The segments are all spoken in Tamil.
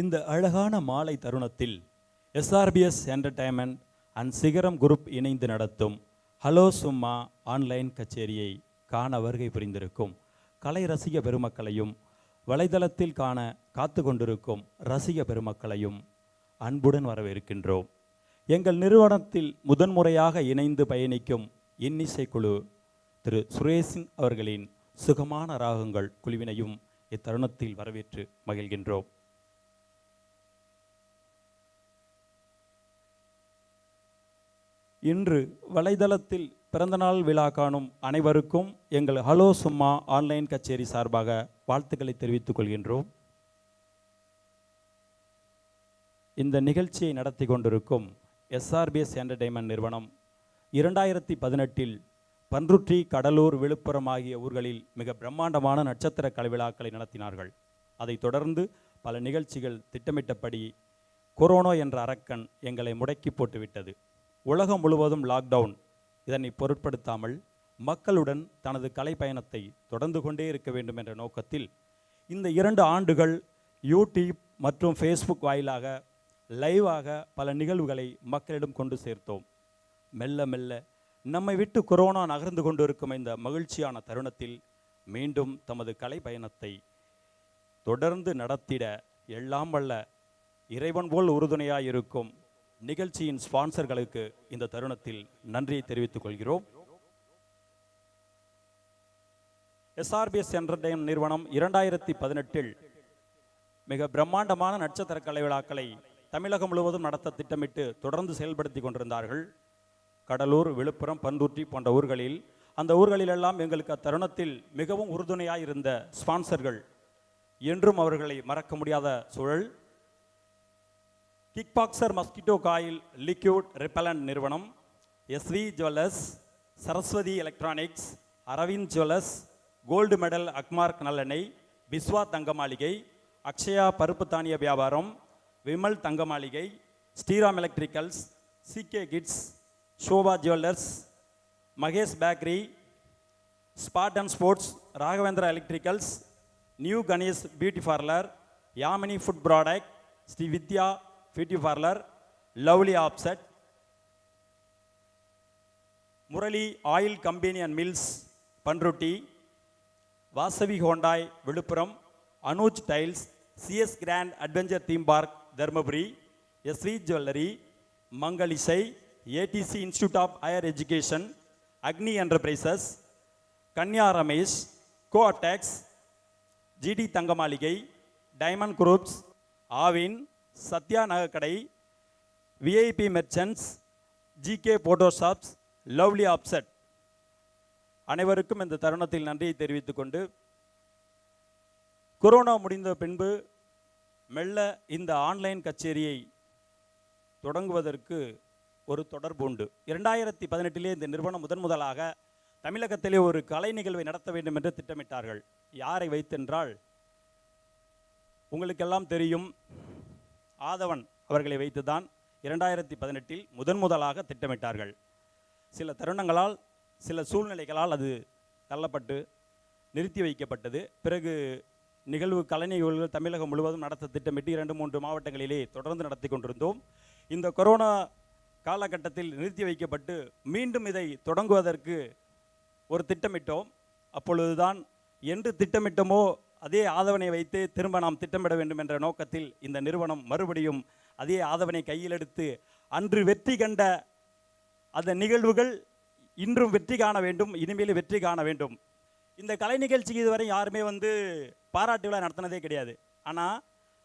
இந்த அழகான மாலை தருணத்தில் SRBS entertainment and Sigaram group இணைந்து நடத்தும் ஹலோ சும்மா ஆன்லைன் கச்சேரியை காண வருகை புரிந்திருக்கும் கலை ரசிக பெருமக்களையும் வலைதளத்தில் காண காத்து கொண்டிருக்கும் ரசிக பெருமக்களையும் அன்புடன் வரவேற்கின்றோம். எங்கள் நிறுவனத்தில் முதன்முறையாக இணைந்து பயணிக்கும் இன்னிசைக்குழு திரு சுரேஷன் அவர்களின் சுகமான ராகங்கள் குழுவினையும் இத்தருணத்தில் வரவேற்று மகிழ்கின்றோம். இன்று வலைதளத்தில் பிறந்தநாள் விழா காணும் அனைவருக்கும் எங்கள் ஹலோ சும்மா ஆன்லைன் கச்சேரி சார்பாக வாழ்த்துக்களை தெரிவித்துக் கொள்கின்றோம். இந்த நிகழ்ச்சியை நடத்தி கொண்டிருக்கும் எஸ்ஆர்பிஎஸ் என்டர்டைன்மெண்ட் நிறுவனம் 2018 பன்ருட்டி, கடலூர், விழுப்புரம் ஆகிய ஊர்களில் மிக பிரம்மாண்டமான நட்சத்திர கலை விழாக்களை நடத்தினார்கள். அதைத் தொடர்ந்து பல நிகழ்ச்சிகள் திட்டமிட்டபடி கொரோனா என்ற அரக்கன் எங்களை முடக்கி போட்டுவிட்டது. உலகம் முழுவதும் லாக்டவுன். இதனை பொருட்படுத்தாமல் மக்களுடன் தனது கலை பயணத்தை தொடர்ந்து கொண்டே இருக்க வேண்டும் என்ற நோக்கத்தில் இந்த 2 ஆண்டுகள் யூடியூப் மற்றும் ஃபேஸ்புக் வாயிலாக லைவாக பல நிகழ்வுகளை மக்களிடம் கொண்டு சேர்த்தோம். மெல்ல மெல்ல நம்மை விட்டு கொரோனா நகர்ந்து கொண்டிருக்கும் இந்த மகிழ்ச்சியான தருணத்தில் மீண்டும் தமது கலை பயணத்தை தொடர்ந்து நடத்திட எல்லாம் வல்ல இறைவன் போல் உறுதுணையாயிருக்கும் நிகழ்ச்சியின் ஸ்பான்சர்களுக்கு இந்த தருணத்தில் நன்றியை தெரிவித்துக் கொள்கிறோம். எஸ்ஆர்பிஎஸ் என்டர்டைன்மெண்ட் நிறுவனம் 2018 மிக பிரம்மாண்டமான நட்சத்திர கலை விழாக்களை தமிழகம் முழுவதும் நடத்த திட்டமிட்டு தொடர்ந்து செயல்படுத்தி கொண்டிருந்தார்கள். கடலூர், விழுப்புரம், பன்ருட்டி போன்ற ஊர்களில் அந்த ஊர்களிலெல்லாம் எங்களுக்கு அத்தருணத்தில் மிகவும் உறுதுணையாயிருந்த ஸ்பான்சர்கள் என்றும் அவர்களை மறக்க முடியாத சூழல். Kickboxer mosquito coil liquid repellent நிறுவனம், SV jewellers, Saraswati electronics, Aravind jewellers, gold medal Agmark நல்லெண்ணெய், பிஸ்வா தங்க மாளிகை, அக்ஷயா பருப்பு தானிய வியாபாரம், Vimal Thanga Maligai, Sriram electricals, CK kids, Shobha jewellers, Mahesh bakery, Spartan sports, Raghavendra electricals, new Ganesh beauty parlour, Yamini food product, Sri Vidya beauty parlour, lovely offset, Murali oil company and mills Panruti, Vasavi Hyundai Villupuram, Anuj tiles, CS grand adventure theme park Dharmapuri, SV jewellery, Mangalisai, ATC institute of higher education, Agni enterprises, Kanya Ramesh, Cooptex, GD Thanga Maligai, diamond groups, Aavin, Sathya நகைக்கடை, VIP merchants, GK போட்டோஷாப்ஸ், lovely offset அனைவருக்கும் இந்த தருணத்தில் நன்றியை தெரிவித்துக் கொண்டு, கொரோனா முடிந்த பின்பு மெல்ல இந்த ஆன்லைன் கச்சேரியை தொடங்குவதற்கு ஒரு தொடர்பு உண்டு. 2018 இந்த நிறுவனம் முதலாக தமிழகத்திலே ஒரு கலை நிகழ்வை நடத்த வேண்டும் என்று திட்டமிட்டார்கள். யாரை வைத்தென்றால் உங்களுக்கெல்லாம் தெரியும், ஆதவன் அவர்களை வைத்துதான் 2018 முதலாக திட்டமிட்டார்கள். சில தருணங்களால், சில சூழ்நிலைகளால் அது தள்ளப்பட்டு நிறுத்தி வைக்கப்பட்டது. பிறகு கலை நிகழ்வுகள் தமிழகம் முழுவதும் நடத்த திட்டமிட்டு 2-3 மாவட்டங்களிலே தொடர்ந்து நடத்தி கொண்டிருந்தோம். இந்த கொரோனா காலகட்டத்தில் நிறுத்தி வைக்கப்பட்டு மீண்டும் இதை தொடங்குவதற்கு ஒரு திட்டமிட்டோம். அப்பொழுதுதான் என்று திட்டமிட்டமோ அதே ஆதவனை வைத்து திரும்ப நாம் திட்டமிட வேண்டும் என்ற நோக்கத்தில் இந்த நிறுவனம் மறுபடியும் அதே ஆதவனை கையில் எடுத்து அன்று வெற்றி கண்ட அந்த நிகழ்வுகள் இன்றும் வெற்றி காண வேண்டும், இனிமேல் வெற்றி காண வேண்டும். இந்த கலை நிகழ்ச்சிக்கு இதுவரை யாருமே பாராட்டு விழா நடத்தினதே கிடையாது. ஆனால்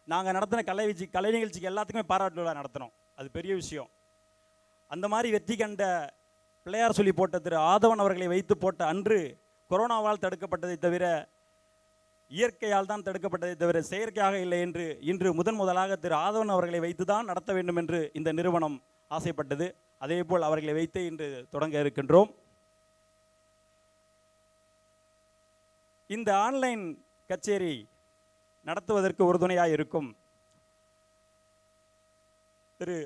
நாங்கள் நடத்தின கலை நிகழ்ச்சிக்கு எல்லாத்துக்குமே பாராட்டு விழா நடத்தினோம். அது பெரிய விஷயம். அந்த மாதிரி வெற்றி கண்ட பிள்ளையார் சொல்லி போட்ட திரு ஆதவன் அவர்களை வைத்து போட்ட அன்று கொரோனாவால் தடுக்கப்பட்டதை தவிர, இயற்கையால் தான் தடுக்கப்பட்டதை தவிர செயற்கையாக இல்லை என்று இன்று முதலாக திரு ஆதவன் அவர்களை வைத்து தான் நடத்த வேண்டும் என்று இந்த நிறுவனம் ஆசைப்பட்டது. அதேபோல் அவர்களை வைத்து இன்று தொடங்க இருக்கின்றோம். இந்த ஆன்லைன் கச்சேரி நடத்துவதற்கு உறுதுணையாக இருக்கும் Thiru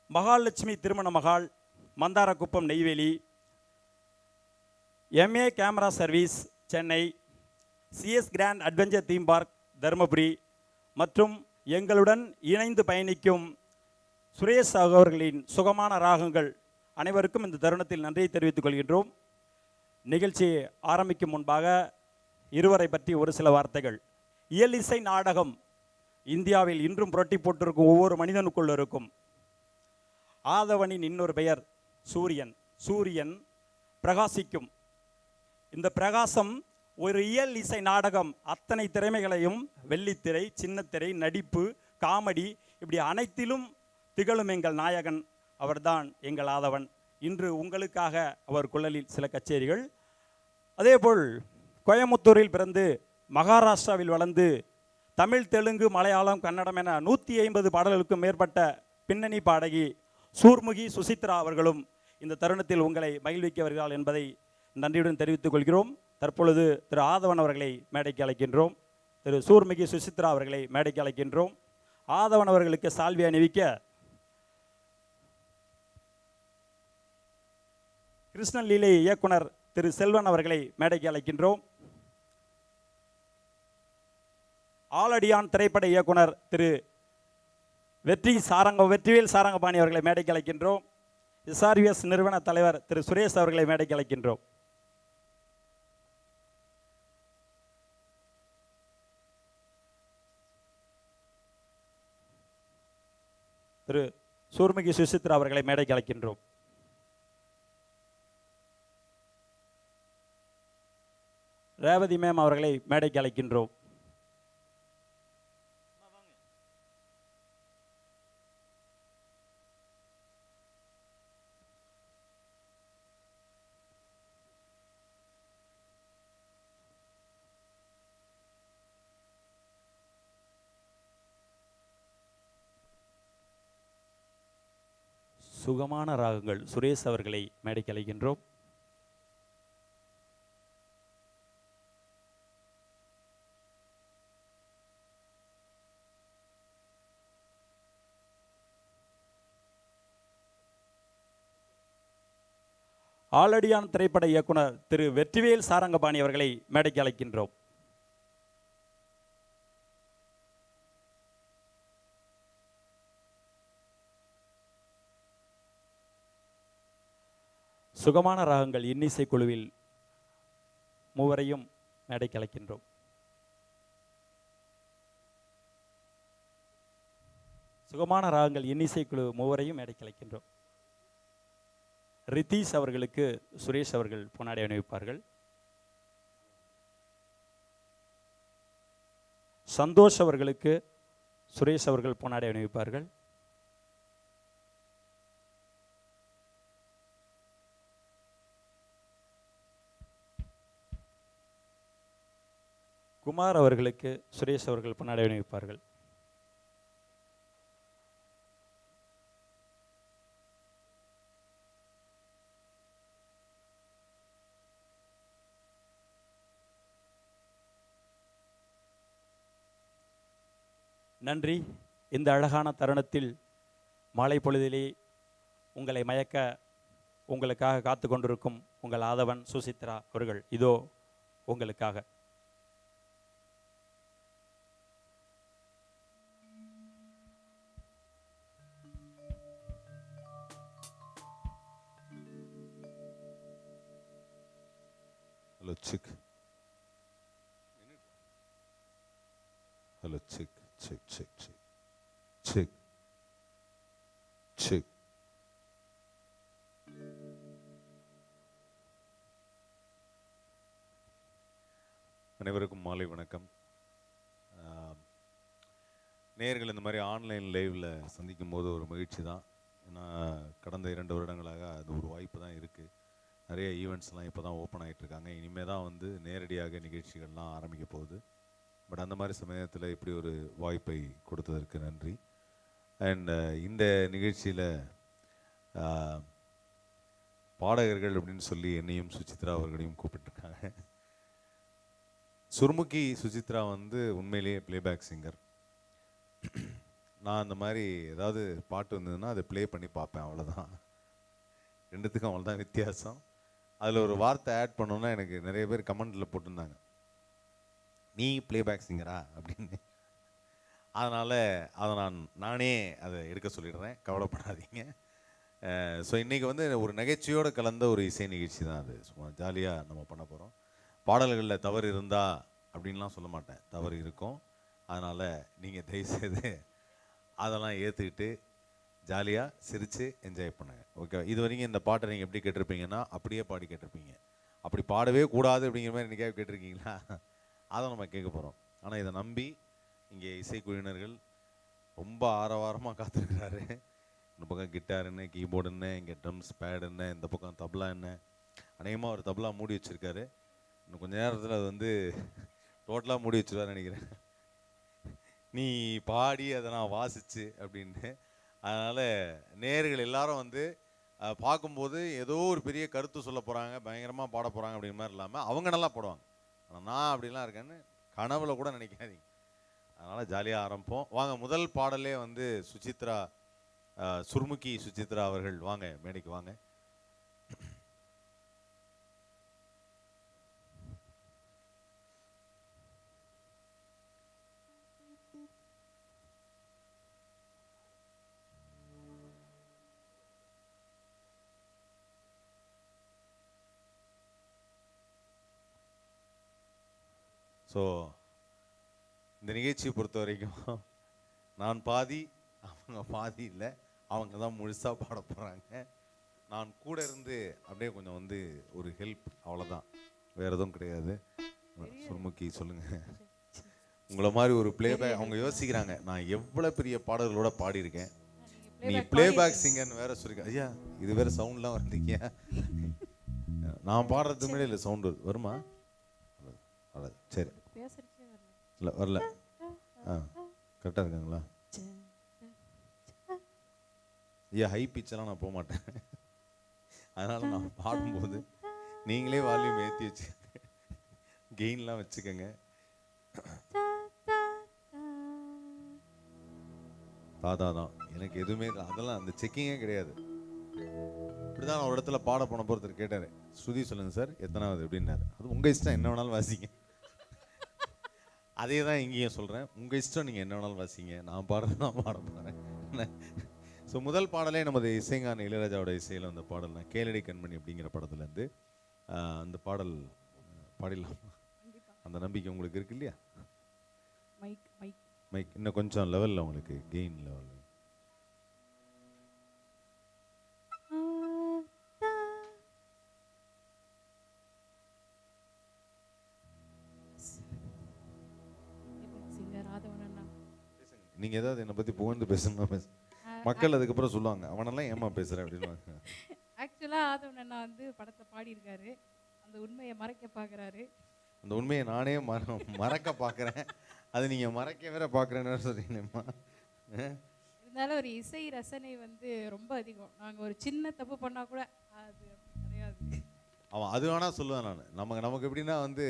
Mahalakshmi Thirumana Mahal, Mandarakuppam, Neyveli, MA camera service Chennai, CS grand adventure theme park Dharmapuri மற்றும் எங்களுடன் இணைந்து பயணிக்கும் சுரேஷ் அவர்களின் சுகமான ராகங்கள் அனைவருக்கும் இந்த தருணத்தில் நன்றியை தெரிவித்துக் கொள்கின்றோம். நிகழ்ச்சியை ஆரம்பிக்கும் முன்பாக இருவரை பற்றி ஒரு சில வார்த்தைகள். இயலிசை நாடகம் இந்தியாவில் இன்றும் புரட்டி போட்டிருக்கும் ஒவ்வொரு மனிதனுக்குள் இருக்கும். ஆதவனின் இன்னொரு பெயர் சூரியன். சூரியன் பிரகாசிக்கும். இந்த பிரகாசம் ஒரு இயல் இசை நாடகம் அத்தனை திறமைகளையும் வெள்ளித்திரை, சின்னத்திரை, நடிப்பு, காமெடி இப்படி அனைத்திலும் திகழும் எங்கள் நாயகன் அவர்தான் எங்கள் ஆதவன். இன்று உங்களுக்காக அவர் குழலில் சில கச்சேரிகள். அதேபோல் கோயமுத்தூரில் பிறந்து மகாராஷ்டிராவில் வளர்ந்து தமிழ், தெலுங்கு, மலையாளம், கன்னடம் என 150 பாடல்களுக்கும் மேற்பட்ட பின்னணி பாடகி சூர்முகி சுசித்ரா அவர்களும் இந்த தருணத்தில் உங்களை மகிழ்விக்க வருகிறார்கள் என்பதை நன்றியுடன் தெரிவித்துக் கொள்கிறோம். தற்பொழுது திரு ஆதவன் அவர்களை மேடைக்கு அழைக்கின்றோம். திரு சூர்முகி சுசித்ரா அவர்களை மேடைக்கு அழைக்கின்றோம். ஆதவன் அவர்களுக்கு சால்வி அணிவிக்க கிருஷ்ணன் லீலை இயக்குனர் திரு செல்வன் அவர்களை மேடைக்கு அழைக்கின்றோம். ஆலடியான் திரைப்பட இயக்குனர் திரு வெற்றிவேல் சாரங்கபாணி அவர்களை மேடைக்கு அழைக்கின்றோம். எஸ்ஆர்விஎஸ் நிறுவன தலைவர் திரு சுரேஷ் அவர்களை மேடைக்கு அழைக்கின்றோம். திரு சூர்முகி சுசித்ரா அவர்களை மேடைக்கு அழைக்கின்றோம். ரேவதி மேம் அவர்களை மேடைக்கு அழைக்கின்றோம். சுகமான ராகங்கள் சுரேஷ் அவர்களை மேடைக்கு அழைக்கின்றோம். ஆலடியான் திரைப்பட இயக்குனர் திரு வெற்றிவேல் சாரங்கபாணி அவர்களை மேடைக்கு அழைக்கின்றோம். சுகமான ராகங்கள் இன்னிசை குழுவில் மூவரையும் மேடைக்கு அழைக்கின்றோம். சுகமான ராகங்கள் இன்னிசை குழு மூவரையும் மேடைக்கு அழைக்கின்றோம். ரிதீஷ் அவர்களுக்கு சுரேஷ் அவர்கள் பொன்னாடை அணிவிப்பார்கள். சந்தோஷ் அவர்களுக்கு சுரேஷ் அவர்கள் பொன்னாடை அணிவிப்பார்கள். குமார் அவர்களுக்கு சுரேஷ் அவர்கள் பொன்னாடை அணிவிப்பார்கள். நன்றி. இந்த அழகான தருணத்தில் மாலை பொழுதிலே உங்களை மயக்க உங்களுக்காக காத்து கொண்டிருக்கும் உங்கள் ஆதவன் சுசித்ரா அவர்கள் இதோ உங்களுக்காக. Hello, chick. Hello, chick, chick, chick, chick, chick, chick. அனைவருக்கும் மாலை வணக்கம். நேயர்கள் இந்த மாதிரி ஆன்லைன் லைவில் சந்திக்கும் போது ஒரு மகிழ்ச்சி தான். ஏன்னா கடந்த 2 வருடங்களாக அது ஒரு வாய்ப்பு தான் இருக்குது. நிறைய ஈவெண்ட்ஸ்லாம் இப்போ தான் ஓப்பன் ஆகிட்டுருக்காங்க. இனிமேல் தான் வந்து நேரடியாக நிகழ்ச்சிகள்லாம் ஆரம்பிக்க போகுது. பட் அந்த மாதிரி சமயத்தில் இப்படி ஒரு வாய்ப்பை கொடுத்ததற்கு நன்றி. அண்ட் இந்த நிகழ்ச்சியில் பாடகர்கள் அப்படின்னு சொல்லி என்னையும் சுசித்ரா அவர்களையும் கூப்பிட்டுருக்காங்க. சுர்முகி சுசித்ரா வந்து உண்மையிலேயே ப்ளேபேக் சிங்கர். நான் அந்த மாதிரி ஏதாவது பாட்டு வந்ததுன்னா அதை ப்ளே பண்ணி பார்ப்பேன், அவ்வளோதான். ரெண்டுத்துக்கும் அவ்வளோதான் வித்தியாசம். அதில் ஒரு வார்த்தை ஆட் பண்ணோன்னா எனக்கு நிறைய பேர் கமெண்டில் போட்டிருந்தாங்க, நீ ப்ளேபேக் சிங்கரா அப்படின்னு. அதனால் அதை நானே அதை எடுக்க சொல்லிடுறேன், கவலைப்படாதீங்க. ஸோ இன்றைக்கி வந்து ஒரு நகைச்சுவையோடு கலந்த ஒரு இசை நிகழ்ச்சி தான் அது. சும்மா ஜாலியாக நம்ம பண்ண போகிறோம். பாடல்களில் தவறு இருந்தா அப்படின்லாம் சொல்ல மாட்டேன், தவறு இருக்கும். அதனால் நீங்கள் தயவுசெய்து அதெல்லாம் ஏற்றுக்கிட்டு ஜாலியாக சிரித்து என்ஜாய் பண்ணுங்கள். ஓகே, இது வரைக்கும் இந்த பாட்டை நீங்கள் எப்படி கேட்டிருப்பீங்கன்னா அப்படியே பாடி கேட்டிருப்பீங்க. அப்படி பாடவே கூடாது அப்படிங்கிற மாதிரி என்றைக்காவது கேட்டிருக்கீங்களா? அதை நம்ம கேட்க போகிறோம். ஆனால் இதை நம்பி இங்கே இசைக்குழுவினர்கள் ரொம்ப ஆரவாரமாக காத்திருக்கிறாரு. இந்த பக்கம் கிட்டார் என்ன, கீபோர்டு என்ன, இங்கே ட்ரம்ஸ் பேட் என்ன, இந்த பக்கம் தபலா என்ன. அநேகமாக ஒரு தபலா மூடி வச்சுருக்காரு. இன்னும் கொஞ்சம் நேரத்தில் அது வந்து டோட்டலாக மூடி வச்சுருவாரு நினைக்கிறேன், நீ பாடி அதை நான் வாசிச்சு அப்படின்னு. அதனால் நேயர்கள் எல்லாரும் வந்து பார்க்கும்போது ஏதோ ஒரு பெரிய கருத்து சொல்ல போகிறாங்க, பயங்கரமாக பாட போகிறாங்க அப்படிங்கிற மாதிரி இல்லாமல் அவங்க நல்லா பாடுவாங்க. ஆனால் நான் அப்படிலாம் இருக்கேன்னு கனவுல கூட நினைக்காதீங்க. அதனால் ஜாலியாக ஆரம்பிப்போம். வாங்க, முதல் பாடலே வந்து சுசித்ரா, சுர்முகி சுசித்ரா அவர்கள் வாங்க, மேடைக்கு வாங்க. ஸோ இந்த நிகழ்ச்சியை பொறுத்த வரைக்கும் நான் பாதி அவங்க பாதி இல்லை, அவங்க தான் முழுசாக பாட போகிறாங்க. நான் கூட இருந்து அப்படியே கொஞ்சம் வந்து ஒரு ஹெல்ப், அவ்வளோதான், வேறு எதுவும் கிடையாது. சுர்முகி சொல்லுங்கள். உங்களை மாதிரி ஒரு பிளேபேக், அவங்க யோசிக்கிறாங்க நான் எவ்வளோ பெரிய பாடல்களோட பாடியிருக்கேன், நீ பிளேபேக் சிங்கர்னு வேற சொல்லிருக்க. ஐயா இது வேறு சவுண்ட்லாம் வருதுங்க. நான் பாடுறதுக்கு முன்னாடி இல்லை சவுண்டு வருமா? வராது. சரி, இல்லை வரல. கரெக்டாக இருக்காங்களா? ஐயா ஹை பிச்செல்லாம் நான் போக மாட்டேன். அதனால் நான் பாடும்போது நீங்களே வால்யூம் ஏற்றி வச்சுக்கோங்க, கெயின்லாம் வச்சுக்கோங்க. தாதா தான் எனக்கு எதுவுமே அதெல்லாம் அந்த செக்கிங்கே கிடையாது. இப்படிதான் நான் ஒரு இடத்துல பாட போன பொறுத்தர் கேட்டார், ஸ்ருதி சொல்லுங்கள் சார் எத்தனாவது அப்படின்னாரு. அது உங்கள் இஷ்டம், என்ன வேணாலும் வாசிங்க. அதே தான் இங்கேயும் சொல்கிறேன், உங்கள் இஷ்டம், நீங்கள் என்ன வேணாலும் வாசிங்க, நான் பாடுறது தான் பாட போகிறேன். ஸோ முதல் பாடலே நமது இசைஞான இளையராஜாவோட இசையில் அந்த பாடல் தான் கேளடி கண்மணி அப்படிங்கிற படத்துலேருந்து அந்த பாடல் பாடிடலாம். அந்த நம்பிக்கை உங்களுக்கு இருக்கு இல்லையா? மைக் இன்னும் கொஞ்சம் லெவலில் உங்களுக்கு கெயின் லெவல். நீங்கள் ஏதாவது என்னை பற்றி புகழ்ந்து பேசணும்னா பேச, மக்கள் அதுக்கப்புறம் சொல்லுவாங்க அவனெல்லாம் ஏமா பேசுகிறேன் அப்படின்னு. ஆக்சுவலாக ஆதவன் வந்து படத்தை பாடியிருக்காரு, அந்த உண்மையை மறைக்க பார்க்குறாரு. அந்த உண்மையை நானே மறக்க பார்க்குறேன், அது நீங்கள் மறைக்க வேற பார்க்குறேன்னு சொல்றீங்களேம்மா. இருந்தாலும் ஒரு இசை ரசனை வந்து ரொம்ப அதிகம். நாங்கள் ஒரு சின்ன தப்பு பண்ணால் கூட அது கிடையாது. அவன் அது வேணா சொல்லுவேன் நான். நமக்கு எப்படின்னா வந்து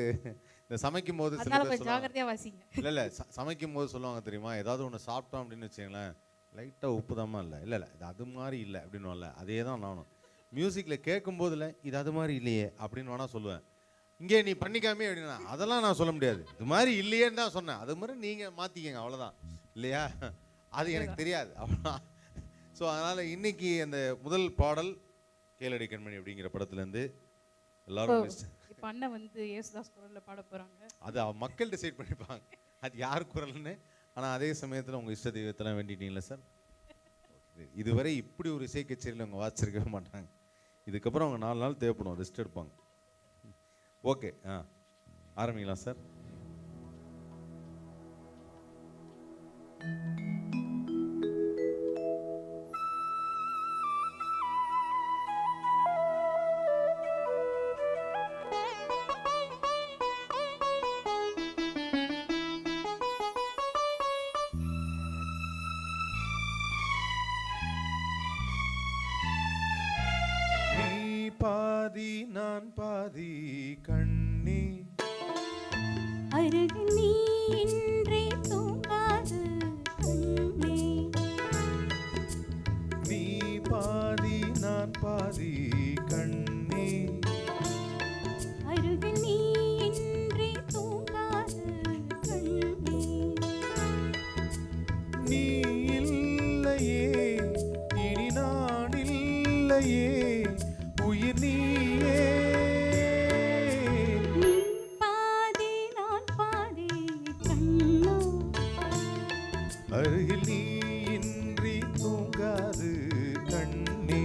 இந்த சமைக்கும் போது ஜாகிரதையாக வாசிங்க. இல்லை சமைக்கும் போது சொல்லுவாங்க தெரியுமா, ஏதாவது ஒன்று சாப்பிட்டோம் அப்படின்னு வச்சுங்களேன், லைட்டாக உப்பு தாமா இல்லை இல்லை இது அது மாதிரி இல்லை அப்படின்னு. அதே தான் நானும் மியூசிக்கில் கேட்கும் போதில் இது அது மாதிரி இல்லையே அப்படின்னு வேணா சொல்லுவேன். இங்கே நீ பண்ணிக்காமே அப்படின்னா அதெல்லாம் நான் சொல்ல முடியாது, இது மாதிரி இல்லையேன்னு தான் சொன்னேன், அது மாதிரி நீங்கள் மாற்றிக்கங்க அவ்வளோதான் இல்லையா, அது எனக்கு தெரியாது அவ்வளோதான். ஸோ அதனால் இன்னைக்கு அந்த முதல் பாடல் கேளடி கண்மணி அப்படிங்கிற படத்துலேருந்து எல்லாரும் இப்போ அண்ணன் வந்து ஏசுதாஸ் குரலில் பாட போகிறாங்க. அது மக்கள் டிசைட் பண்ணிப்பாங்க அது யார் குரல்னு. ஆனால் அதே சமயத்தில் உங்கள் இஷ்ட தெய்வத்தெல்லாம் வேண்டிட்டீங்களா சார்? இதுவரை இப்படி ஒரு இசை கச்சேரியில் அவங்க வாசிச்சிருக்கவே மாட்டாங்க. இதுக்கப்புறம் அவங்க 4 நாள் தேவைப்படும், ரெஸ்ட் எடுப்பாங்க. ஓகே, ஆரம்பிக்கலாம் சார். பாதி நான் பாதி கண்ணே, அருகில் நீ இன்றே தூங்காது கண்ணே, நீ பாதி நான் பாதி கண்ணே, அருகில் நீ இன்றே தூங்காது கண்ணே, இல்லையே உயிர் நீயே. நீ பாதி நான் பாதி கண்ணா. அருகில் நீ இன்றி தூங்காது கண்ணே.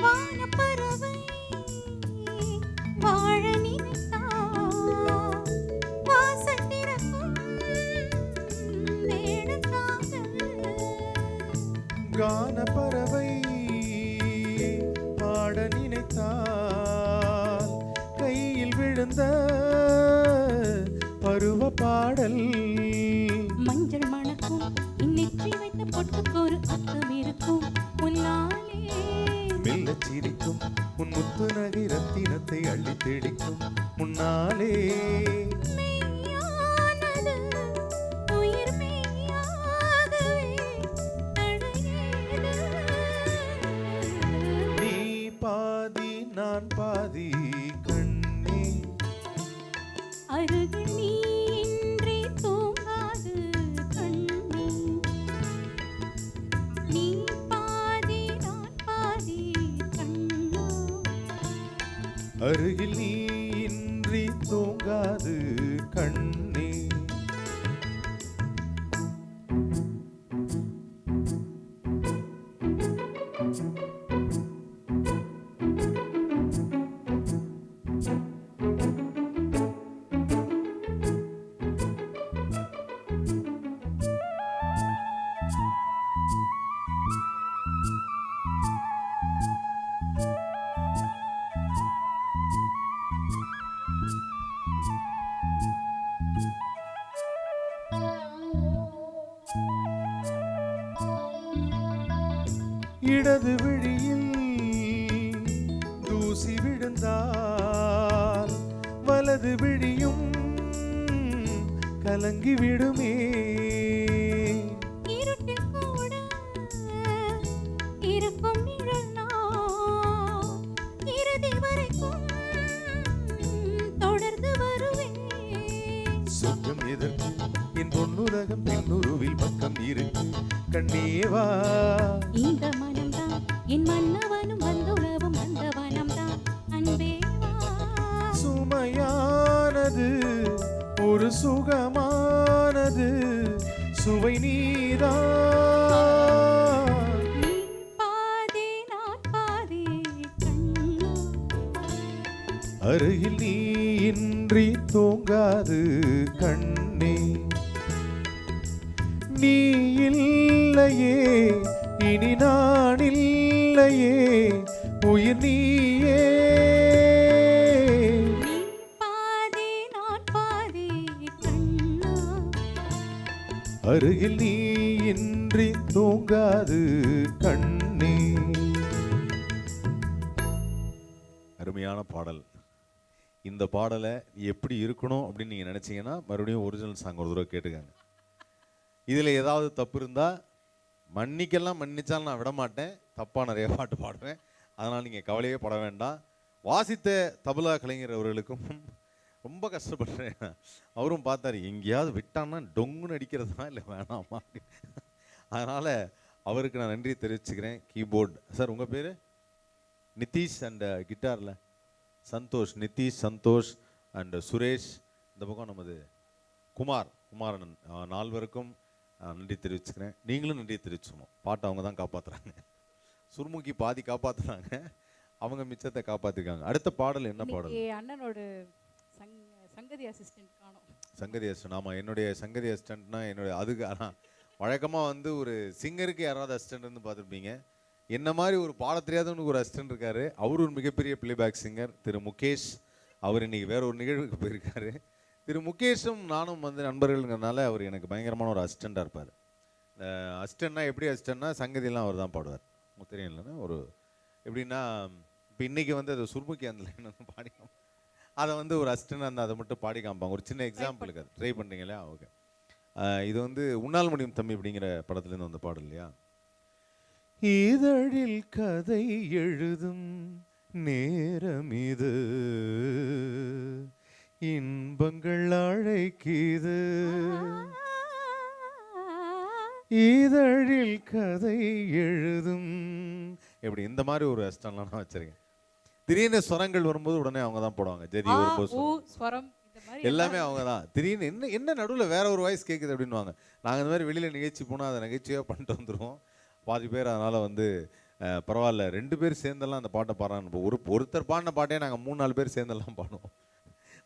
வானப்பறவை வாழ நினைத்தால் வாசல் திறக்கும் வேடத்தாக. கான பறவை பாட நினைத்தால் கையில் விழுந்த பருவ பாடல். மஞ்சள் மணக்கும் இன்னெற்றி வைத்த பொட்டுக்கு ஒரு அர்த்தம் இருக்கும் உன்னாலே. மெல்லச் சிரிக்கும் உன் முத்து நகை ரத்தினத்தை அள்ளி தேடிக்கும் முன்னாலே. மெய்யானது உயிர் மெய்யாகவே தழையேது. நீ பாதி நான் பாதி கண்ணே. அருகில் நீ இன்றி தூங்காது கண்ணே. நீ பாதி நான் பாதி கண்ணா. அருகில் நீ இன்றி தூங்காது கண்ணே. இடது விழியில் தூசி விழுந்தால் வலது விழியும் கலங்கி விடுமே. இருட்டில் கூட இருக்கும் நிழல் நான் இறுதி வரைக்கும் தொடர்ந்து வருவேன். சொர்க்கம் எதற்கு என் பொன்னுலகம் பெண்ணுருவில் பக்கம் இருக்கு கண்ணேவா. இந்த மனம்தான் என் மன்னவனும் வந்துலவும் அந்த வனம்தான் அன்பேவா. சுமையானது ஒரு சுகமானது சுவை நீதான். நீ பாதி நான் பாதி கண்ணா. அருகில் நீ இன்றி தூங்காது கண்ணே. நீ இல்லையே இனி நான் இல்லையே உயிர் நீயே. நீ பாதி நான் பாதி கண்ணா. அருகில் நீ இன்றி தூங்காது கண்ணே. அருமையான பாடல். இந்த பாடலை எப்படி இருக்கணும் அப்படின்னு நீங்கள் நினச்சிங்கன்னா மறுபடியும் ஒரிஜினல் சாங் ஒரு தடவை கேட்டுக்காங்க. இதில் ஏதாவது தப்பு இருந்தால் மன்னிக்கெல்லாம் மன்னிச்சாலும் நான் விட மாட்டேன். தப்பாக நிறைய பாட்டு பாடுவேன். அதனால் நீங்கள் கவலையே பட வேண்டாம். வாசித்த தபலா கலைஞர் அவர்களுக்கும் ரொம்ப கஷ்டப்படுறேன். அவரும் பார்த்தாரு எங்கேயாவது விட்டான்னா டொங்குன்னு அடிக்கிறதா இல்லை வேணாமா. அதனால் அவருக்கு நான் நன்றி தெரிவிச்சுக்கிறேன். கீபோர்ட் சார் உங்கள் பேர் நிதிஷ் அண்ட் கிட்டாரில் சந்தோஷ். நிதிஷ், சந்தோஷ் அண்ட் சுரேஷ். இந்த பக்கம் நமது குமாரன் நால்வருக்கும் நன்றி தெரிவிச்சுக்கிறேன். நீங்களும் நன்றி தெரிவிச்சுக்கணும். பாட்டை அவங்க தான் காப்பாற்றுறாங்க. சுர்முகி பாதி காப்பாற்றுறாங்க, அவங்க மிச்சத்தை காப்பாற்றிருக்காங்க. அடுத்த பாடல் என்ன பாடல்? அண்ணனோட சங்கதி அசிஸ்டன்ட் காணோம். சங்கதி அசிஸ்டன்ட். ஆமாம், என்னுடைய சங்கதி அசிஸ்டன்ட்னா என்னுடைய அதுக்கு ஆனால் வழக்கமாக வந்து ஒரு சிங்கருக்கு யாராவது அசிஸ்டன்ட் இருந்து பார்த்துருப்பீங்க. என்ன மாதிரி ஒரு பாட தெரியாதவனுக்கு ஒரு அசிஸ்டன்ட் இருக்காரு. அவர் ஒரு மிகப்பெரிய பிளேபேக் சிங்கர் திரு முகேஷ். அவர் இன்னைக்கு வேற ஒரு நிகழ்வுக்கு போயிருக்காரு. திரு முகேஷும் நானும் வந்து நண்பர்கள்ங்கிறதுனால அவர் எனக்கு பயங்கரமான ஒரு அசிஸ்டண்டாக இருப்பார். அசிஸ்டன்ட்னா எப்படி அசிஸ்டன்ட்னா சங்கதியெல்லாம் அவர் தான் பாடுவார். உங்களுக்கு தெரியும் இல்லைன்னா ஒரு எப்படின்னா இப்போ இன்றைக்கி வந்து அது சுர்முக்கி அந்த லைன் வந்து பாடி அதை வந்து ஒரு அசிஸ்டன்ட் அந்த அதை மட்டும் பாடி காமிப்பாங்க. ஒரு சின்ன எக்ஸாம்பிளுக்கு அது ட்ரை பண்ணுறீங்களா? ஓகே. இது வந்து உன்னால் முடியும் தம்பி அப்படிங்கிற படத்துலேருந்து வந்த பாடல் இல்லையா? இதழில் கதை எழுதும் நேரம் இது, இன்பங்கள் அழைக்குது, இதழில் கதை எழுதும். எப்படி இந்த மாதிரி ஒரு அஸ்டன்லாம் நான் வச்சிருக்கேன். திடீர்னு ஸ்வரங்கள் வரும்போது உடனே அவங்க தான் போடுவாங்க. ஜெதி ஸ்வரம் எல்லாமே அவங்க தான். திடீர்னு என்ன நடுவில் வேற ஒரு வாய்ஸ் கேட்குது அப்படின்வாங்க. நாங்கள் இந்த மாதிரி வெளியில் நிகழ்ச்சி போனால் அதை நகைச்சுவையாக பண்ணிட்டு வந்துடுவோம். பாதி பேர் அதனால் வந்து பரவாயில்ல 2 பேர் சேர்ந்தெல்லாம் அந்த பாட்டை பாடுறாங்க. ஒருத்தர் பாடின பாட்டே நாங்கள் 3-4 பேர் சேர்ந்தெல்லாம் பாடுவோம்.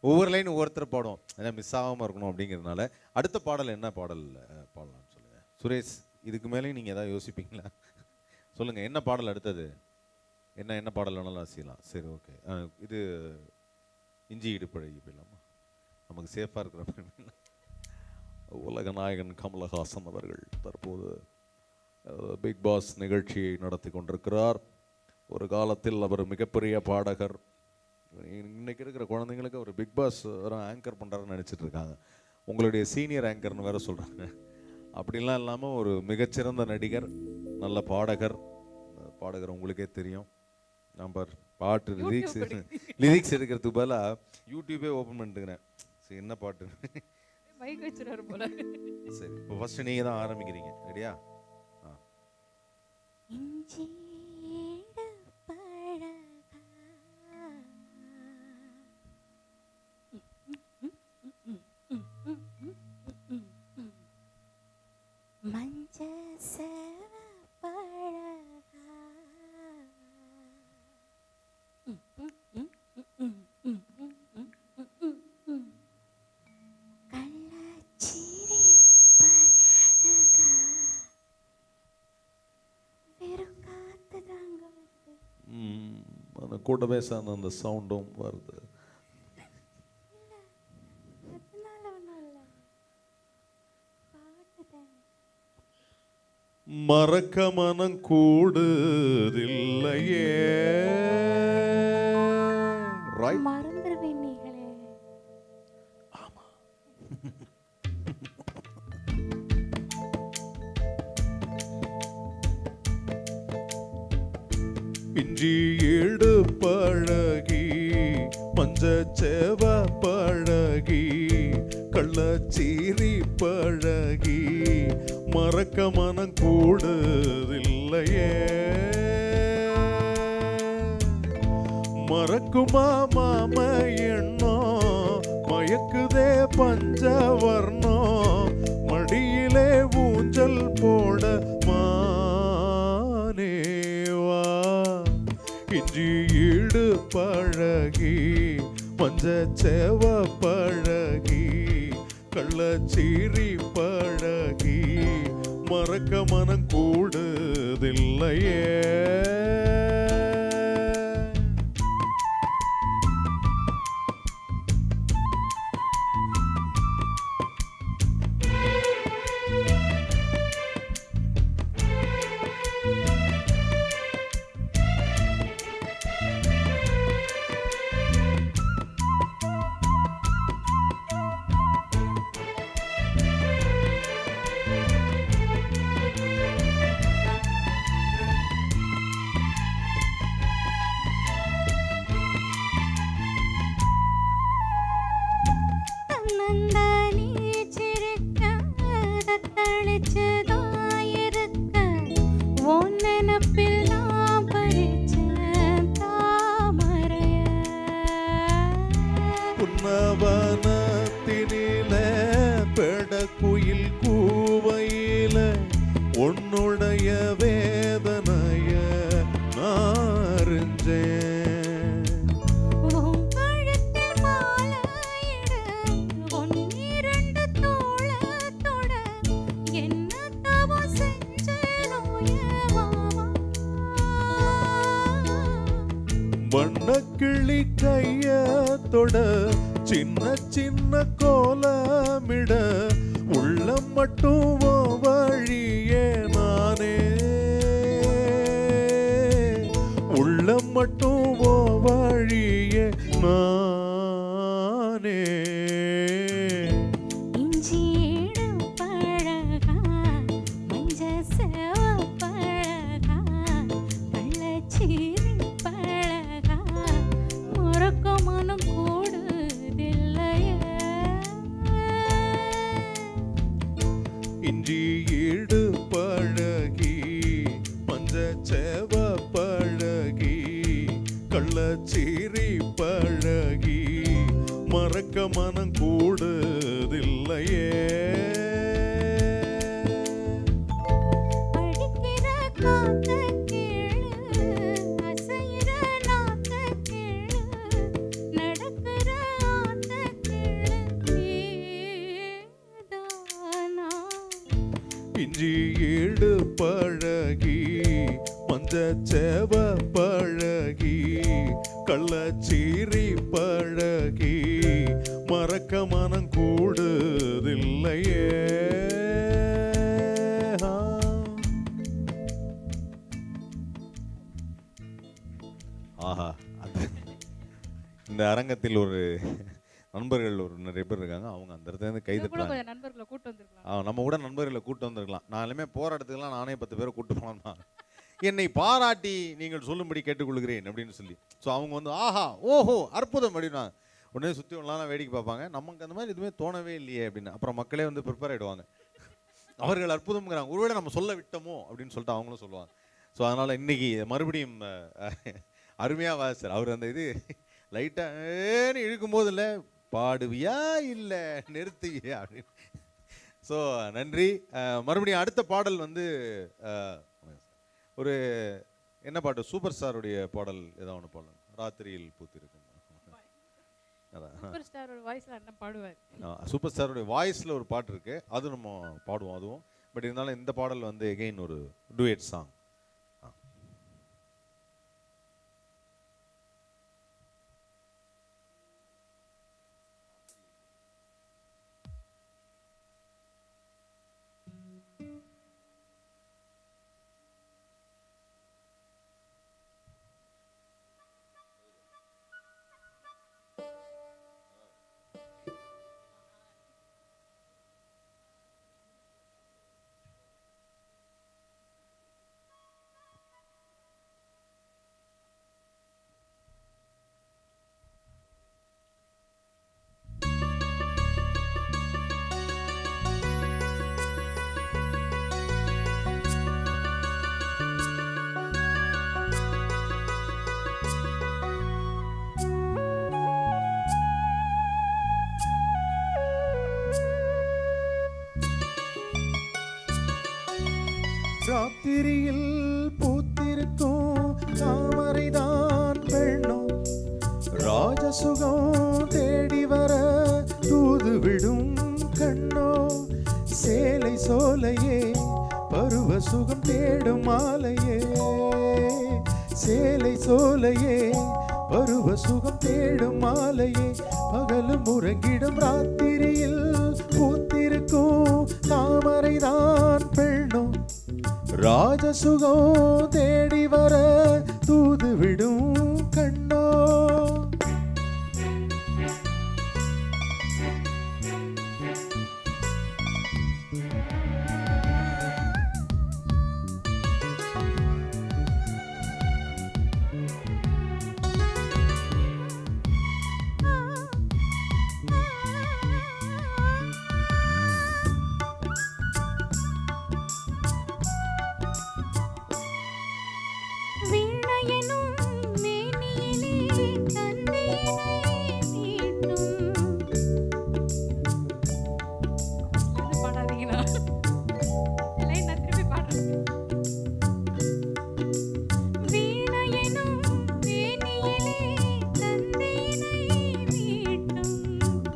ஒவ்வொரு லைன் ஒவ்வொருத்தர் பாடுவோம், ஏன்னா மிஸ் ஆகாமல் இருக்கணும் அப்படிங்கிறதுனால. அடுத்த பாடல் என்ன பாடல் பாடலாம்னு சொல்லுங்கள் சுரேஷ். இதுக்கு மேலேயும் நீங்கள் எதாவது யோசிப்பீங்களா? சொல்லுங்கள், என்ன பாடல் அடுத்தது? என்ன பாடல் வேணாலும் செய்யலாம். சரி, ஓகே. இது இஞ்சி இடுப்பழகி போயிடலாமா? நமக்கு சேஃபாக இருக்கிற மாதிரி. உலக நாயகன் கமலஹாசன் அவர்கள் தற்போது பிக் பாஸ் நிகழ்ச்சியை நடத்தி கொண்டிருக்கிறார். ஒரு காலத்தில் அவர் மிகப்பெரிய பாடகர். இன்னைக்கு இருக்கிற குழந்தைங்களுக்கு அவர் பிக் பாஸ் வர ஆங்கர் பண்ணுறாருன்னு நினச்சிட்டு இருக்காங்க. உங்களுடைய சீனியர் ஆங்கர்னு வேற சொல்கிறாங்க. அப்படிலாம் இல்லாமல் ஒரு மிகச்சிறந்த நடிகர், நல்ல பாடகர். உங்களுக்கே தெரியும். நம்பர் பாட்டு லிரிக்ஸ் எடுக்கிறதுக்கு பதிலாக யூடியூபே ஓப்பன் பண்ணிட்டுக்கிறேன். சரி, என்ன பாட்டு சரி, இப்போ ஃபர்ஸ்ட் நீங்கள் தான் ஆரம்பிக்கிறீங்க. ரெடியா? கூட்டமே சேர்ந்த அந்த சவுண்டும் வருது. மறக்க மனம் கூடுதில்லையே. மறந்துடுவேன் நீங்களே. ஆமா. இஞ்சி ஏடு பழகி மஞ்சச்சேவ பழகி கள்ளச்சீரி பழகி மறக்க மனம் கூடுதில்லையே. மறக்குமா மாம எண்ணோ மயக்குதே பஞ்சவர்ணோ மடியிலே ஊஞ்சல் போட மானேவா. இஞ்சி ஈடு பழகி மஞ்சச்சேவ பழகி கள்ளச்சீரி பழகி மறக்க மனம் கூடுதில்லையே. புன்னவனத்தினில பெடக்குயில் கூவையில உன்னுடைய வேதனைய நாரிஞ்சேன். வண்ணக்கிளி கையத்தோட சின்ன சின்ன கோலமிட உள்ளம் மட்டும் வழிய இஞ்சி ஈடு பழகி மஞ்சச்சேவ பழகி கள்ளச்சீரி பழகி மறக்க மனம் கூடுதில்லையே. அடிக்கிற காத்த கேளு, அசையிற நாத்த கேளு, நடக்கிற ஆத்த கேளு, நீதானா? இஞ்சி ஈடு பழகி மஞ்சச்சேவ பழகி கள்ளச்சீரி பழகி மறக்க மனம் கூடுதில்லையே. ஆஹா, இந்த அரங்கத்தில் ஒரு நண்பர்கள் நிறைய பேர் இருக்காங்க. அவங்க அந்த இடத்துல இருந்து கை தட்டுறாங்க. கொஞ்சம் நண்பர்களை கூட்டு வந்திருக்கலாம். நம்ம கூட நண்பர்களை கூட்டு வந்திருக்கலாம். நான் எல்லாமே போகிற இடத்துக்குலாம் நானே 10 பேரை கூட்டு போனேன் தான். என்னை பாராட்டி நீங்கள் சொல்லும்படி கேட்டுக்கொள்கிறேன் அப்படின்னு சொல்லி. ஸோ அவங்க வந்து ஆஹா ஓஹோ அற்புதம் அப்படின்னா உடனே சுற்றி ஒன்றாம் வேடிக்கை பார்ப்பாங்க. நமக்கு அந்த மாதிரி எதுவுமே தோணவே இல்லையே அப்படின்னு. அப்புறம் மக்களே வந்து ப்ரிப்பேர் ஆகிடுவாங்க. அவர்கள் அற்புதம்ங்கிறாங்க, ஒருவேளை நம்ம சொல்ல விட்டோமோ அப்படின்னு சொல்லிட்டு அவங்களும் சொல்லுவாங்க. ஸோ அதனால் இன்னைக்கு மறுபடியும் அருமையாக வாசிச்சார் அவர். அந்த இது லைட்டாக இழுக்கும்போது இல்லை பாடுவியா இல்லை நிறுத்துவியா அப்படின்னு. ஸோ நன்றி. மறுபடியும் அடுத்த பாடல் வந்து ஒரு என்ன பாட்டு, சூப்பர் ஸ்டாருடைய பாடல் ஏதாவது ஒன்று பாடலாம். ராத்திரியில் பூத்திருக்கும். சூப்பர் ஸ்டாரோட வாய்ஸ்ல அண்ணன் பாடுவார். சூப்பர் ஸ்டாருடைய வாய்ஸில் ஒரு பாட்டு இருக்கு, அது நம்ம பாடுவோம் அதுவும். பட் இருந்தாலும் இந்த பாடல் வந்து எகெயின் ஒரு டூயட் சாங். ராத்திரியில் பூத்திருக்கும் தாமரைதான் பெண்ணும் ராஜசுகம் தேடி வர தூது விடும் கண்ணோ சேலை சோலையே பருவ சுகம் தேடும் மாலையே சேலை சோலையே பருவ சுகம் தேடும் மாலையே பகலும் உறங்கிடும் ராத்திரியில் பூத்திருக்கும் தாமரைதான் பெண்ணும் ராஜசுகம் தேடி வர தூது விடும் கண்ணோ.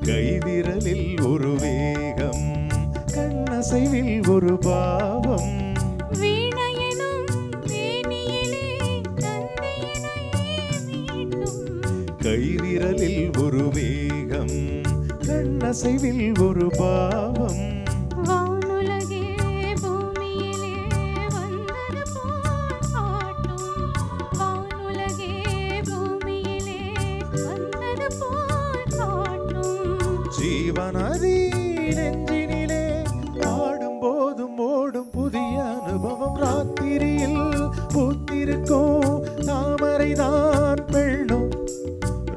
கைவிரலில் ஒரு வேகம் கண்ணசைவில் ஒரு பாவம் கைவிரலில் ஒரு வேகம் கண்ணசைவில் ஒரு பாவம் வானுலகே பூமியிலே வந்தது போல் காட்டும் வானுலகே பூமியிலே வந்தது போல் காட்டும் ஜீவனதி நெஞ்சினிலே ஆடும் போதும் ஓடும் புதிய அனுபவம் ராத்திரியில் பூத்திருக்கும் தாமரைதான் பெண்ணும்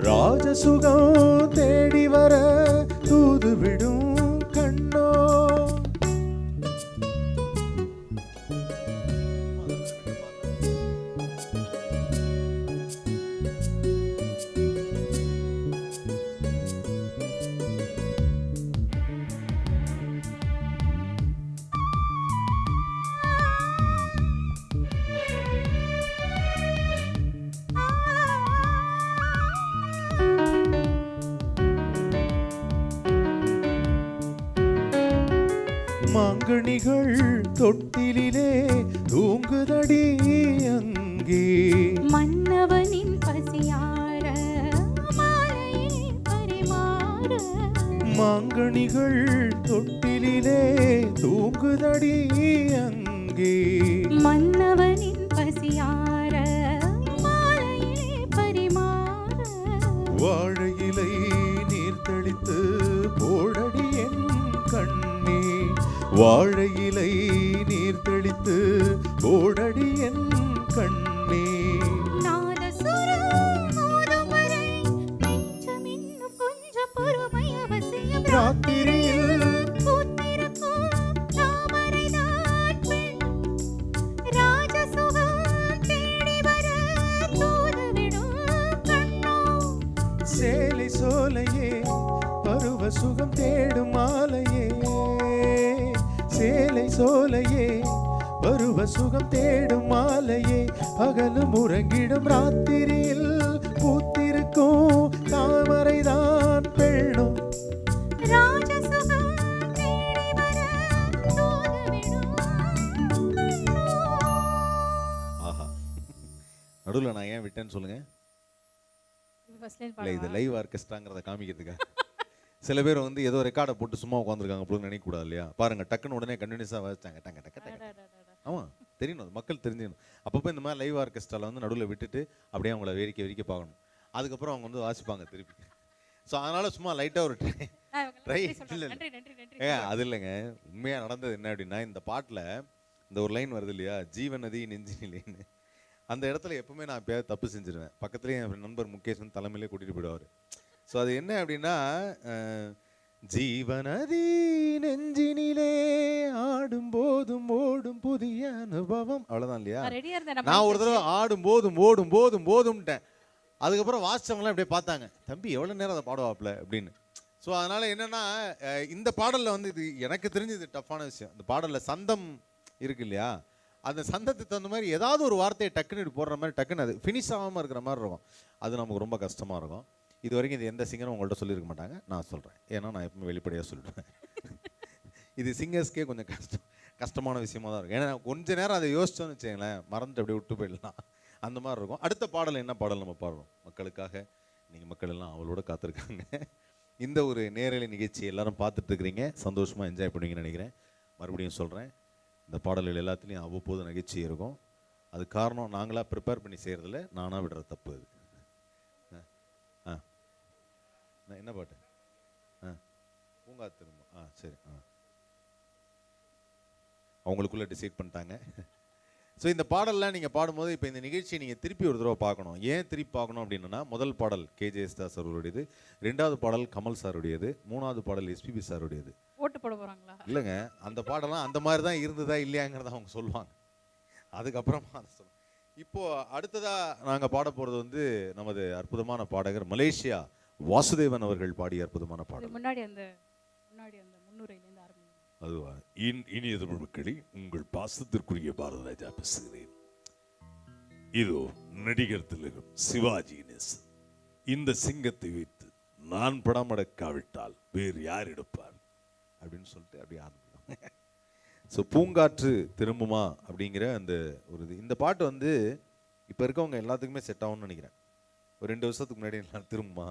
ராஜசுகம் தேடி வர தூது விடும் கண்ணோ. மாங்கனிகள் தொட்டிலே தூங்குதடி அங்கே. மன்னவனின் பசியார மாலையிலே பரிமாற. மாங்கனிகள் தொட்டிலே தூங்குதடி அங்கே. மன்னவனின் பசியார மாலையிலே பரிமாற. வாழையிலை நீர் தெளித்து போடடி என் கண்ணே. வாழையிலை நீர் தெளித்து போடடி என் கண்ணே. நாதசுரம் மோதும் வரை நெஞ்சம் இன்னும் கொஞ்சம் பொறுமை அவசியம். ராத்திரியில் பூத்திருக்கும் தாமரைதான் பெண். ராஜசுகம் தேடி வர தூதுவிடும் கண்ணோ. சேலை சோலையே பருவ சுகம் தேடும் மாலையே. சேலை சோலையே பருவ சுகம் தேடும் மாலையே. பகலும் உறங்கிடும் ராத்திரியில் பூத்திருக்கும் தாமரைதான் பெண்ணும். ராஜசுகம் தேடி வர தூதுவிடும் கண்ணோ. ஆஹா, நடுவில் நான் ஏன் விட்டேன்னு சொல்லுங்க. ஃபர்ஸ்ட் லைன் இல்லை, இது பாடுவா. லைவ் ஆர்கெஸ்ட்ராங்கிறத காமிக்கிறதுக்கா. சில பேர் வந்து ஏதோ ரெக்கார்டை போட்டு சும்மா உட்காந்துருக்காங்க அப்படின்னு நினைக்கக்கூடாது இல்லையா? பாருங்க, டக்குன்னு உடனே கண்டினியூஸாக வாசிச்சாங்க. டக்கு டக்கு டக்கு. அடடடடட. ஆமாம், தெரியணும், அது மக்கள் தெரிஞ்சுக்கணும். அப்பப்போ இந்த மாதிரி லைவ் ஆர்கெஸ்ட்ராவில் வந்து நடுவில் விட்டுட்டு அப்படியே அவங்கள வேடிக்கை பார்க்கணும். அதுக்கப்புறம் அவங்க வந்து வாசிப்பாங்க திருப்பி. ஸோ அதனால் சும்மா லைட்டாக ஒரு இவங்கெல்லாம் ட்ரை நன்றி சொல்றோம். இல்லை. நன்றி நன்றி நன்றி. அது இல்லைங்க, உண்மையாக நடந்தது என்ன அப்படின்னா, இந்த பாட்டில் இந்த ஒரு லைன் வருது இல்லையா, ஜீவநதி நெஞ்சினிலேன்னு. அந்த இடத்துல எப்பவுமே நான் எப்பயாவது தப்பு செஞ்சிருவேன். பக்கத்துலேயே என் நண்பர் முகேஷ் வந்து தலைமையிலே கூட்டிகிட்டு போயிடுவார். ஸோ அது என்ன அப்படின்னா, ஜீவநதி நெஞ்சினிலே ஆடும் போதும் ஓடும் புதிய அனுபவம், அவ்வளோதான் இல்லையா? நான் ரெடியா இருந்தேன். நான் ஒரு தடவை ஆடும் போதும் ஓடும் போதும் போதும்ட்டேன். அதுக்கப்புறம் வாசிச்சவங்களாம் அப்படியே பார்த்தாங்க, தம்பி எவ்வளோ நேரம் அதை பாடுவாப்ல அப்படின்னு. ஸோ அதனால் என்னென்னா, இந்த பாடலில் வந்து இது எனக்கு தெரிஞ்சது டஃப்பான விஷயம். இந்த பாடலில் சந்தம் இருக்கு இல்லையா, அந்த சந்தத்துக்கு தகுந்த மாதிரி ஏதாவது ஒரு வார்த்தையை டக்குன்னு இப்படி போடுற மாதிரி டக்குன்னு அது ஃபினிஷ் ஆகாமல் இருக்கிற மாதிரி இருக்கும். அது நமக்கு ரொம்ப கஷ்டமாக இருக்கும். இது வரைக்கும் இது எந்த சிங்கரும் உங்கள்கிட்ட சொல்லியிருக்க மாட்டாங்க, நான் சொல்கிறேன். ஏன்னா நான் எப்பவுமே வெளிப்படையாக சொல்லிடுவேன். இது சிங்கர்ஸ்க்கே கொஞ்சம் கஷ்டமான விஷயமா தான் இருக்கும். ஏன்னா கொஞ்ச நேரம் அதை யோசிச்சோன்னு வச்சுங்களேன், மறந்துட்டு அப்படியே விட்டு போயிடலாம். அந்த மாதிரி இருக்கும். அடுத்த பாடல் என்ன பாடல் நம்ம பாடுறோம் மக்களுக்காக? நீங்கள் மக்கள் எல்லாம் அவளோட காத்திருக்காங்க. இந்த ஒரு நேரலை நிகழ்ச்சி எல்லாரும் பார்த்துட்டு இருக்கிறீங்க, சந்தோஷமாக என்ஜாய் பண்ணுவீங்கன்னு நினைக்கிறேன். மறுபடியும் சொல்கிறேன், இந்த பாடல்கள் எல்லாத்துலேயும் அவ்வப்போது நகைச்சி இருக்கும். அது காரணம் நாங்களாக ப்ரிப்பேர் பண்ணி செய்கிறதில்ல, நானாக விடுற தப்பு அது. என்ன பாட்டு? பூங்கா திரும்ப. சரி, அவங்களுக்குள்ளே டிசைட் பண்ணிட்டாங்க. ஸோ இந்த பாடல்லாம் நீங்கள் பாடும்போது, இப்போ இந்த நிகழ்ச்சியை நீங்கள் திருப்பி ஒரு தடவை பார்க்கணும். ஏன் திருப்பி பார்க்கணும் அப்படின்னா, முதல் பாடல் கேஜேஎஸ் தாஸ் அவருடையது, 2வது பாடல் கமல் சாருடையது, 3வது பாடல் எஸ்பிபி சாருடையது. ஓட்டு போட போறாங்களா? இல்லைங்க, அந்த பாடலாம் அந்த மாதிரி தான் இருந்ததா இல்லையாங்கிறத அவங்க சொல்லுவாங்க. அதுக்கப்புறமா அதை சொல்லுவாங்க. இப்போது அடுத்ததாக நாங்கள் பாட போகிறது வந்து நமது அற்புதமான பாடகர் மலேசியா வாசுதேவன் அவர்கள் பாடிய அற்புதமான பாடல். முன்னாடி அந்த முன்னுரையிலேருந்து ஆரம்பிங்க. அதுவா? இனிய தமிழ் மக்களே, உங்கள் பாசத்திற்குரிய பாரத ராஜா பேசுகிறேன். இதோ நடிகர் திலகம் சிவாஜி கணேசன். இந்த சிங்கத்தை வைத்து நான் படம் எடுக்காவிட்டால் வேறு யார் எடுப்பார் அப்படின்னு சொல்லிட்டு அப்படியே ஆரம்பிக்கலாம். ஸோ பூங்காற்று திரும்புமா அப்படிங்கிற அந்த ஒரு இது. இந்த பாட்டு வந்து இப்போ இருக்கவங்க எல்லாத்துக்குமே செட் ஆகும்னு நினைக்கிறேன். ஒரு 2 வருஷத்துக்கு முன்னாடி நான் திரும்புமா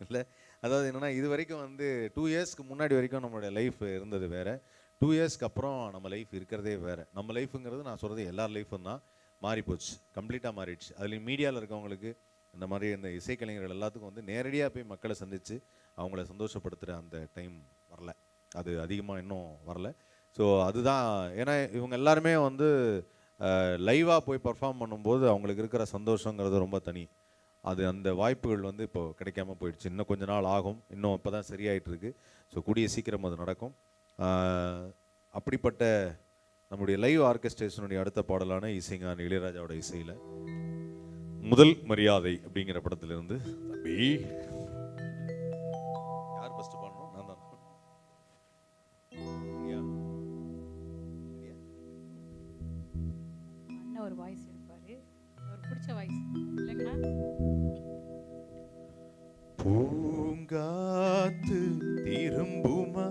இல்லை, அதாவது என்னென்னா, இது வரைக்கும் வந்து 2 இயர்ஸ்க்கு முன்னாடி வரைக்கும் நம்மளுடைய லைஃப் இருந்தது வேறு, 2 இயர்ஸ்க்கு அப்புறம் நம்ம லைஃப் இருக்கிறதே வேறு. நம்ம லைஃபுங்கிறது நான் சொல்கிறது எல்லார் லைஃப்பும் தான் மாறி போச்சு, கம்ப்ளீட்டாக மாறிடுச்சு. அதுலேயும் மீடியாவில் இருக்கவங்களுக்கு, இந்த மாதிரி இந்த இசைக்கலைஞர்கள் எல்லாத்துக்கும் வந்து நேரடியாக போய் மக்களை சந்தித்து அவங்கள சந்தோஷப்படுத்துகிற அந்த டைம் வரல, அது அதிகமாக இன்னும் வரல. ஸோ அதுதான், ஏன்னா இவங்க எல்லாருமே வந்து லைவாக போய் பர்ஃபார்ம் பண்ணும்போது அவங்களுக்கு இருக்கிற சந்தோஷங்கிறது ரொம்ப தனி. அது அந்த வாய்ப்புகள் வந்து இப்போ கிடைக்காம போயிடுச்சு. இன்னும் கொஞ்ச நாள் ஆகும், இன்னும் இப்போ தான் சரியாயிட்டு இருக்கு. ஸோ கூடிய சீக்கிரம் அது நடக்கும். அப்படிப்பட்ட நம்முடைய லைவ் ஆர்கெஸ்ட்ரேஷனுடைய அடுத்த பாடலான இசைஞானி இளையராஜாவோட இசையில் முதல் மரியாதை அப்படிங்கிற படத்திலிருந்து, தம்பி யார் ஃபர்ஸ்ட் பாடணும்? நான் தான். அண்ணா ஒரு வாய்ஸ் எடுப்பாரு, ஒரு பிடிச்ச வாய்ஸ் இல்லைங்களா? பூங்காத்து திரும்புமா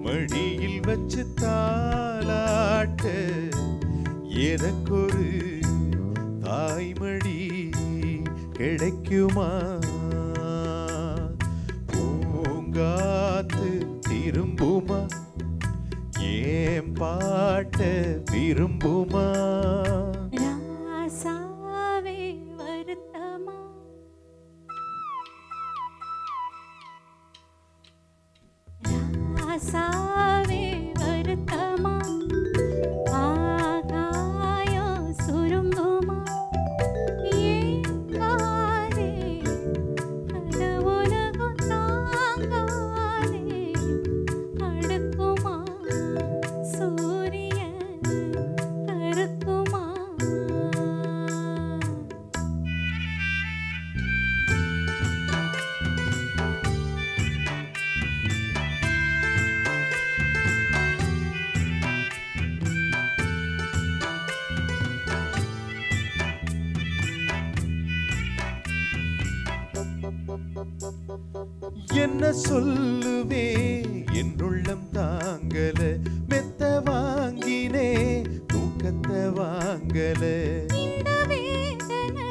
மடியில் வச்சு தாலாட்டு எனக்கொரு தாய்மடி கிடைக்குமா பூங்காத்து திரும்புமா ஏன் பாட்ட விரும்புமா ராசாவே வருத்தமா ராசாவே வருத்தமா ஆகாயம் சுருங்குமா ஏங்காதே கடவுலகம் தாங்காதே அடுக்குமா சூரியன் கருக்குமா என்ன சொல்லுவே என் உள்ளம் தாங்கல மெத்த வாங்கினே தூக்கத்தை வாங்கல இந்த வேதனை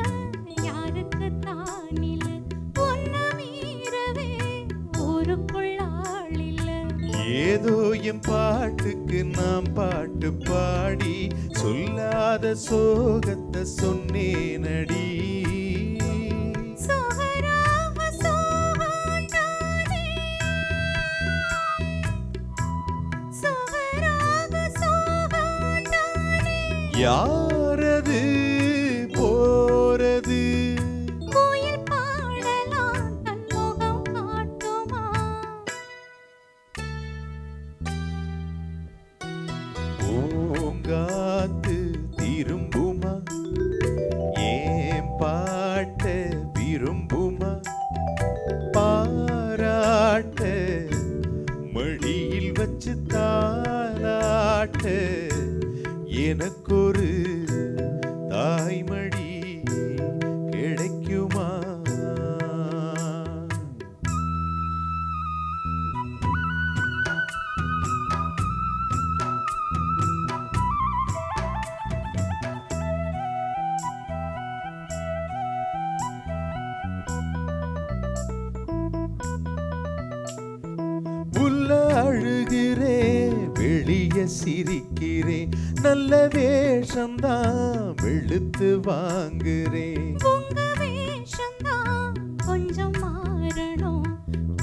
யாருக்கு தானில ஒன்ன மீறவே ஊருக்குள் ஆளில்ல ஏதோ என் பாட்டுக்கு நாம் பாட்டு பாடி சொல்லாத சோகத்தை சொன்னேனடி சோகராக சோகந்தானே சோகராக சோகந்தானே யாரது போறது கோயில் பாடலாம் தன் முகம் காட்டுமா பூங்காத்து திரும்புமா ஏன் பாட்ட விரும்புமா பாராட்ட மடியில் வச்சு தாலாட்ட எனக்கொரு தாய்மடி கிடைக்குமா உள்ள அழுகிறேன் வெளிய சிரிக்கிறேன் நல்ல வேஷம்தான் வெளுத்து வாங்குறேன் உங்க வேஷம்தான் கொஞ்சம் மாறணும்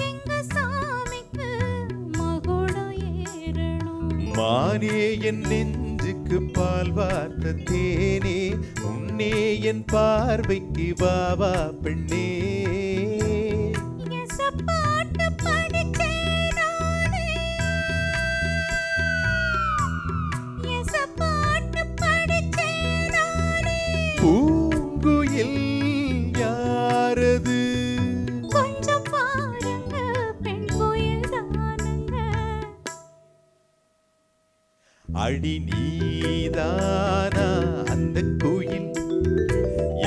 எங்க சாமிக்கு மகுடம் ஏறணும் மானே என் நெஞ்சுக்கு பால் வார்த்த தேனே உன்னே என் பார்வைக்கு பாவா பெண்ணே எசப்பாட்டு படிச்சேன் நானே எசப்பாட்டு படிச்சேன் நானே பூங்குயில் யாரது கொஞ்சம் பாருங்க பெண் கோயில் தானுங்க அடி நீதானா அந்த கோயில்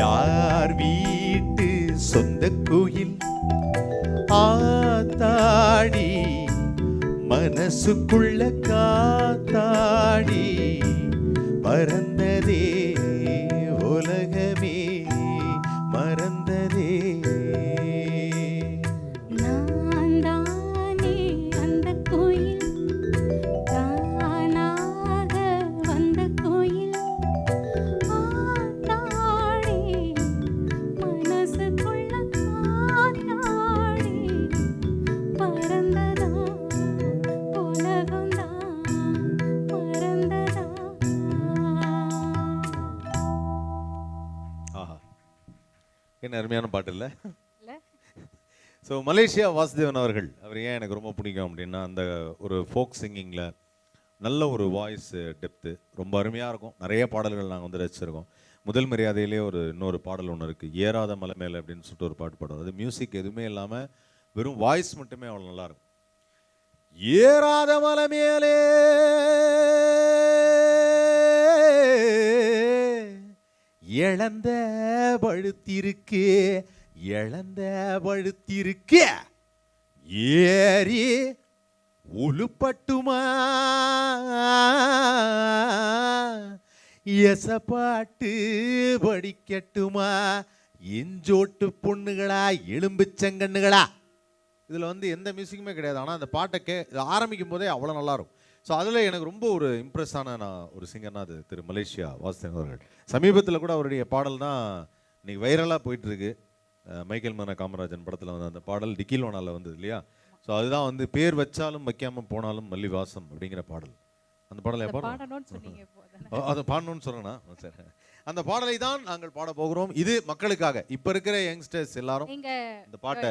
யார் வீட்டு சொந்த கோயில் ஆத்தாடி மனசுக்குள்ள காத்தாடி பறந்ததே உலகமே மறந்ததே நான் தானே அந்த கோயில் தானாக வந்த கோயில் ஆத்தாடி மனசுக்குள்ள காத்தாடி பறந்ததா உலகம்தான் மறந்ததா ஆஹா என்ன அருமையான பாட்டு இல்லை? இல்ல ஸோ மலேசியா வாசுதேவன் அவர்கள் அவர் ஏன் எனக்கு ரொம்ப பிடிக்கும் அப்படின்னா அந்த ஒரு ஃபோக் சிங்கிங்கில் நல்ல ஒரு வாய்ஸ் டெப்த்து ரொம்ப அருமையாக இருக்கும். நிறைய பாடல்கள் நாங்கள் வந்து ரசிச்சிருக்கோம். முதல் மரியாதையிலே ஒரு இன்னொரு பாடல் ஒன்று இருக்குது, ஏறாத மலை மேலே அப்படின்னு சொல்லிட்டு ஒரு பாட்டு பாடுவார். அது மியூசிக் எதுவுமே இல்லாமல் வெறும் வாய்ஸ் மட்டுமே அவ்வளோ நல்லாயிருக்கும். ஏறாத மலை மேலே இழந்த பழுத்திருக்கு இழந்த பழுத்திருக்கு ஏறி உலுப்பட்டுமா எசப்பாட்டு படிக்கட்டுமா இஞ்சோட்டு பொண்ணுகளா எலும்புச்சங்கண்ணுகளா. இதில் வந்து எந்த மியூசிக்குமே கிடையாது. ஆனால் அந்த பாட்டை இது ஆரம்பிக்கும் போதே அவ்வளோ நல்லா இருக்கும். ஸோ அதில் எனக்கு ரொம்ப ஒரு இம்ப்ரெஸ் ஆன நான் ஒரு சிங்கர்னா அது திரு மலேசியா வாசுதேவன் அவர்கள். சமீபத்தில் கூட அவருடைய பாடல் தான் இன்னைக்கு வைரலாக போயிட்டுருக்கு. மைக்கேல் மன காமராஜன் படத்தில் வந்து அந்த பாடல் டிக்கிலோனால வந்தது இல்லையா? ஸோ அதுதான் வந்து பேர் வச்சாலும் வைக்காமல் போனாலும் மல்லி வாசம் அப்படிங்கிற பாடல். அந்த பாடலை எப்போ பாடணும்னு சொன்னீங்க இப்போ தானே. அதை பாடணும்னு சொல்கிறேன்னா சரி, அந்த பாடலை தான் நாங்கள் பாட போகிறோம். இது மக்களுக்காக. இப்போ இருக்கிற யங்ஸ்டர்ஸ் எல்லாரும் நீங்க இந்த பாட்டை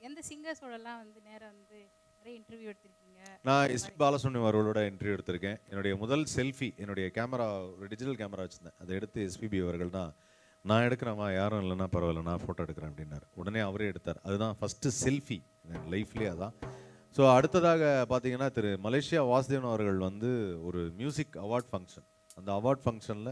எந்த சிங்கர்ஸோடலாம் வந்து நேரா வந்து நிறைய இன்டர்வியூ எடுத்திருக்கீங்க? நான் எஸ் பாலசுப்ரமணியம் அவர்களோட இன்டர்வியூ எடுத்திருக்கேன். என்னுடைய முதல் செல்ஃபி என்னுடைய கேமரா ஒரு டிஜிட்டல் கேமரா வச்சுருந்தேன். அதை எடுத்து எஸ்பிபி அவர்கள் தான் நான் எடுக்கிறேம்மா யாரும் இல்லைன்னா பரவாயில்ல நான் ஃபோட்டோ எடுக்கிறேன் அப்படின்னாரு. உடனே அவரே எடுத்தார். அதுதான் ஃபஸ்ட்டு செல்ஃபி என் லைஃப்லேயே அதான். ஸோ அடுத்ததாக பார்த்தீங்கன்னா திரு மலேசியா வாசுதேவன் அவர்கள் வந்து ஒரு மியூசிக் அவார்ட் ஃபங்க்ஷன், அந்த அவார்ட் ஃபங்க்ஷனில்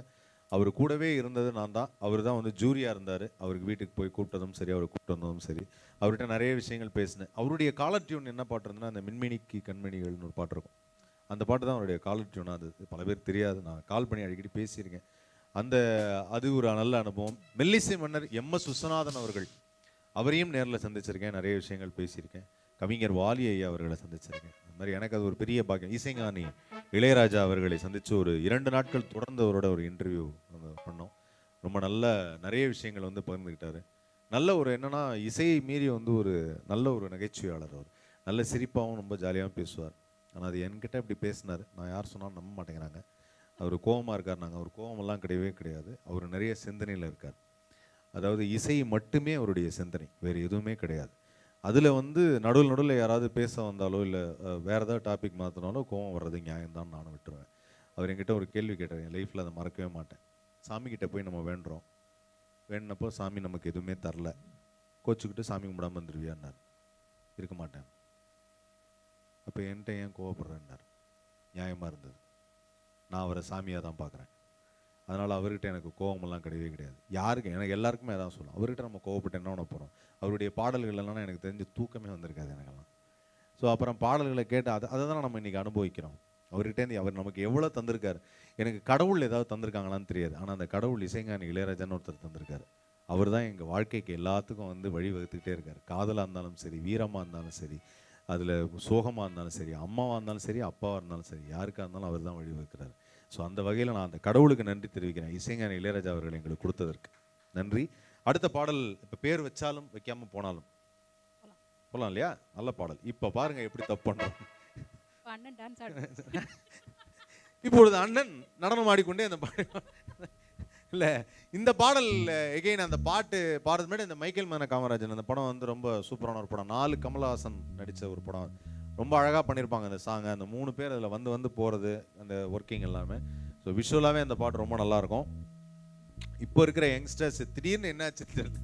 அவர் கூடவே இருந்தது நான் தான். அவர் தான் வந்து ஜூரியாக இருந்தார். அவருக்கு வீட்டுக்கு போய் கூப்பிட்டதும் சரி, அவர் கூப்பிட்டு வந்ததும் சரி, அவர்கிட்ட நிறைய விஷயங்கள் பேசினேன். அவருடைய காலர் டியூன் என்ன பாட்டு இருந்ததுன்னா அந்த மின்மினிக்கு கண்மணிகள்னு ஒரு பாட்டு இருக்கும். அந்த பாட்டு தான் அவருடைய காலர் டியூனாக. அது பல பேர் தெரியாது. நான் கால் பண்ணி அடிக்கடி பேசியிருக்கேன். அது ஒரு நல்ல அனுபவம். மெல்லிசை மன்னர் எம்.எஸ். விஸ்வநாதன் அவர்கள், அவரையும் நேரில் சந்திச்சிருக்கேன். நிறைய விஷயங்கள் பேசியிருக்கேன். கவிஞர் வாலி ஐயா அவர்களை சந்திச்சிருக்கேன். அந்த மாதிரி எனக்கு அது ஒரு பெரிய பாக்கியம். இசைஞானி இளையராஜா அவர்களை சந்தித்து ஒரு 2 நாட்கள் தொடர்ந்து அவரோட ஒரு இன்டர்வியூ பண்ணோம். ரொம்ப நிறைய விஷயங்கள் வந்து பகிர்ந்துக்கிட்டாரு. நல்ல ஒரு என்னன்னா இசையை மீறி வந்து ஒரு நல்ல ஒரு நகைச்சுவையாளர். அவர் நல்ல சிரிப்பாகவும் ரொம்ப ஜாலியாகவும் பேசுவார். ஆனால் அது என்கிட்ட இப்படி பேசினார். நான் யார் சொன்னாலும் நம்ப மாட்டேங்கிறாங்க. அவர் கோபமாக இருக்கார். நாங்கள் அவர் கோபமெல்லாம் கிடையவே கிடையாது. அவர் நிறைய சிந்தனையில் இருக்கார். அதாவது இசை மட்டுமே அவருடைய சிந்தனை, வேறு எதுவுமே கிடையாது. அதில் வந்து நடுவில் யாராவது பேச வந்தாலோ இல்லை வேறு ஏதாவது டாபிக் மாற்றினாலோ கோவம் வர்றது நியாயம்தான் நானும் விட்டுருவேன். அவர் என்கிட்ட ஒரு கேள்வி கேட்டார். என் லைஃப்பில் அதை மறக்கவே மாட்டேன். சாமிக்கிட்ட போய் நம்ம வேண்டுறோம், வேண்டினப்போ சாமி நமக்கு எதுவுமே தரல, கோச்சுக்கிட்டு சாமி கும்பிடாமல் வந்துடுவியான்னார். இருக்க மாட்டேன். அப்போ என்கிட்ட ஏன் கோவப்படுறேன்னார். நியாயமாக இருந்தது. நான் அவரை சாமியாக தான் பார்க்குறேன். அதனால் அவர்கிட்ட எனக்கு கோவமெல்லாம் கிடையவே கிடையாது. யாருக்கு எனக்கு எல்லாருக்குமே அதான் சொல்லலாம். அவர்கிட்ட நம்ம கோவப்பட்டு என்ன பண்ண போகிறோம்? அவருடைய பாடல்கள் எல்லாம் எனக்கு தெரிஞ்சு தூக்கமே வந்திருக்காது எனக்கெல்லாம். ஸோ அப்புறம் பாடல்களை கேட்டு அதை தான் நம்ம இன்றைக்கி அனுபவிக்கிறோம். அவர்கிட்டேருந்து அவர் நமக்கு எவ்வளோ தந்திருக்காரு. எனக்கு கடவுள் ஏதாவது தந்திருக்காங்களான்னு தெரியாது. ஆனால் அந்த கடவுள் இசைஞானி இளையராஜான்னு ஒருத்தர் தந்திருக்காரு. அவர் தான் எங்கள் வாழ்க்கைக்கு எல்லாத்துக்கும் வந்து வழி வகுத்துக்கிட்டே இருக்கார். காதலாக இருந்தாலும் சரி, வீரமாக இருந்தாலும் சரி, அதில் சோகமாக இருந்தாலும் சரி, அம்மாவாக இருந்தாலும் சரி, அப்பாவாக இருந்தாலும் சரி, யாருக்காக இருந்தாலும் அவர் தான் வழி வகுக்கிறார். ஸோ அந்த வகையில் நான் அந்த கடவுளுக்கு நன்றி தெரிவிக்கிறேன். இசைஞானி இளையராஜா அவர்கள் எங்களுக்கு கொடுத்ததற்கு நன்றி. அடுத்த பாடல் இப்போ பேர் வச்சாலும் வைக்காமல் போனாலும் போகலாம் இல்லையா? நல்ல பாடல். இப்போ பாருங்க எப்படி தப்பு பண்ணுறோம். அண்ணன் டான்ஸ் ஆடுறாரு. இப்பொழுது அண்ணன் நடனம் ஆடிக்கொண்டே அந்த இல்லை இந்த பாடல் எகெயின் அந்த பாட்டு பாடுறது முன்னாடி இந்த மைக்கேல் மேன காமராஜன் அந்த படம் வந்து ரொம்ப சூப்பரான ஒரு படம். 4 கமலஹாசன் நடித்த ஒரு படம். ரொம்ப அழகாக பண்ணியிருப்பாங்க அந்த சாங்கை. அந்த 3 பேர் அதில் வந்து போகிறது அந்த ஒர்க்கிங் எல்லாமே. ஸோ விஷுவலாகவே அந்த பாட்டு ரொம்ப நல்லாயிருக்கும். இப்போ இருக்கிற யங்ஸ்டர்ஸ் திடீர்னு என்னாச்சு தெரியல,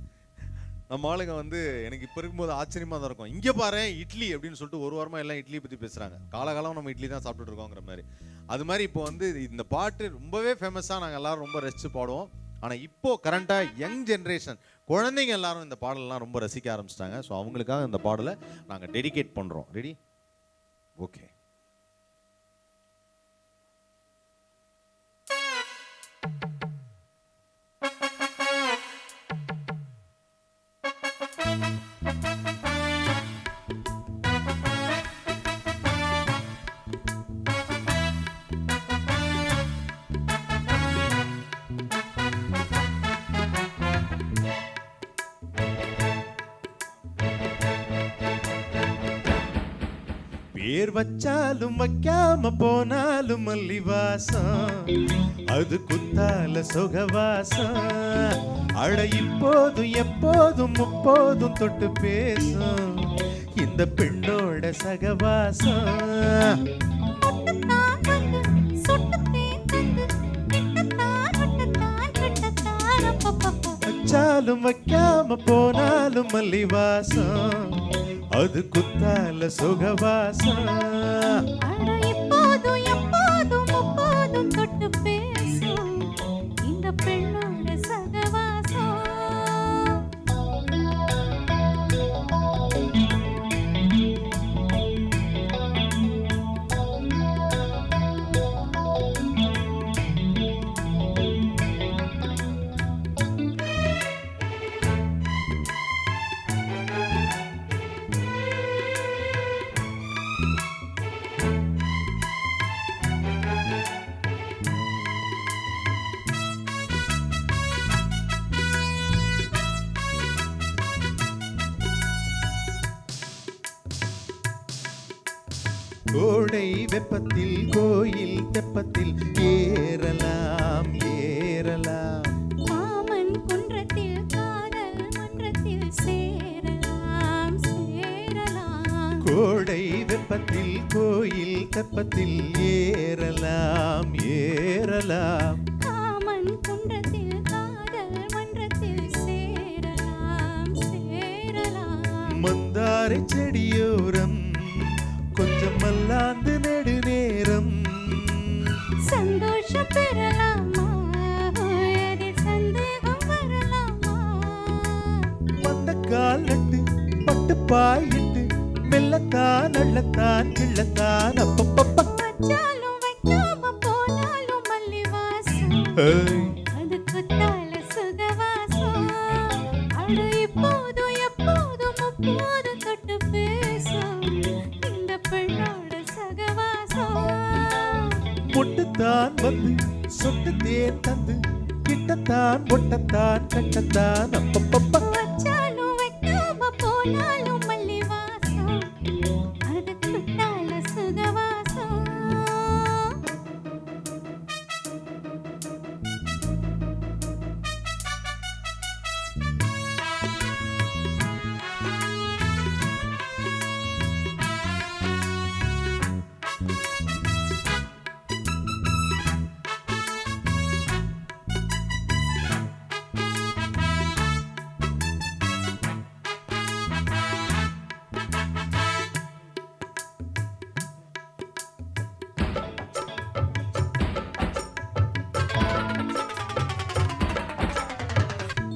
நம்ம ஆளுங்க வந்து எனக்கு இப்போ இருக்கும்போது ஆச்சரியமாக தான் இருக்கும். இங்கே பாரு இட்லி அப்படின்னு சொல்லிட்டு ஒரு வாரமாக எல்லாம் இட்லியை பற்றி பேசுகிறாங்க. காலகாலம் நம்ம இட்லி தான் சாப்பிட்டுட்டு இருக்கோங்கிற மாதிரி. அது மாதிரி இப்போ வந்து இந்த பாட்டு ரொம்பவே ஃபேமஸாக நாங்கள் எல்லோரும் ரொம்ப ரசித்து பாடுவோம். ஆனால் இப்போது கரண்ட்டாக யங் ஜென்ரேஷன் குழந்தைங்க எல்லாரும் இந்த பாடலாம் ரொம்ப ரசிக்க ஆரம்பிச்சிட்டாங்க. ஸோ அவங்களுக்காக இந்த பாடலை நாங்கள் டெடிகேட் பண்ணுறோம். ரெடி? ஓகே. பேர் வச்சாலும் வைக்காம போனாலும் மல்லி வாசம், அது குத்தால சுகவாசம். அட இப்போதும் எப்போதும் முப்போதும் தொட்டு பேசும் இந்த பெண்ணோட சகவாசம். வச்சாலும் வைக்காம போனாலும் மல்லி வாசம், அது குத்தால சுகவாசம். எப்போதும் எப்போதும் முப்போதும் தொட்டு பேசும் இந்த பெண்ணோட சகவாசம். கோடை வெப்பத்தில் கோயில் தெப்பத்தில் ஏறலாம் ஏறலாம். மாமன் குன்றத்தில் காதல் மன்றத்தில் சேரலாம் சேரலாம். கோடை வெப்பத்தில் கோயில் தெப்பத்தில் ஏறலாம் ஏறலாம். மாமன் குன்றத்தில் காதல் மன்றத்தில் சேரலாம் சேரலாம். மந்தாரை செடியோரம் கொஞ்சம் மல்லாந்து நெடுநேரம் சந்தோஷம் பெறலாமா அதில் சந்தேகம் வரலாமா. வந்த கால் நட்டு பட்டு பாயிட்டு மெல்லத்தான் அள்ளத்தான் கிள்ளத்தான் அப்பப்பப்பா. வச்சாலும் வைக்காம போனாலும் மல்லி வாசம் ஏய், அது குத்தால சுகவாசம். அட இப்போதும் எப்போதும் முப்போதும் தொட்டு பேசும் இந்த பெண்ணோட சகவாசம். மொட்டுத்தான் வந்து சொட்டு தேன் தந்து கிட்டத்தான் ஒட்டத்தான் கட்டத்தான் அப்பப்பப்பா. வச்சாலும் வைக்காம போனாலும் மல்லி வாசம் அது குத்தால சுகவாசம்.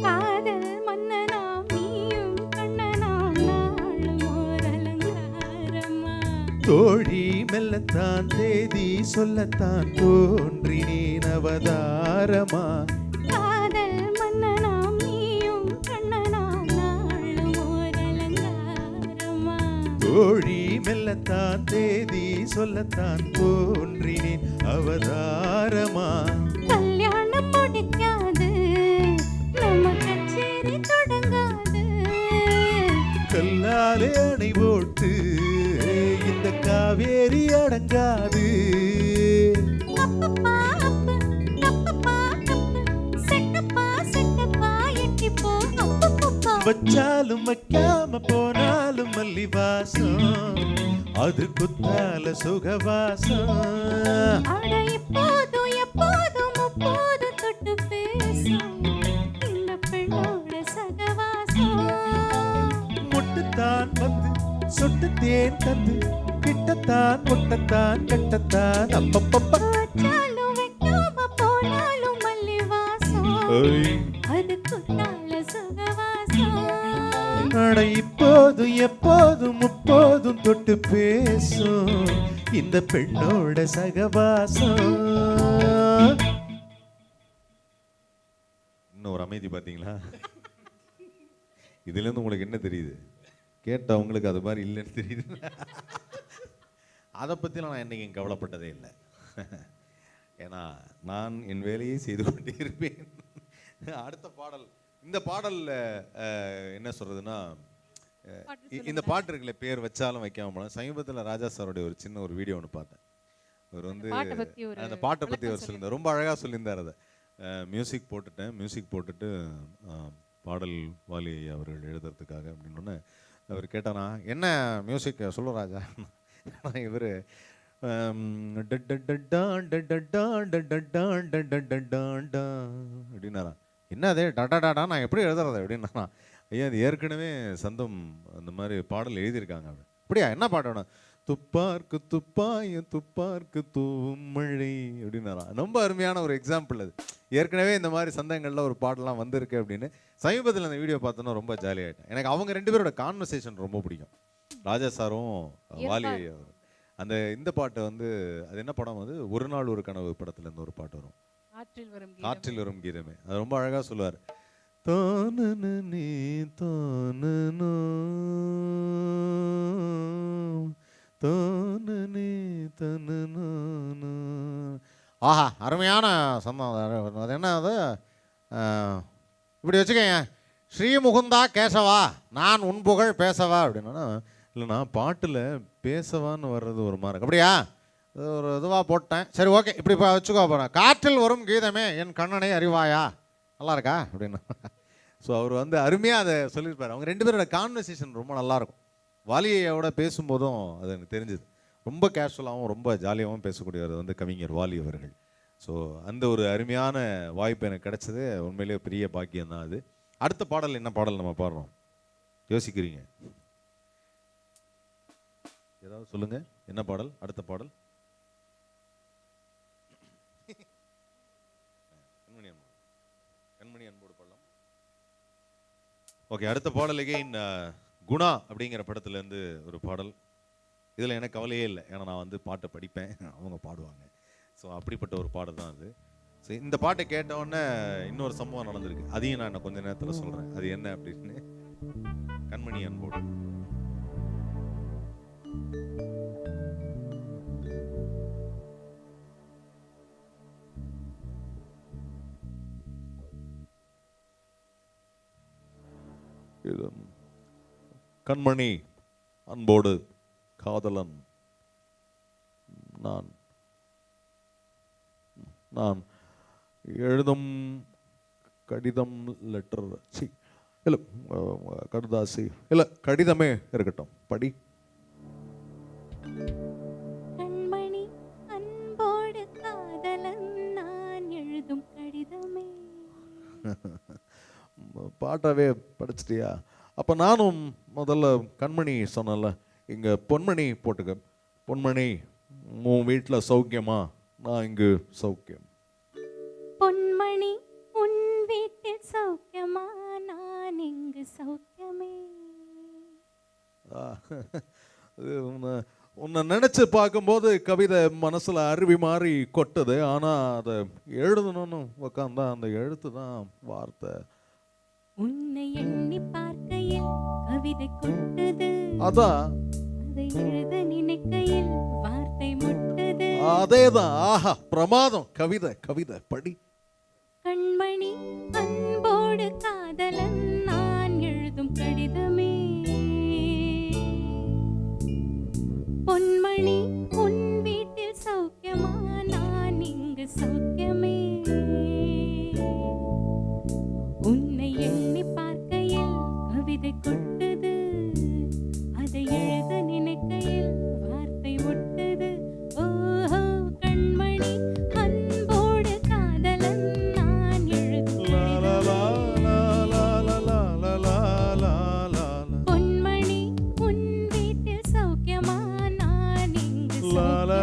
காதல் மன்னனாம் நீயும் கண்ணனாம் நாளும் ஓர் அலங்காரமா. தோழி மெல்லத்தான் தேதி சொல்லத்தான் தோன்றினேன் அவதாரமா. காதல் மன்னனாம் நீயும் கண்ணனாம் நாளும் ஓர் அலங்காரமா. தோழி மெல்லத்தான் தேதி சொல்லத்தான் தோன்றினேன் அவதாரமா. கல்யாணம் முடிக்காது நம்ம கச்சேரி தொடங்காது. கல்லாலே அணை போட்டு இந்த காவேரி அடங்காது. அப்பப்பா அப்பு தப்பப்பா தப்பு செட்டப்பா செட்டப்பா எட்டிப்போ அப்பப்பப்பா. வச்சாலும் வைக்காம போனாலும் மல்லி வாசம் அது குத்தால சுகவாசம். அட இப்போதும் எப்போதும் முப்போதும் தொட்டு பேசும் இந்த பெண்ணோட சகவாசம். முட்டுத்தான் வந்து சொட்டு தேன் தந்து கிட்டத்தான் ஒட்டத்தான் கட்டத்தான் அப்பப்பப்பா. வச்சாலும் வைக்காம போனாலும் மல்லி வாசம் ஓய், அது குத்தால சுகவாசம். அட இப்போதும் எப்போதும் முப்போதும் தொட்டு பேசும் இந்த பெண்ணோட சகவாசம். இன்னும் ஒரு அமைதி பாத்தீங்களா? இதுல இருந்து உங்களுக்கு என்ன தெரியுது? கேட்டவங்களுக்கு அது மாதிரி இல்லைன்னு தெரியுது. அதை பற்றிலாம் நான் என்னைக்கும் கவலைப்பட்டதே இல்லை. ஏன்னா நான் என் வேலையை செய்து கொண்டே இருப்பேன். அடுத்த பாடல், இந்த பாடலில் என்ன சொல்கிறதுன்னா, இந்த பாட்டு இருக்குல்ல, பேர் வச்சாலும் வைக்காம போனால், சமீபத்தில் ராஜா சாருடைய ஒரு சின்ன ஒரு வீடியோ ஒன்று பார்த்தேன். அவர் வந்து அந்த பாட்டை பற்றி அவர் சொல்லியிருந்தார், ரொம்ப அழகாக சொல்லியிருந்தார். அதை மியூசிக் போட்டுட்டேன், மியூசிக் போட்டுட்டு பாடல் வாலி அவர்கள் எழுதுறதுக்காக அப்படின்னு அவர் கேட்டானா, என்ன மியூசிக் சொல்ல ராஜா? இவர் அப்படின்னாரா, என்ன அதே டாடா நான் எப்படி எழுதுறது அப்படின்னா, ஐயா அது ஏற்கனவே சந்தம் அந்த மாதிரி பாடல் எழுதியிருக்காங்க. அப்படியா, என்ன பாட்டு வேணும்? துப்பார்க்கு துப்பாய துப்பார்க்கு தூவும் மழை அப்படின்னாரா. ரொம்ப அருமையான ஒரு எக்ஸாம்பிள் அது. ஏற்கனவே இந்த மாதிரி சந்தங்கள்ல ஒரு பாடலாம் வந்திருக்கு அப்படின்னு. சமீபத்தில் அந்த வீடியோ பார்த்தோன்னா ரொம்ப ஜாலியாகிட்டேன். எனக்கு அவங்க ரெண்டு பேரோட கான்வர்சேஷன் ரொம்ப பிடிக்கும், ராஜா சாரும் வாலி அவர். அந்த இந்த பாட்டை வந்து, அது என்ன படம் வந்து, ஒரு நாள் ஒரு கனவு படத்துல இருந்து ஒரு பாட்டு வரும், காற்றில் வரும் கீதமே. அது ரொம்ப அழகா சொல்லுவார். தோனனே தோனனோ தோனனே தனனோ. ஆஹா, அருமையான சந்தம். அது என்ன அது, இப்படி வச்சுக்கேன், ஸ்ரீமுகுந்தா கேசவா நான் உன் புகழ் பேசவா அப்படின்னா, இல்லைண்ணா பாட்டில் பேசவான்னு வர்றது ஒரு மாதிரி இருக்கு. அப்படியா ஒரு இதுவாக போட்டேன், சரி ஓகே இப்படி வச்சுக்கோ போகிறேன். காற்றில் வரும் கீதமே என் கண்ணனை அறிவாயா, நல்லா இருக்கா அப்படின்னு. ஸோ அவர் வந்து அருமையாக அதை சொல்லியிருப்பார். அவங்க 2 பேரோட கான்வர்சேஷன் ரொம்ப நல்லாயிருக்கும். வாலியோட பேசும்போதும் அது எனக்கு தெரிஞ்சுது. ரொம்ப கேஷுவலாகவும் ரொம்ப ஜாலியாகவும் பேசக்கூடியவர் வந்து கவிஞர் வாலி அவர்கள். ஸோ அந்த ஒரு அருமையான வாய்ப்பு எனக்கு கிடைச்சது. உண்மையிலேயே பெரிய பாக்கியம் தான் அது. அடுத்த பாடல் என்ன பாடல் நம்ம பாடுறோம் யோசிக்கிறீங்க? ஏதாவது சொல்லுங்க, என்ன பாடல்? அடுத்த பாடல் கண்மணி அன்போடு பாடலாம். ஓகே, அடுத்த பாடல் அகைன் குணா அப்படிங்கிற படத்துல இருந்து ஒரு பாடல். இதுல எனக்கு கவலையே இல்லை, ஏன்னா நான் வந்து பாட்டை படிப்பேன், அவங்க பாடுவாங்க. ஸோ அப்படிப்பட்ட ஒரு பாடல் தான் அது. ஸோ இந்த பாட்டை கேட்டவுடனே இன்னொரு சம்பவம் நடந்திருக்கு, அதையும் நான் கொஞ்ச நேரத்தில் சொல்கிறேன். அது என்ன அப்படின்னு. கண்மணி அன்போடு. கண்மணி அன்போடு காதலன் நான் நான் எழுதும் கடிதம் லெட்டர் இல்லை கடுதாசி இல்லை கடிதமே இருக்கட்டும், படி. கண்மணி அன்போடு காதலன் நான் எழுதும் கடிதமே. பாட்டாவே படிச்சிட்டியா? அப்போ நானும் முதல்ல கண்மணி சொன்னல, இங்கே பொன்மணி போட்டுக்க. பொன்மணி உன் வீட்டில் சௌக்கியமா? நான் இங்கு சௌக்கியம். பொன்மணி உன் வீட்டில் சௌக்கியமா? நான் இங்கு சௌக்கியமே. உன்னை நினைச்சு பார்க்கும்போது கவிதை மனசுல அருவி மாதிரி கொட்டுது. ஆனா அதை எழுதணும்னு உட்காந்தா அந்த எழுத்து தான் வார்த்தை. உன்னை எண்ணி பார்க்கையில் கவிதை கொட்டுது, அதான் அதை எழுத நினைக்கையில் வார்த்தை முட்டுது. அதேதான். ஆஹா, பிரமாதம். கவிதை கவிதை படி. கண்மணி அன்போடு காதலன் நான் எழுதும் கடிதமே. பொன்மணி உன் வீட்டில் சௌக்கியமா? நான் இங்கு சௌக்கியமே. உன்னை எண்ணி பார்க்கையில் கவிதை கொட்டுது, அதை எழுத நினைக்கையில் வார்த்தை முட்டுது. ஓஹோ, கண்மணி அன்போடு காதலன் நான் எழுதும் பொன்மணி உன் வீட்டில் சௌக்கியமா? நான் இங்கு சௌக்கியமே.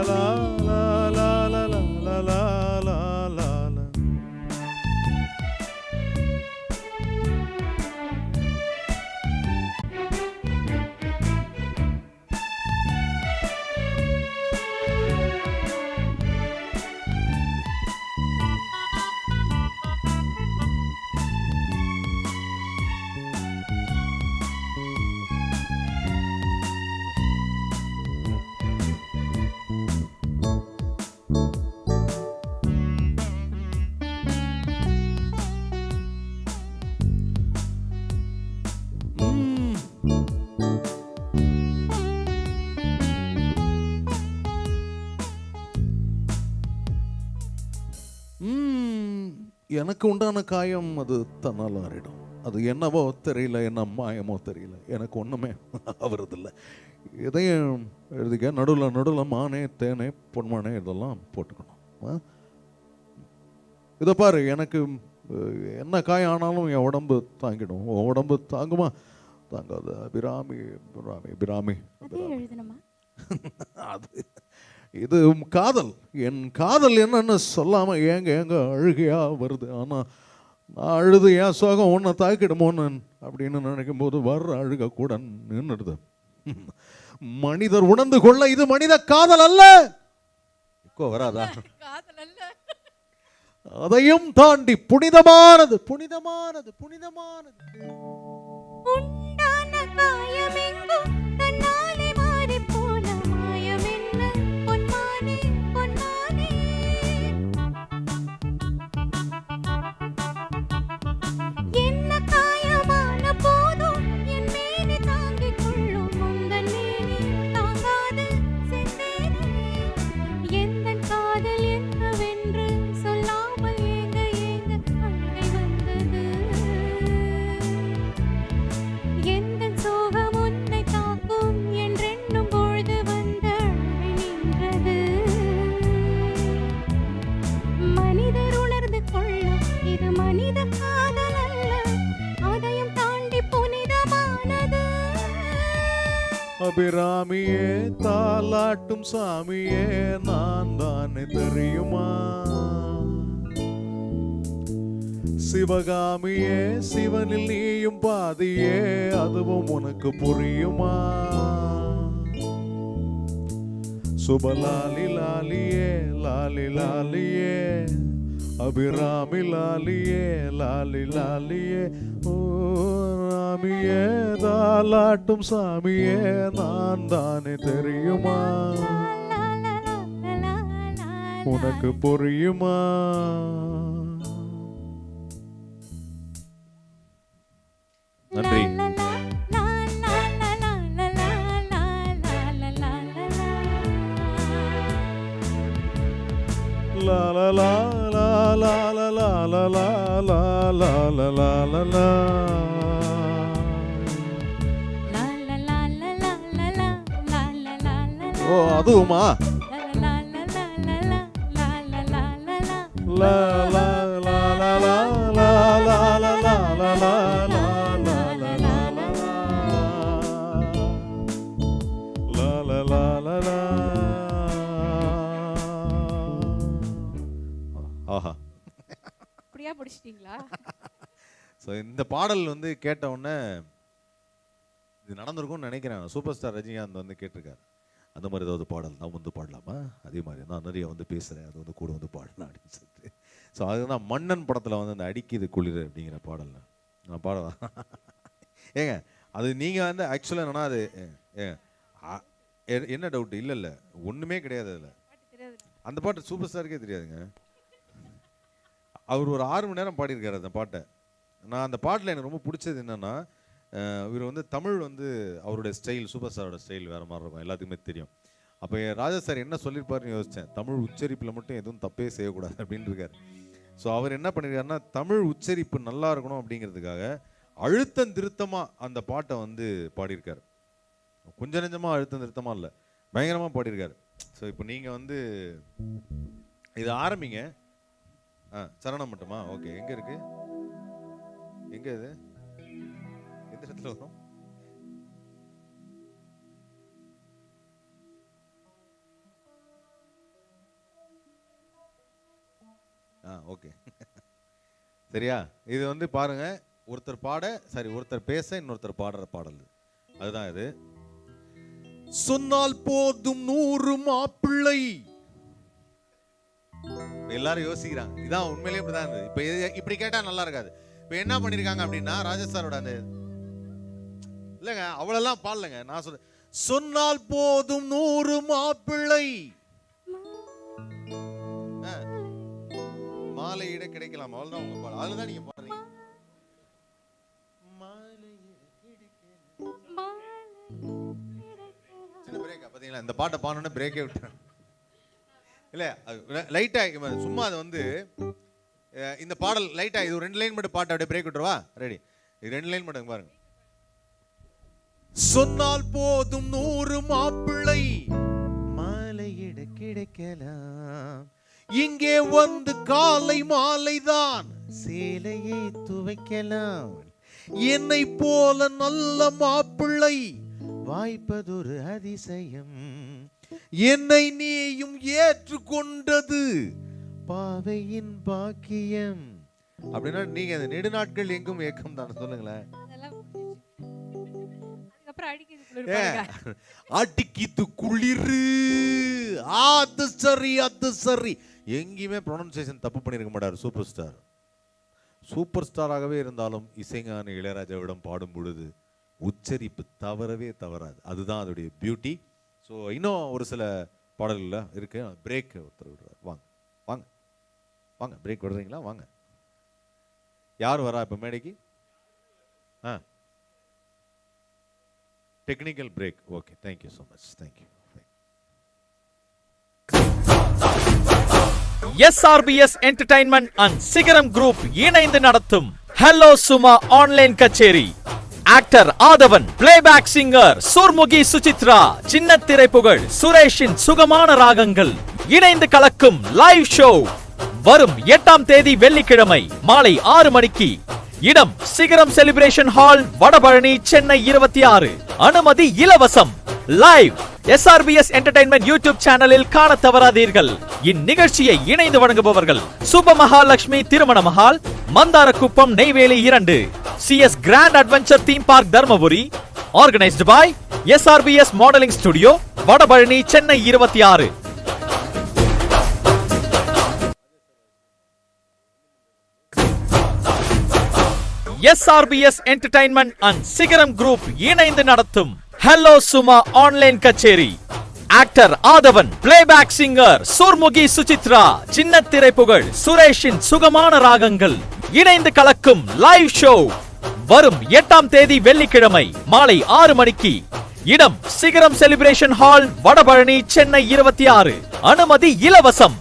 எனக்கு உண்டான காயம் அது தன்னால் ஆறிடும். அது என்னவோ தெரியல, என்ன மாயமோ தெரியல, எனக்கு ஒன்றுமே ஆவறதில்லை. இதையும் எழுதிக்க. நடுவில் நடுவில் மானே தேனே பொன்மானே இதெல்லாம் போட்டுக்கணும். இதை பாரு, எனக்கு என்ன காயம் ஆனாலும் என் உடம்பு தாங்கிடும். உடம்பு தாங்குமா? தாங்காது. அபிராமி பிராமி பிராமி எழுதணுமா? அது இது காதல். என் காதல் என்னன்னு சொல்லாம ஏங்க ஏங்க அழுகையா வருது. ஆனா நான் அழுது என் சோகம் ஒன்றை தாக்கிடுமோன்னு அப்படின்னு நினைக்கும் போது வர்ற அழுக கூட நின்றுடுது. மனிதர் உணர்ந்து கொள்ள இது மனித காதல் அல்ல. இப்போ வராதா? அதையும் தாண்டி புனிதமானது புனிதமானது புனிதமானது. உண்டான காயமெங்கும் தன்னாலே மாறி போன மாயமென்ன பொன்மானே பொன்மானே. என்ன காயமான போதும் என் மேனி தாங்கிக் கொள்ளும் உந்தன் அபிராமியே தாலாட்டும் சாமியே நான் தானே தெரியுமா? சிவகாமியே சிவனில் நீயும் பாதியே அதுவும் உனக்கு புரியுமா? சுபலாலி லாலியே லாலி லாலியே அபிராமி லாலியே லாலி லாலியே ஓ ராமியே தாலாட்டும் சாமியே நான் தானே தெரியுமா? உனக்கு புரியுமா? நன்றி. La la la la la la la la la la la la la la la. ஓ அதுவுமா? La la la la la la la la la la la la la la la la la la. ஆஹா, அப்படியா பிடிச்சிட்டீங்களா? ஸோ இந்த பாடல் வந்து கேட்ட உடனே இது நடந்திருக்கும்னு நினைக்கிறேன். சூப்பர் ஸ்டார் ரஜினிகாந்த் வந்து கேட்டிருக்காரு, அந்த மாதிரி ஏதாவது பாடல் நான் வந்து பாடலாமா, அதே மாதிரி நான் நிறைய வந்து பேசுகிறேன், அது வந்து கூட வந்து பாடலாம் அப்படின்னு சொல்லிட்டு. ஸோ அதுதான் மன்னன் படத்தில் வந்து அந்த அடிக்குது குளிர் அப்படிங்கிற பாடல் நான் பாடலாம். ஏங்க அது நீங்கள் வந்து ஆக்சுவலாக என்னன்னா அது என்ன டவுட்? இல்லை இல்லை ஒன்றுமே கிடையாது அதில். அந்த பாட்டு சூப்பர் ஸ்டாருக்கே தெரியாதுங்க. அவர் ஒரு 6 மணி நேரம் பாடியிருக்காரு அந்த பாட்டை. நான் அந்த பாட்டில் எனக்கு ரொம்ப பிடிச்சது என்னென்னா, இவர் வந்து தமிழ் வந்து அவருடைய ஸ்டைல், சூப்பர் ஸ்டாரோட ஸ்டைல் வேறு மாதிரி இருக்கும், எல்லாத்துக்குமே தெரியும். அப்போ ராஜா சார் என்ன சொல்லியிருப்பாருன்னு யோசித்தேன். தமிழ் உச்சரிப்பில் மட்டும் எதுவும் தப்பே செய்யக்கூடாது அப்படின்னு இருக்கார். ஸோ அவர் என்ன பண்ணியிருக்காருன்னா, தமிழ் உச்சரிப்பு நல்லா இருக்கணும் அப்படிங்கிறதுக்காக அழுத்தம் திருத்தமாக அந்த பாட்டை வந்து பாடியிருக்கார். கொஞ்சம் நெஞ்சமாக அழுத்தம் திருத்தமாக இல்லை, பயங்கரமாக பாடியிருக்காரு. ஸோ இப்போ நீங்கள் வந்து இது ஆரம்பிங்க. சரணம் மட்டுமா? ஓகே. எங்கே இருக்கு? எங்கே இது? எந்த இடத்துல வரும்? ஓகே சரியா? இது வந்து பாருங்க, ஒருத்தர் பாட ஒருத்தர் பேச இன்னொருத்தர் பாடுற பாடல் அதுதான் இது. சொன்னால் போதும் 100 மாப்பிள்ளை. எல்லாரும் யோசிக்கிறாங்க, இதான் உண்மையிலேயே இப்படிதான் இருந்தது. இப்ப இப்படி கேட்டா நல்லா இருக்காது. இப்ப என்ன பண்ணிருக்காங்க அப்படின்னா, ராஜஸ்தானோட அந்த இல்லைங்க அவ்வளெல்லாம் பாடலைங்க. நான் சொல்றேன், சொன்னால் போதும் 100 மாப்பிள்ளை மாலையிட கிடைக்கலாம், அவ்வளவுதான் உங்க பாடல். அதுலதான் நீங்க பாடுறீங்க. சின்ன பிரேக்கா பாத்தீங்களா? இந்த பாட்டை பாடணும்னு பிரேக்கே விட்டுறேன். இல்லை லைட்டா சும்மா அது வந்து இந்த பாடல் லைட்டா இது 2 லைன் மட்டும் பாட்டு அப்படியே பிரேக் விட்டுருவா. ரெடி? 2 லைன் மட்டும் பாருங்க. சொன்னால் போதும் 100 மாப்பிள்ளை மாலையிட கிடைக்கலாம், இங்கே வந்து காலை மாலைதான் சேலையை துவைக்கலாம், என்னை போல நல்ல மாப்பிள்ளை வாய்ப்பதொரு அதிசயம், என்னை நீயும் ஏற்றுக்கொண்டது பாவையின் பாக்கியம். அப்படின்னா நீங்க அந்த நெடுநாட்கள் எங்கும் ஏக்கம் தானே சொல்லுங்களேன். அடிக்கிது குளிரு, அது சரி அது சரி. எங்கேயுமே ப்ரொனன்சியேஷன் தப்பு பண்ணிருக்க மாட்டார் சூப்பர் ஸ்டார். சூப்பர் ஸ்டாராகவே இருந்தாலும் இசைஞானி இளையராஜாவிடம் பாடும் பொழுது உச்சரிப்பு தவறவே தவறாது. அதுதான் அதோடைய பியூட்டி. ஸோ இன்னும் ஒரு சில பாடல்கள் இருக்கு. பிரேக் ஒருத்தர் விடுறார். வாங்க வாங்க வாங்க, பிரேக் விடுறீங்களா? வாங்க. யார் வரா இப்போ மேடைக்கு? Technical break. Okay, thank you so much. Thank you. SRBS entertainment and Sigaram group இணைந்து நடத்தும் hello Suma online kutcheri. Actor Aadhavan, playback singer Surmukhi Suchitra, சின்ன திரைப்புகழ் சுரேஷின் சுகமான ராகங்கள் இணைந்து கலக்கும் லைவ் ஷோ வரும் 8ஆம் தேதி வெள்ளிக்கிழமை மாலை 6 மணிக்கு. இடம் சிகரம் செலிப்ரேஷன் ஹால், வடபழனி, சென்னை 26. அனுமதி இலவசம். லைவ் SRBS என்டர்டைன்மெண்ட் யூடியூப் சேனலில் காண தவறாதீர்கள். இந்நிகழ்ச்சியை இணைந்து வழங்குபவர்கள் Subha Mahalakshmi Thirumana Mahal, Mandarakuppam, Neyveli 2, CS grand adventure theme park Dharmapuri. Organised by SRBS modelling studio, Vadapalani, Chennai 26. SRBS entertainment and Sigaram group இணைந்து நடத்தும் hello Suma online kutcheri. Actor Aadhavan, playback singer Surmukhi Suchitra, சின்ன திரைப்புகழ் சுரேஷின் சுகமான ராகங்கள் இணைந்து கலக்கும் லைவ் ஷோ வரும் 8ஆம் தேதி வெள்ளிக்கிழமை மாலை 6 மணிக்கு. இடம் சிகரம் செலிப்ரேஷன் ஹால், வடபழனி, சென்னை 26. அனுமதி இலவசம்.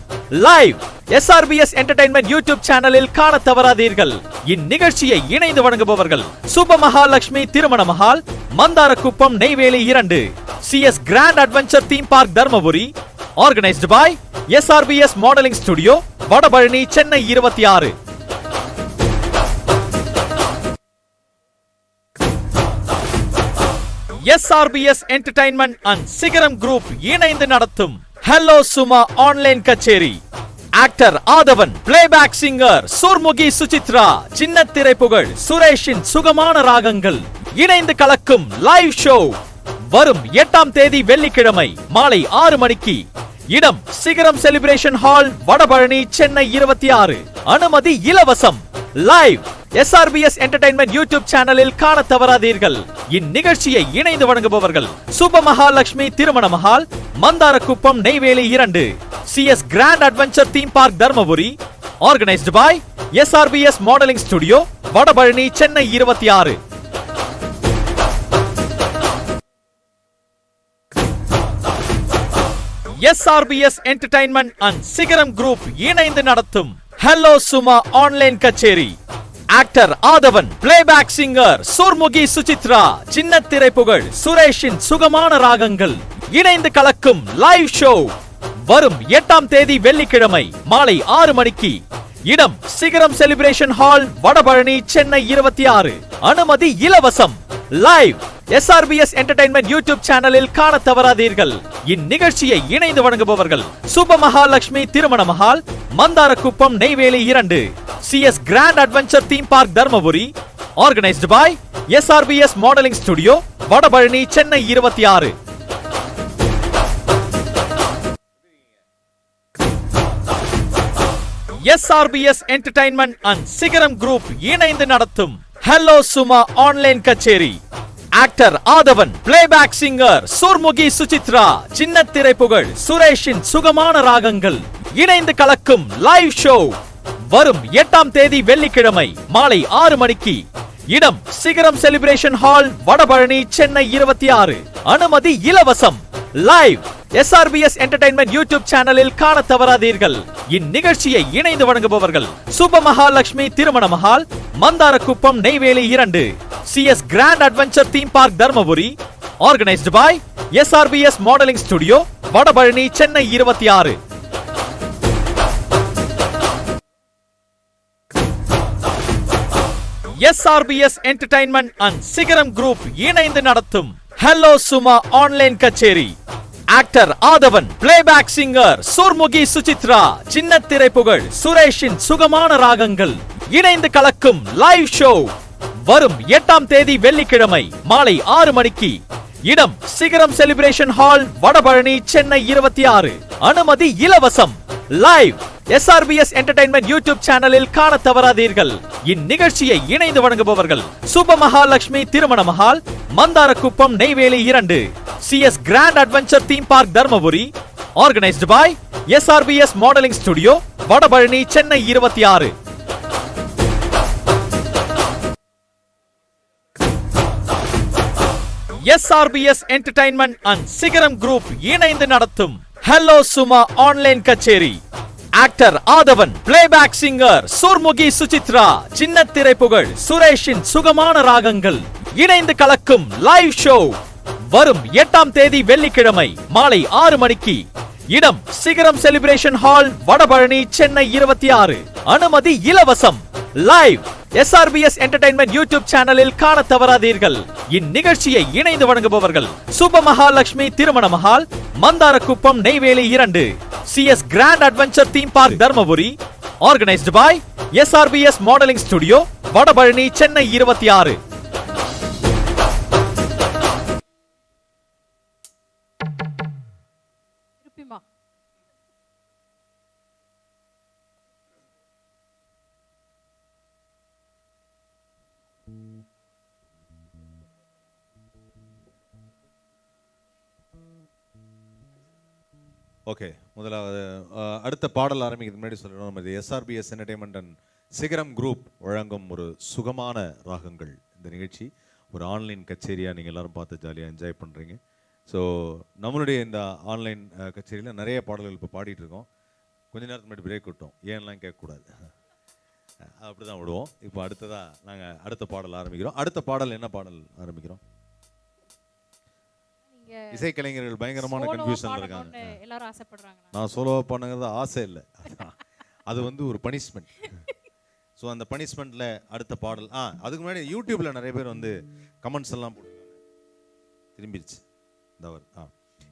லைவ் SRBS என்டர்டைன்மெண்ட் யூடியூப் சேனலில் காண தவறாதீர்கள். இந்நிகழ்ச்சியை இணைந்து வழங்குபவர்கள் Subha Mahalakshmi Thirumana Mahal, Mandarakuppam, Neyveli 2, CS grand adventure theme park Dharmapuri. Organised by SRBS modelling studio, Vadapalani, Chennai 26. SRBS entertainment and Sigaram group இணைந்து நடத்தும் hello Suma online kutcheri. Actor Aadhavan, playback singer Surmukhi Suchitra, சின்ன திரைப்புகழ் சுரேஷின் சுகமான ராகங்கள் இணைந்து கலக்கும் லைவ் ஷோ வரும் 8ஆம் தேதி வெள்ளிக்கிழமை மாலை 6 மணிக்கு. இடம் சிகரம் செலிப்ரேஷன் ஹால், வடபழனி, சென்னை 26. அனுமதி இலவசம். லைவ் SRBS என்டர்டைன்மெண்ட் யூடியூப் சேனலில் காண தவறாதீர்கள். இந்நிகழ்ச்சியை இணைந்து வழங்குபவர்கள் Subha Mahalakshmi Thirumana Mahal, Mandarakuppam, Neyveli 2, CS grand adventure theme park Dharmapuri. Organised by SRBS modelling studio, Vadapalani, Chennai 26. SRBS entertainment and Sigaram group இணைந்து நடத்தும் hello Suma online kutcheri. Actor Aadhavan, playback singer Surmukhi Suchitra, சின்ன திரைப்புகழ் சுரேஷின் சுகமான ராகங்கள் இணைந்து கலக்கும் லைவ் ஷோ வரும் 8ஆம் தேதி வெள்ளிக்கிழமை மாலை 6 மணிக்கு. இடம் சிகரம் செலிப்ரேஷன் ஹால், வடபழனி, சென்னை 26. அனுமதி இலவசம். லைவ் SRBS என்டர்டைன்மெண்ட் யூடியூப் சேனலில் காண தவறாதீர்கள். இந்நிகழ்ச்சியை இணைந்து வழங்குபவர்கள் Subha Mahalakshmi Thirumana Mahal, Mandarakuppam, Neyveli 2, CS grand adventure theme park Dharmapuri. Organised by SRBS modelling studio, Vadapalani, Chennai 26. SRBS entertainment and Sigaram group இணைந்து நடத்தும் hello Suma online kutcheri. Actor Aadhavan, playback singer Surmukhi Suchitra, சின்ன திரைப்புகழ் சுரேஷின் சுகமான ராகங்கள் இணைந்து கலக்கும் லைவ் ஷோ வரும் 8ஆம் தேதி வெள்ளிக்கிழமை மாலை 6 மணிக்கு. இடம் சிகரம் செலிப்ரேஷன் ஹால், வடபழனி, சென்னை 26. அனுமதி இலவசம். லைவ் SRBS என்டர்டைன்மெண்ட் யூடியூப் சேனலில் காண தவறாதீர்கள். இந்நிகழ்ச்சியை இணைந்து வழங்குபவர்கள் Subha Mahalakshmi Thirumana Mahal, Mandarakuppam, Neyveli 2, CS grand adventure theme park Dharmapuri. Organised by SRBS modelling studio, Vadapalani, Chennai 26. SRBS entertainment and Sigaram group இணைந்து நடத்தும் hello Suma online kutcheri. Actor Aadhavan, playback singer Surmukhi Suchitra, சின்ன திரைப்புகழ் சுரேஷின் சுகமான ராகங்கள் இணைந்து கலக்கும் லைவ் ஷோ வரும் 8ஆம் தேதி வெள்ளிக்கிழமை மாலை 6 மணிக்கு. இடம் சிகரம் செலிப்ரேஷன் ஹால், வடபழனி, சென்னை 26. அனுமதி இலவசம். லைவ் SRBS என்டர்டைன்மெண்ட் யூடியூப் சேனலில் காண தவறாதீர்கள். இந்நிகழ்ச்சியை இணைந்து வழங்குபவர்கள் Subha Mahalakshmi Thirumana Mahal, Mandarakuppam, Neyveli 2, CS grand adventure theme park Dharmapuri. Organised by SRBS modelling studio, Vadapalani, Chennai 26. SRBS entertainment and Sigaram group இணைந்து நடத்தும் hello Suma online kutcheri. Actor Aadhavan, playback singer Surmukhi Suchitra, சின்ன திரைப்புகழ் சுரேஷின் சுகமான ராகங்கள் இணைந்து கலக்கும் லைவ் ஷோ வரும் 8ஆம் தேதி வெள்ளிக்கிழமை மாலை 6 மணிக்கு. இடம் சிகரம் செலிப்ரேஷன் ஹால், வடபழனி, சென்னை 26. அனுமதி இலவசம். லைவ் SRBS என்டர்டைன்மெண்ட் யூடியூப் சேனலில் காண தவறாதீர்கள். இந்நிகழ்ச்சியை இணைந்து வழங்குபவர்கள் Subha Mahalakshmi Thirumana Mahal, Mandarakuppam, Neyveli 2, CS grand adventure theme park Dharmapuri. Organised by SRBS modelling studio, Vadapalani, Chennai 26. திருப்பிமா ஓகே, முதலாவது அடுத்த பாடல் ஆரம்பிக்கிறது முன்னாடி சொல்லணும், நம்ம இது SRBS entertainment and Sigaram group வழங்கும் ஒரு சுகமான ராகங்கள். இந்த நிகழ்ச்சி ஒரு ஆன்லைன் கச்சேரியாக நீங்கள் எல்லாரும் பார்த்து ஜாலியாக என்ஜாய் பண்ணுறீங்க. ஸோ நம்மளுடைய இந்த ஆன்லைன் கச்சேரியில் நிறைய பாடல்கள் இப்போ பாடிட்டு இருக்கோம். கொஞ்ச நேரத்துக்கு முன்னாடி பிரேக் விட்டோம், ஏன்லாம் கேட்கக்கூடாது, அப்படி தான் விடுவோம். இப்போ அடுத்ததாக நாங்கள் அடுத்த பாடல் ஆரம்பிக்கிறோம். அடுத்த பாடல் என்ன பாடல் ஆரம்பிக்கிறோம்? இசைக்கலைஞர்கள் பயங்கரமான கன்ஃபியூஷன்ல இருக்காங்க. எல்லாரும் ஆசைப்படுறாங்க. நான் சோலோவா பண்ணுங்கிறது ஆசை இல்லை, அது வந்து ஒரு பனிஷ்மெண்ட். ஸோ அந்த பனிஷ்மெண்ட்ல அடுத்த பாடல். அதுக்கு முன்னாடி யூடியூப்ல நிறைய பேர் வந்து கமெண்ட்ஸ் எல்லாம் போட்டிருக்காங்க. திரும்பிடுச்சு தவறு.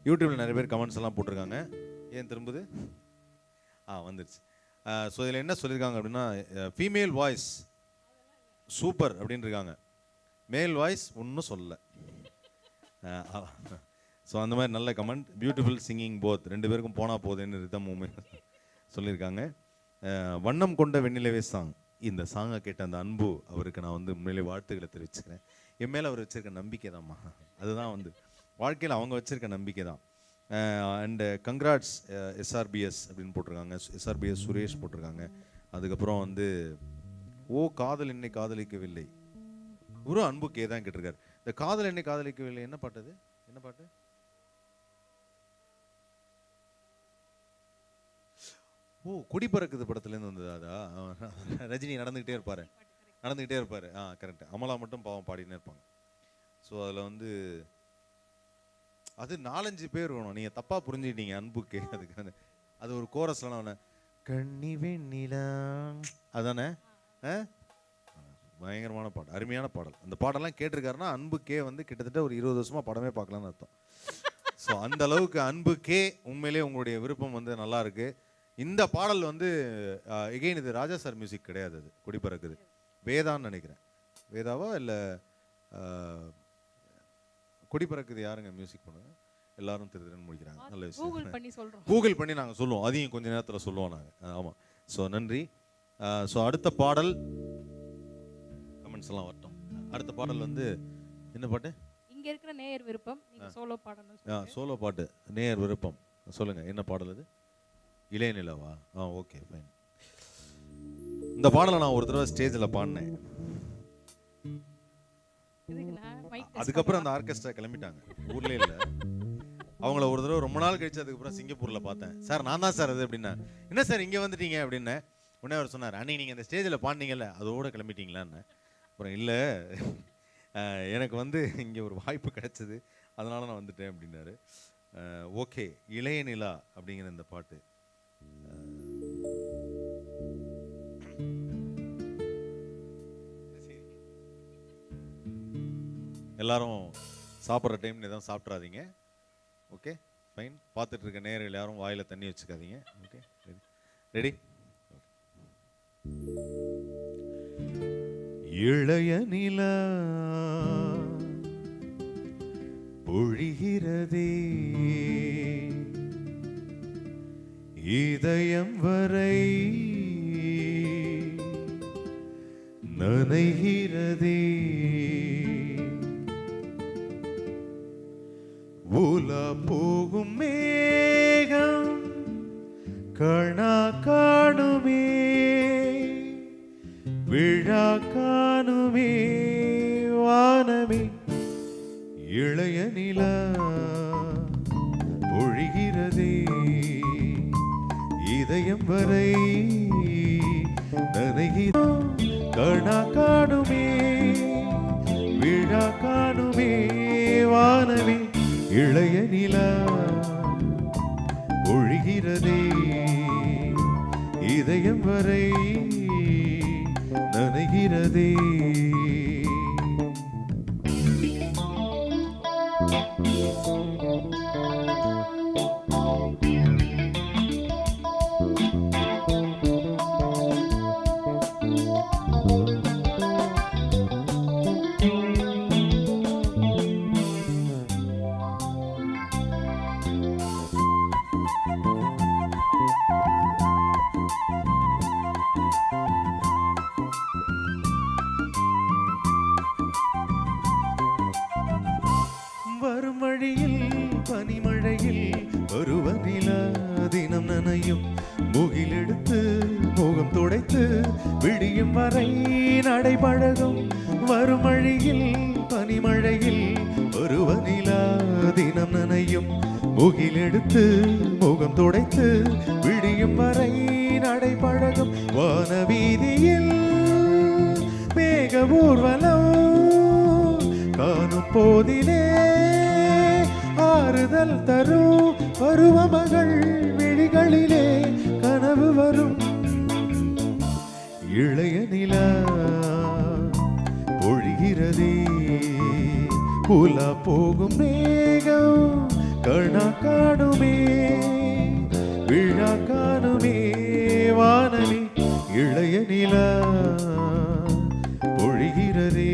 யூடியூப்ல நிறைய பேர் கமெண்ட்ஸ் எல்லாம் போட்டிருக்காங்க. ஏன் திரும்புது? வந்துருச்சு. ஸோ இதில் என்ன சொல்லியிருக்காங்க அப்படின்னா, ஃபீமேல் வாய்ஸ் சூப்பர் அப்படின்னு இருக்காங்க, மேல் வாய்ஸ் ஒன்றும் சொல்லலை. ஸோ அந்த மாதிரி நல்ல கமெண்ட். பியூட்டிஃபுல் சிங்கிங் போத், ரெண்டு பேருக்கும் போனால் போதுன்னு ரிதம் சொல்லியிருக்காங்க. வண்ணம் கொண்ட வெண்ணிலவே சாங், இந்த சாங்கை கேட்ட அந்த அன்பு அவருக்கு நான் வந்து உண்மையிலே வாழ்த்துக்களை தெரிவிச்சுக்கிறேன். என் மேலே அவர் வச்சிருக்க நம்பிக்கை தான்மா, அதுதான் வந்து வாழ்க்கையில் அவங்க வச்சிருக்க நம்பிக்கை தான். அண்டு கங்க்ராட்ஸ் SRBS அப்படின்னு போட்டிருக்காங்க, SRBS சுரேஷ் போட்டிருக்காங்க. அதுக்கப்புறம் வந்து ஓ காதல் என்னை காதலிக்கவில்லை, ஒரு அன்புக்கே தான் கேட்டிருக்காரு. இந்த காதல் என்னை காதலிக்கவில்லை என்ன பாட்டு? அது என்ன பாட்டு? ஓ கொடி பறக்குது படத்துலேருந்து வந்தது. அதா ரஜினி நடந்துக்கிட்டே இருப்பார். கரெக்ட். அமலா மட்டும் பாவம் பாடினே இருப்பாங்க. ஸோ அதில் வந்து அது 4-5 பேர் வேணும், நீங்கள் தப்பாக புரிஞ்சுக்கிட்டீங்க அன்புக்கே. அதுக்கு அது ஒரு கோரஸ்லாம் கண்ணி வெண்ணிலா அதானே. பயங்கரமான பாடல், அருமையான பாடல். அந்த பாடலாம் கேட்டிருக்காருன்னா அன்புக்கே வந்து கிட்டத்தட்ட ஒரு 20 வருஷமா படமே பார்க்கலான்னு அர்த்தம். ஸோ அந்த அளவுக்கு அன்புக்கே உண்மையிலே உங்களுடைய விருப்பம் வந்து நல்லா இருக்கு. இந்த பாடல் வந்து எகெயின் இது ராஜா சார் மியூசிக் கிடையாது, அது கொடி பறக்குது வேதான்னு நினைக்கிறேன். வேதாவா இல்லை கொடி பறக்குது யாருங்க மியூசிக் பண்ணுங்க? எல்லாரும் திருதிரன்னு முடிக்கிறாங்க. நல்ல விஷயம், கூகுள் பண்ணி நாங்கள் சொல்லுவோம், அதையும் கொஞ்ச நேரத்தில் சொல்லுவோம் நாங்கள். ஆமாம். ஸோ நன்றி. ஸோ அடுத்த பாடல் கமெண்ட்ஸ் எல்லாம் வரட்டும். அடுத்த பாடல் வந்து என்ன பாட்டு? இங்க இருக்கிற நேயர் விருப்பம், நீங்க சோலோ பாடணும். சோலோ பாட்டு நேயர் விருப்பம் சொல்லுங்க, என்ன பாடல் அது? இளைய நிலவா? Okay fine. இந்த பாடலை நான் ஒரு தடவை ஸ்டேஜில் பாடினேன். அதுக்கப்புறம் அந்த ஆர்கெஸ்ட்ரா கிளம்பிட்டாங்க, ஊர்ல இல்லை. அவங்கள ஒரு தடவை ரொம்ப நாள் கழிச்சு அதுக்கப்புறம் சிங்கப்பூரில் பார்த்தேன். சார் நான் தான் சார் அது அப்படின்னா, என்ன சார் இங்கே வந்துட்டீங்க அப்படின்னு. உடனே அவர் சொன்னார், அன்னைக்கு நீங்கள் இந்த ஸ்டேஜில் பாடினீங்கல்ல அதோட கிளம்பிட்டீங்களான்னு. அப்புறம் இல்லை எனக்கு வந்து இங்கே ஒரு வாய்ப்பு கிடைச்சது, அதனால நான் வந்துட்டேன் அப்படின்னாரு. ஓகே, இளைய நிலா அப்படிங்கிற இந்த பாட்டு எல்லாரும் சாப்பிட்ற டைம் எதாவது சாப்பிட்றாதீங்க. Okay fine. பார்த்துட்டு இருக்க நேயர்கள் யாரும் வாயில தண்ணி வச்சுக்காதீங்க. Okay ready? இளைய நிலா பொழிகிறதே இதயம் வரை நனைகிறதே உலா போகும் மேகம் கணா காணுமே விழா காணுமே வானமே இளைய நிலா ஒழிகிறதே இதயம் வரை நனைகிற கணா காணுமே விழா காணுமே வானமே இளைய நிலா ஒழிகிறதே இதயம் வரை நனைகிறதே. வரும் வழியில் பனிமழையில் ஒருவனிலா தினம் நனையும் முகிலெடுத்து முகம் துடைத்து விடியும் வரை நடைபழகும். வரும் வழியில் பனிமழையில் ஒருவனிலா தினம் நனையும் முகிலெடுத்து முகம் துடைத்து விடியும் வரை நடைபழகும். வானவீதியில் மேக ஊர்வலம் காணும் போதிலே ஆறுதல் தரும் பருவமகள் விழிகளிலே கனவு வரும். இளைய நிலா பொழிகிறதே, உலா போகும் மேகம் கணா காணுமே, விழா காணுமே வானலி. இளைய நிலா பொழிகிறதே.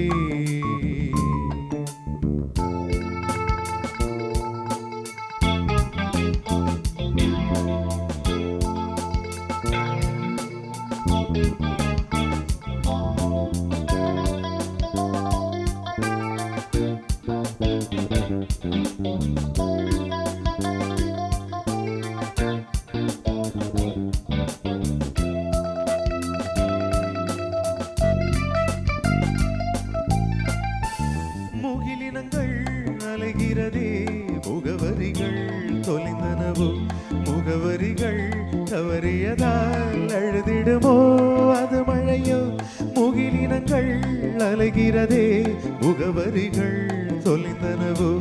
முகிலினங்கள் அலைகிறதே, முகவரிகள் தொலைந்தனவோ, முகவரிகள் தவறியதால் அழுதிடுமோ அது மழையோ. முகிலினங்கள் அலைகிறதே, முகவரிகள் தொலைந்தனவோ,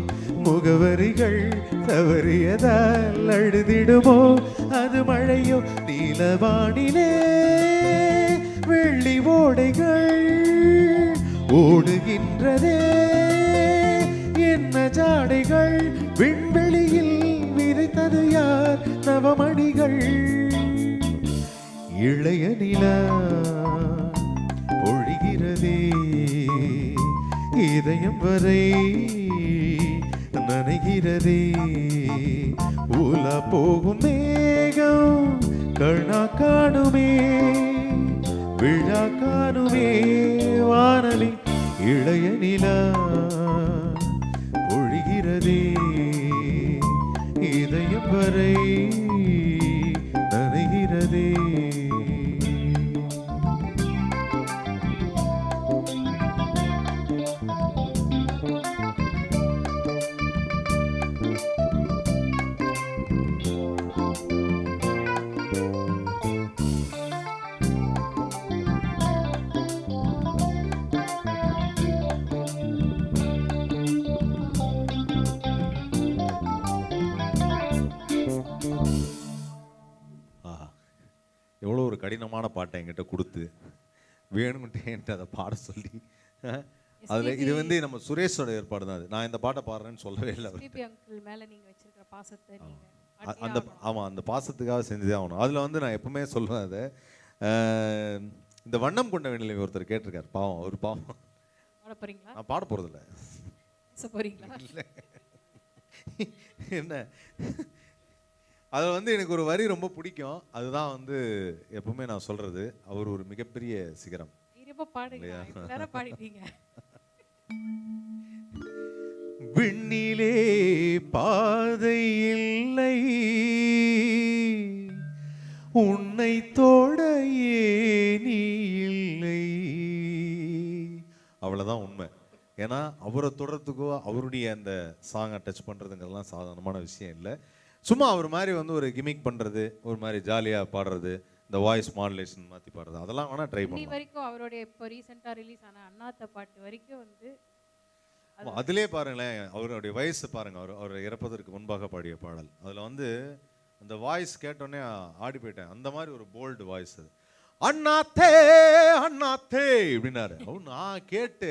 முகவரிகள் தவறியதால் அழுதிடுமோ அது மழையோ. நீலவானிலே வெள்ளி ஓடைகள் ஓடுகின்றதே, என்ன ஜாடைகள் விண்வெளியில் விரித்தது யார் நவமணிகள். இளைய நிலா பொழிகிறதே, இதயம் வரை நனைகிறதே. உலா போகும் மேகம் கண்ணா காணுமே, விழா காணுமே வானலி. இளைய நிலா பொழிகிறதே, இதயம் வரை நனைகிறதே. எவ்வளோ ஒரு கடினமான பாட்டை என்கிட்ட கொடுத்து வேணும்ட்டு என்கிட்ட அதை பாட சொல்லி அதில் இது வந்து நம்ம சுரேஷோட ஏற்பாடு தான். அது நான் இந்த பாட்டை பாடுறேன்னு சொல்லவே இல்லை. அங்கிள் மேல நீங்க வச்சிருக்கிற பாசத்தை நீங்க அந்த ஆமாம், அந்த பாசத்துக்காக செஞ்சுதான் ஆகணும். அதில் வந்து நான் எப்பவுமே சொல்லுவேன் அதை. இந்த வண்ணம் கொண்ட வேண்டிய ஒருத்தர் கேட்டிருக்காரு, பாவம் ஒரு பாவம். பாட போறீங்களா? நான் பாட போகிறதில்ல. போறீங்களா? இல்லை என்ன, அதில் வந்து எனக்கு ஒரு வரி ரொம்ப பிடிக்கும். அதுதான் வந்து எப்பவுமே நான் சொல்றது, அவர் ஒரு மிகப்பெரிய சிகரம். பாடிட்டீங்க. விண்ணிலே பாதை இல்லை, உன்னை தொட நீ இல்லை. அவ்வளோதான் உண்மை. ஏன்னா அவரை தொடர்றதுக்கோ அவருடைய அந்த சாங்கை டச் பண்ணுறதுங்கிறதுலாம் சாதாரணமான விஷயம் இல்லை. சும்மா அவர் மாதிரி வந்து ஒரு கிமிக் பண்ணுறது, ஒரு மாதிரி ஜாலியாக பாடுறது, இந்த வாய்ஸ் மாடுலேஷன் மாற்றி பாடுறது, அதெல்லாம் வேணால் ட்ரை பண்ணலாம். வரைக்கும் அவருடைய இப்போ ரீசெண்டாக ரிலீஸ் ஆன அண்ணாத்த பாட்டு வரைக்கும் வந்து அதிலே பாருங்களேன், அவருடைய வயசு பாருங்க. அவர் இறப்பதற்கு முன்பாக பாடிய பாடல், அதில் வந்து அந்த வாய்ஸ் கேட்டோன்னே ஆடி போயிட்டேன். அந்த மாதிரி ஒரு போல்டு வாய்ஸ் அது. அண்ணாத்தே அண்ணாத்தே அப்படின்னாரு. நான் கேட்டு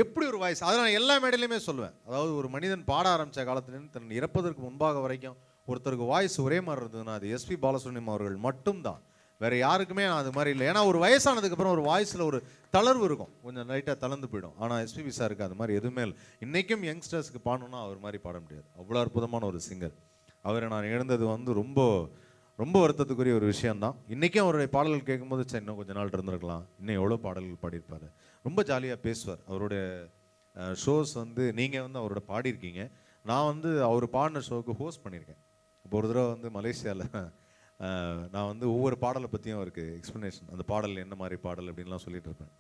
எப்படி ஒரு வாய்ஸ், அதை நான் எல்லா மேடையிலுமே சொல்லுவேன். அதாவது ஒரு மனிதன் பாட ஆரம்பித்த காலத்துலேருந்து தன் இறப்பதற்கு முன்பாக வரைக்கும் ஒருத்தருக்கு வாய்ஸ் ஒரே மாதிரி இருந்ததுன்னா அது எஸ்பி பாலசுப்ரமணியம் அவர்கள் மட்டும்தான். வேற யாருக்குமே நான் அது மாதிரி இல்லை. ஏன்னா ஒரு வயசானதுக்கப்புறம் ஒரு வாய்ஸில் ஒரு தளர்வு இருக்கும், கொஞ்சம் லைட்டாக தளர்ந்து போயிடும். ஆனால் எஸ்பிபி சாருக்கு அது மாதிரி எதுவுமே இல்லை. இன்றைக்கும் யங்ஸ்டர்ஸ்க்கு பாடணும்னா அவர் மாதிரி பாட முடியாது. அவ்வளோ அற்புதமான ஒரு சிங்கர். அவரை நான் இழந்தது வந்து ரொம்ப ரொம்ப வருத்தத்துக்குரிய ஒரு விஷயம்தான். இன்றைக்கும் அவருடைய பாடல்கள் கேட்கும்போது சரி இன்னும் கொஞ்சம் நாள் இருந்திருக்கலாம், இன்னும் எவ்வளோ பாடல்கள் பாடியிருப்பார். ரொம்ப ஜாலியாக பேசுவார். அவருடைய ஷோஸ் வந்து நீங்கள் வந்து அவரோட பாடியிருக்கீங்க. நான் வந்து அவர் பாடின ஷோவுக்கு ஹோஸ்ட் பண்ணியிருக்கேன். இப்போ ஒரு தடவை வந்து மலேசியாவில் நான் வந்து ஒவ்வொரு பாடலை பற்றியும் அவருக்கு எக்ஸ்ப்ளனேஷன், அந்த பாடல் என்ன மாதிரி பாடல் அப்படின்லாம் சொல்லிட்டு இருப்பேன்.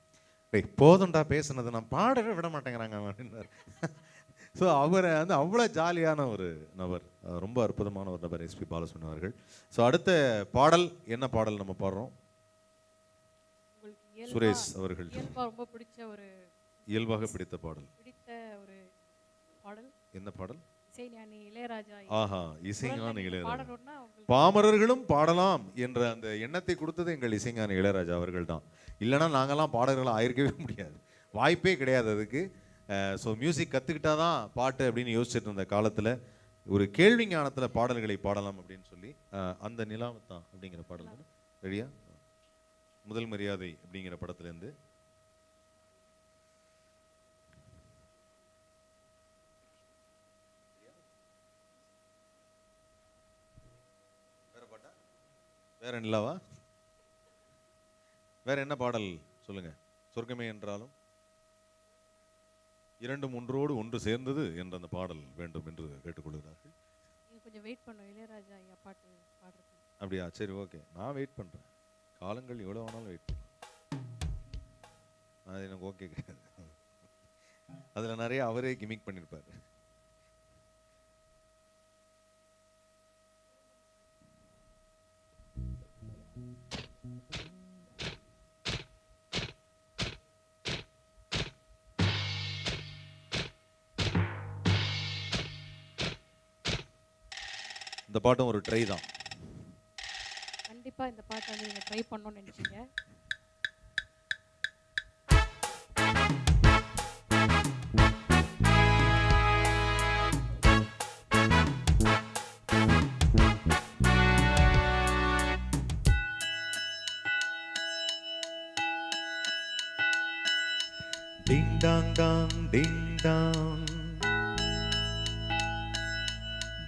டேய் போதும்டா பேசுனது, நான் பாடவே விட மாட்டேங்கிறாங்க அப்படின்னாரு. ஸோ அவரை வந்து அவ்வளோ ஜாலியான ஒரு நபர், ரொம்ப அற்புதமான ஒரு நபர் எஸ்பி பாலசுப்ரமணியம் அவர்கள். ஸோ அடுத்த பாடல் என்ன பாடல் நம்ம பாடுறோம்? சுரேஷ் அவர்கள் ரொம்ப பிடிச்ச ஒரு இயல்பாக பிடித்த பாடல் என்ன பாடல்? இசைஞானி இளையராஜா. ஆஹா, இசைஞானி இளையராஜா. பாமரர்களும் பாடலாம் என்ற அந்த எண்ணத்தை கொடுத்தது எங்கள் இசைஞானி இளையராஜா அவர்கள் தான். இல்லைன்னா நாங்கள்லாம் பாடல்களாக ஆயிருக்கவே முடியாது, வாய்ப்பே கிடையாது அதுக்கு. ஸோ மியூசிக் கற்றுக்கிட்டா தான் பாட்டு அப்படின்னு யோசிச்சுட்டு இருந்த காலத்தில் ஒரு கேள்வி ஞானத்தில் பாடல்களை பாடலாம் அப்படின்னு சொல்லி அந்த நிலாவத்தான் அப்படிங்கிற பாடல் ரெடியா? முதல் மரியாதை அப்படிங்கிற படத்துலேருந்து வேற நிலாவா? வேற என்ன பாடல் சொல்லுங்க? சொர்க்கமே என்றாலும் இரண்டும் ஒன்றோடு ஒன்று சேர்ந்தது என்ற அந்த பாடல் வேண்டும் என்று கேட்டுக்கொள்கிறார்கள். கொஞ்சம் வெயிட் பண்ணும் இளையராஜா ஐயா பாட்டு பாடுறது. அப்படியா? சரி ஓகே, நான் வெயிட் பண்ணுறேன். காலங்கள் எவ்வளோ வேணாலும் வெயிட் பண்ணலாம், அது எனக்கு ஓகே கிடையாது. அதில் நிறைய அவரே கிமிக் பண்ணியிருப்பார். இந்த பாட்டும் ஒரு ட்ரை தான். கண்டிப்பா இந்த பாட்டை வந்து நீங்க ட்ரை பண்ணணும்னு நினைச்சீங்க. Ding dong dong, ding dong.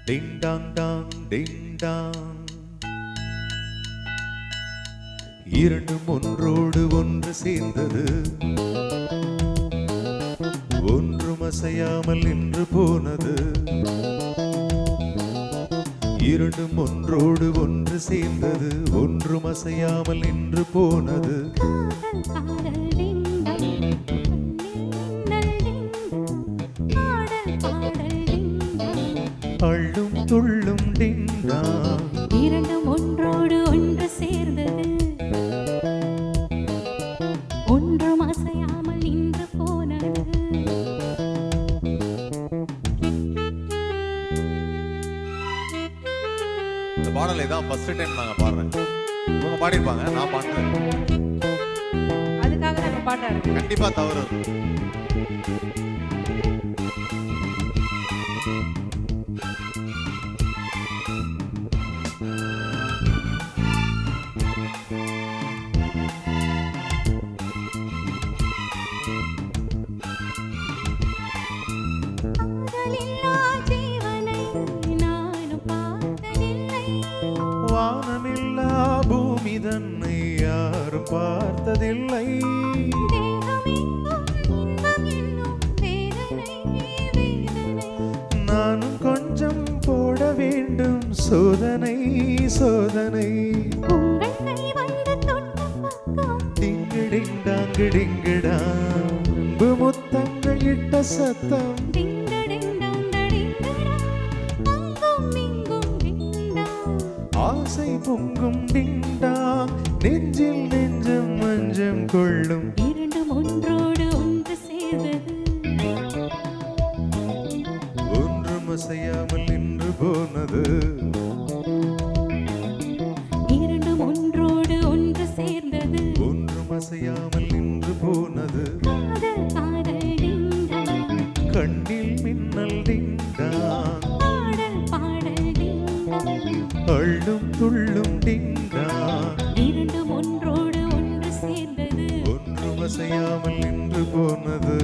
Ding dong dong, ding dong. இரண்டும் ஒன்றோடு ஒன்று சேர்ந்தது, ஒன்றும் அசையாமல் நின்று போனது. இரண்டும் ஒன்றோடு ஒன்று சேர்ந்தது, ஒன்றும் அசையாமல் நின்று போனது. அள்ளும் துள்ளும் டிங்கா, இரண்டும் ஒன்றோடு ஒன்று சேர்ந்தது, ஒன்றும் அசையாமல் நின்று போனது. இந்த பாடலை தான் ஃபர்ஸ்ட் டைம் நாங்க பாடுறேன். இவங்க பாடிருப்பாங்க, நான் பாடுறேன். அதுக்காக நம்ம பாடுறாரு. கண்டிப்பா தவறு. வானமில்லா பூமி தன்னை யாரும் பார்த்ததில்லை. நானும் கொஞ்சம் போட வேண்டும் சோதனை சோதனை. டிங்கிடிங்டாங்கு டிங்கிடா, அன்பு முத்தங்கள் இட்ட சத்தம். ஆசை பொங்கும் டிங்டாங், நெஞ்சில் நெஞ்சம் மஞ்சம் கொள்ளும். இரண்டும் ஒன்றோடு ஒன்று சேர்ந்தது, ஒன்றும் அசையாமல் நின்று போனது. இரண்டும் ஒன்றோடு ஒன்று சேர்ந்தது, துள்ளும் டிங்டாங் இரண்டும் ஒன்றோடு ஒன்று சேர்ந்தது ஒன்றும் அசையாமல் நின்று போனது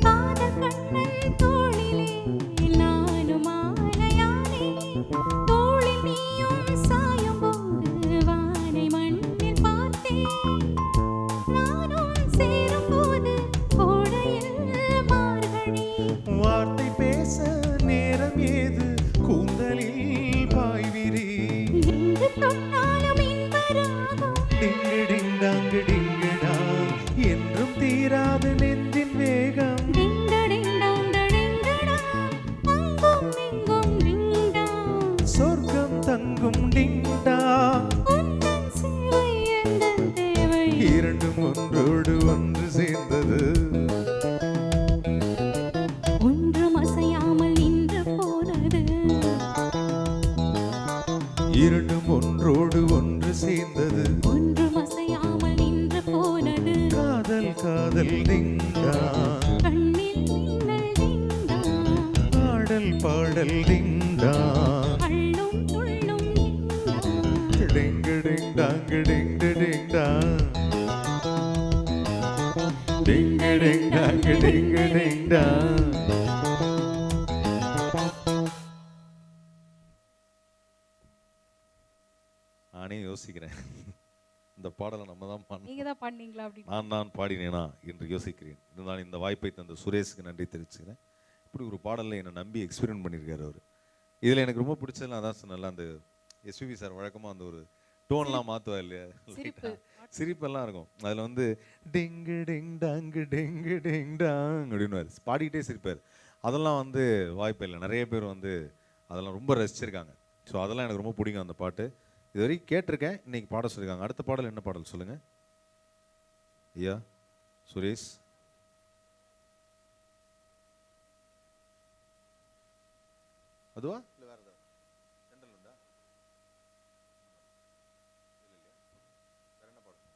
காதல் கண்ணல் தோளிலே நானும் ஆலையானே தோளில் நீயும் சாயும் போது வானை மண்ணில் பார்த்தேன் நானும் சேரும் போது கோடையில் மார்கழி வார்த்தை பேச நேரம் ஏது கூந்தலில் பாய்விரி எங்கு தொட்டாலும் இன்பராகம் டிங்கு டிங்டாங்கு டிங்குடா என்றும் தீராத நெஞ்சின் வேகம் டிங்கடிங்டாங்கடிங்கடா அங்கும் இங்கும் டிங்கடா சொர்க்கம் தங்கும் டிங்டா உந்தன் சேவை எந்தன் தேவை இரண்டும் ஒன்றோடு ஒன்று சேர்ந்தது ஒன்றும் அசையாமல் நின்று போனது இரண்டும் ஒன்றோடு ஒன்று சேர்ந்தது ஒன்றும் அசையாமல் நின்று போனது காதல் காதல் டிங்கா கண்ணில் மின்னல் டிங்கா பாடல் பாடல் டிங்கா அள்ளும் துள்ளும் டிங்கா டிங்கு டிங்டாங்கு டிங்கு டிங்டா டிங்கு டிங்டாங்கு டிங்கு டிங்டா நானே யோசிக்கிறேன் இந்த பாடலை நம்ம தான் பண்ண நீங்க தான் பண்ணீங்களா அப்படின்னு நான் பாடினேனா என்று யோசிக்கிறேன் இருந்தாலும் இந்த வாய்ப்பை தந்த சுரேஷுக்கு நன்றி தெரிவிச்சுக்கிறேன் இப்படி ஒரு பாடலில் என்னை நம்பி எக்ஸ்பீரியன்ட் பண்ணியிருக்காரு அவர் இதில் எனக்கு ரொம்ப பிடிச்சதுலாம் அதான் சொன்னல அந்த எஸ்பிபி சார் வழக்கமாக அந்த ஒரு டோன்லாம் மாற்றுவா இல்லையா சிரிப்பு. சிரிப்பெல்லாம் இருக்கும் அதில் வந்து டிங்கு டிங் டாங்கு டிங்கு டிங் டாங் அப்படின்னு பாடிக்கிட்டே சிரிப்பார் அதெல்லாம் வந்து வாய்ப்பு இல்லை நிறைய பேர் வந்து அதெல்லாம் ரொம்ப ரசிச்சிருக்காங்க ஸோ அதெல்லாம் எனக்கு ரொம்ப பிடிக்கும் அந்த பாட்டு இது வரைக்கும் கேட்டிருக்கேன் இன்னைக்கு பாட சொல்லியிருக்காங்க அடுத்த பாடல் என்ன பாடல் சொல்லுங்க ஐயா சுரேஷ் அதுவா இல்லை வேற ஏதாவது சென்ட்ரல் உண்டா இல்லை இல்லையா வேற என்ன பாடல்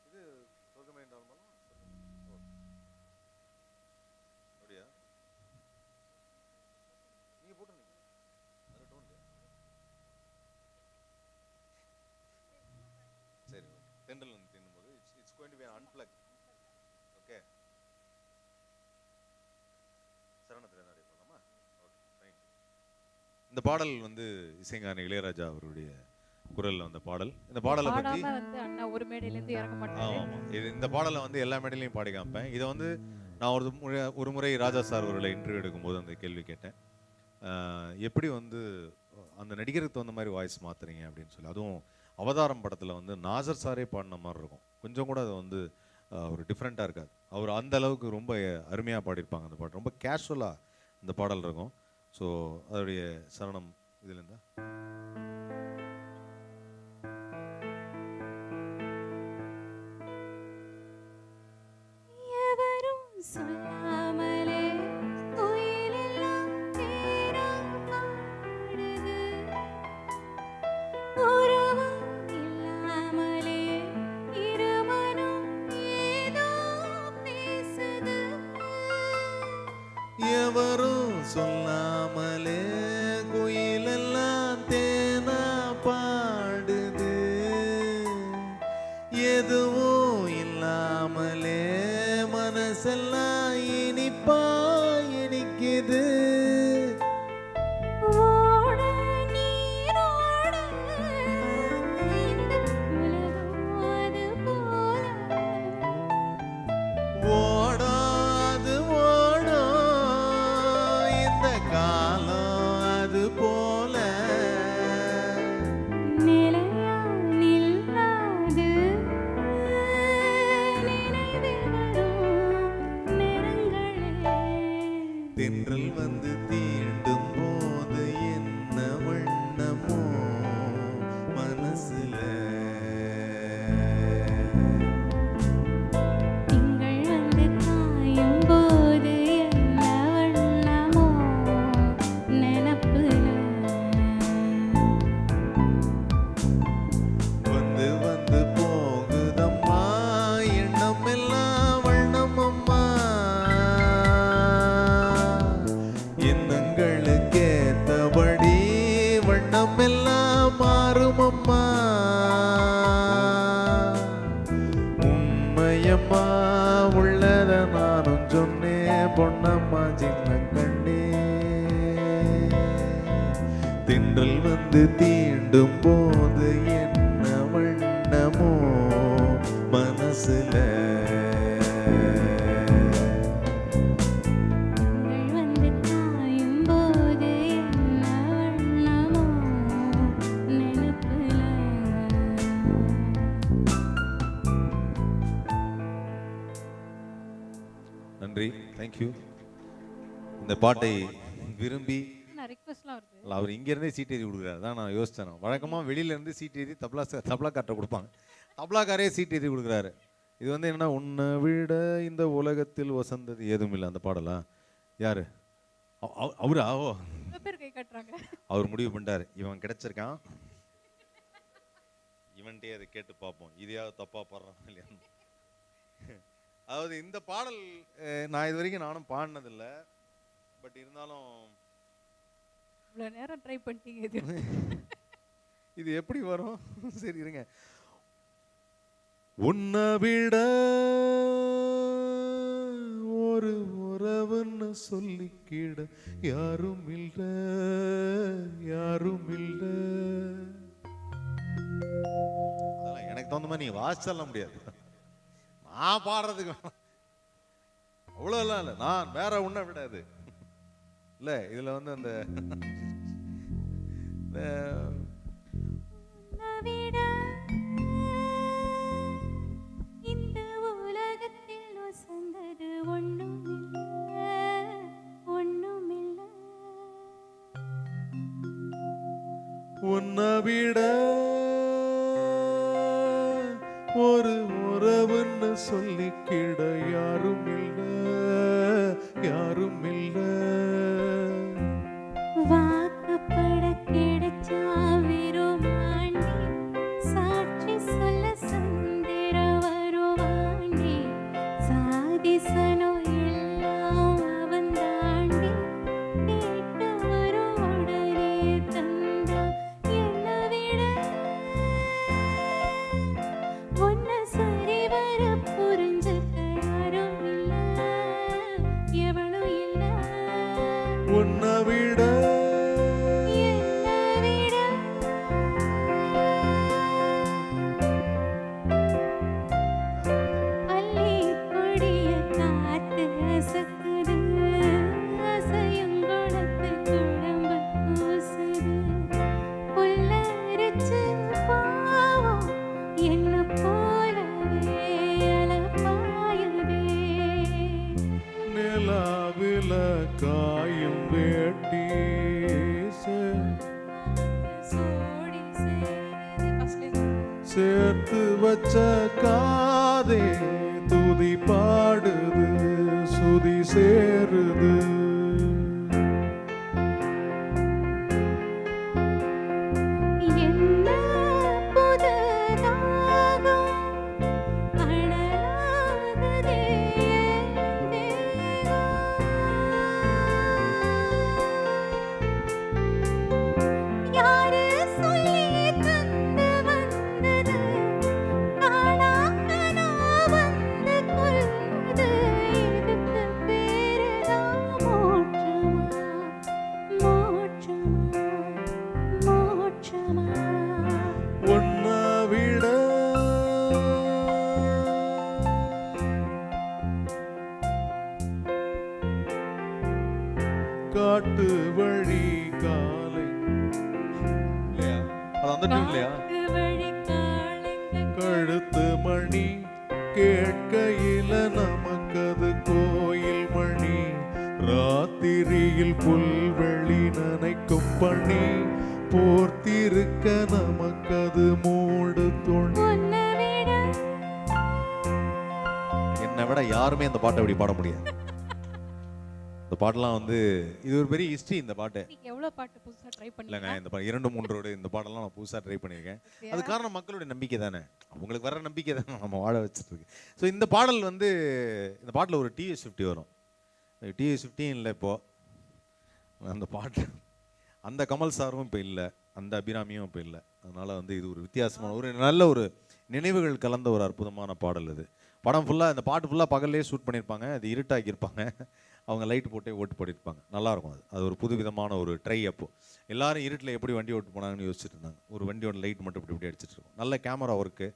இது சொர்க்கமே என்றாலும் அப்படியா நீங்க போட்டுருந்தீங்க அதில் டோன் இல்லையா சரி தென்றல் வந்து தின்னும்போது it's going to be unplug okay சரணத்தில் என்ன போகலாமா ஓகே ஃபைன் இந்த பாடல் வந்து இசைஞானி இளையராஜா அவருடைய குரல்ல வந்த பாடல் இந்த பாடலை பற்றி பாடாம வந்து அண்ணா ஒரு மேடையில இருந்து இறங்க மாட்டாரு ஆமாம் இது இந்த பாடலை வந்து எல்லா மேடையிலையும் பாடி காமிப்பேன் இதை வந்து நான் ஒரு முறை ராஜா சார் அவர்களை இன்டர்வியூ எடுக்கும்போது அந்த கேள்வி கேட்டேன் எப்படி வந்து அந்த நடிகருக்கு தகுந்த மாதிரி வாய்ஸ் மாத்துறீங்க அப்படின்னு சொல்லி அதுவும் அவதாரம் படத்தில் வந்து நாசர் சாரே பாடின மாதிரி இருக்கும் கொஞ்சம் கூட அது வந்து ஒரு டிஃப்ரெண்ட்டாக இருக்காது அவர் அந்த அளவுக்கு ரொம்ப அருமையாக பாடியிருப்பாங்க அந்த பாட்டு ரொம்ப கேஷுவலாக இந்த பாடல் இருக்கும் ஸோ அதோடைய சரணம் இதுல இருந்தா எவரும் சொல்லாமலே கோயிலெல்லாம் தேரா பாடுது உறவும் இல்லாமலே இருமனம் ஏதோ பேசுது எவரும் சொல்லாமலே குயிலெல்லாம் தேனா பாடுது எதுவும் இல்லாமலே மனசெல்லாம் இனிப்பா இனிக்குது ஓட நீரோட இந்த உலகம் அது போல ஓடாது ஓடும் இந்த தென்றல் வந்து தீண்டும் போது என்ன வண்ணமோ மனசுல. திங்கள் வந்து காயும் போது என்ன வண்ணமோ நினப்புல. வந்து வந்து போகுதம்மா எண்ணம் எல்லாம் வண்ணமம்மா. எண்ணங்களுக்கேத்தபடி வண்ணம் எல்லாம் மாறுமம்மா. உண்மையம்மா உள்ளத நானும் சொன்னேன் பொன்னம்மா சின்ன கண்ணே. தென்றல் வந்து தீண்டும் போது என்ன வண்ணமோ மனசுல. திங்கள் வந்து காயும் போது என்ன வண்ணமோ நினப்புல. நன்றி, தேங்க்யூ. இந்த பாட்டை விரும்பி நான் ரிக்வெஸ்ட்லாம் வருது. இல்ல, அவர் இங்கேருந்தே சீட் எழுதி கொடுக்குறாரு. தான் நான் யோசித்தேன். வழக்கமாக வெளியிலேருந்து சீட் எழுதி தபலாக்கார்ட்ட கொடுப்பாங்க. தபலாக்காரே சீட் எழுதி கொடுக்குறாரு. இது வந்து என்னன்னா, உன்னை விட இந்த உலகத்தில் வசந்தது ஏதும் இல்லை. அந்த பாடலா யாரு? அவரு ஆவோ ரொம்ப பேர் கை காட்டுறாங்க. அவர் முடிவு பண்ணிட்டாரு, இவன் கிடைச்சிருக்கான், இவன்ட்டே அதை கேட்டு பார்ப்போம், இதையாவது தப்பா பாடுறான் இல்லையா. அதாவது இந்த பாடல் நான் இது வரைக்கும் நானும் பாடினதில்லை. பட் இருந்தாலும் இவ்வளோ நேரம் ட்ரை பண்ணிட்டீங்க. இது இது எப்படி வரும்? சரி இருங்க. உன்னை விட ஒரு உறவுன்னு சொல்லிக்கிட யாரும் இல்ல, யாரும் இல்ல. அதெல்லாம் எனக்கு தகுந்த மாதிரி நீங்க வாசிச்செல்லாம் முடியாது. நான் பாடுறதுக்கு அவ்வளோலாம் இல்லை. நான் வேற உன்னை விடாது இல்ல. இதுல வந்து அந்த உன்னைவிட இந்த உலகத்தில் வசந்தது ஒண்ணுமில்ல, ஒண்ணுமில்ல. உன்னை விட ஒரு உறவுன்னு சொல்லிக்கிட யாரும் இல்ல, யாரும் இல்ல. வாக்குப்பட கிடைச்சா விரும்பாண்டி, சாட்சி சொல்ல சந்திர வருவாண்டி. சாதிசனோ எல்லாம் அவன் தாண்டி, கேட்டு வரும் உடனே தந்தா. என்னை விட உன்னை சரிவர புரிஞ்சுக்க யாரும் இல்ல, எவளும் இல்ல. உன்னை விட என்னை விட அள்ளி கொடிய காத்து அசக்குது, அசையும் குணத்து குழம்பு பூசுது. புல்லரிச்சு பாவம் என்ன போலவே அலப்பாயுதே. நிலாவில காயும் வேட்டி சோடி சேருது. ஃபர்ஸ்ட்ல சேர்த்து வச்ச காதே துதி பாடுது, சுதி சேருது. என்ன புது தாகம் அனலாகுதே என் தேகம். யாரு சொல்லி தந்து வந்தது, காணாம வந்து கொள்வது. இதுக்கு பேருதான் மோட்சமா, மோட்சமா, மோட்சமா. உன்னை விட காட்டு வழி காலை இல்லையா? அது அந்த tune இல்லையா? காட்டு வழி காளைங்க கழுத்து மணி கேட்கையில நமக்கது கோயில் மணி. ராத்திரியில் புல்வெளி நனைக்கும் பணி போர்த்திருக்க நமக்கது மூடு துணி. உன்னை விட என்னை விட யாருமே இந்த பாட்டை அப்படி பாட முடியாது. இந்த பாட்டெல்லாம் வந்து இது ஒரு பெரிய ஹிஸ்ட்ரி. இந்த பாட்டு நீங்க எவ்வளவு பாட்டு புதுசா ட்ரை இல்லைங்க, பண்ணீங்க? இந்த 2-3 இந்த பாட்டெல்லாம் நான் புதுசாக ட்ரை பண்ணியிருக்கேன். அது காரணம் மக்களுடைய நம்பிக்கை தானே, அவங்களுக்கு வர நம்பிக்கை தானே நம்ம வாழ வச்சுட்டு இருக்கு. ஸோ இந்த பாடல் வந்து இந்த பாட்டில் ஒரு TS50 வரும். TS50 இல்லை இப்போது அந்த பாட்டு. அந்த கமல் சாரும் இப்போ இல்லை, அந்த அபிராமியும் இப்போ இல்லை. அதனால வந்து இது ஒரு வித்தியாசமான ஒரு நல்ல ஒரு நினைவுகள் கலந்த ஒரு அற்புதமான பாடல். இது படம் ஃபுல்லாக இந்த பாட்டு ஃபுல்லாக பகல்லே ஷூட் பண்ணியிருப்பாங்க. அது இருட்டாக்கியிருப்பாங்க, அவங்க லைட் போட்டே ஓட்டு போட்டிருப்பாங்க. நல்லாயிருக்கும். அது ஒரு புது விதமான ஒரு ட்ரை. அப்போ எல்லாரும் இருட்டில் எப்படி வண்டி ஓட்டு போனாங்கன்னு யோசிச்சுட்டு இருந்தாங்க. ஒரு வண்டியோட லைட் மட்டும் இப்படி இப்படி அடிச்சிட்டு இருக்கும். நல்ல கேமரா ஒர்க்கு.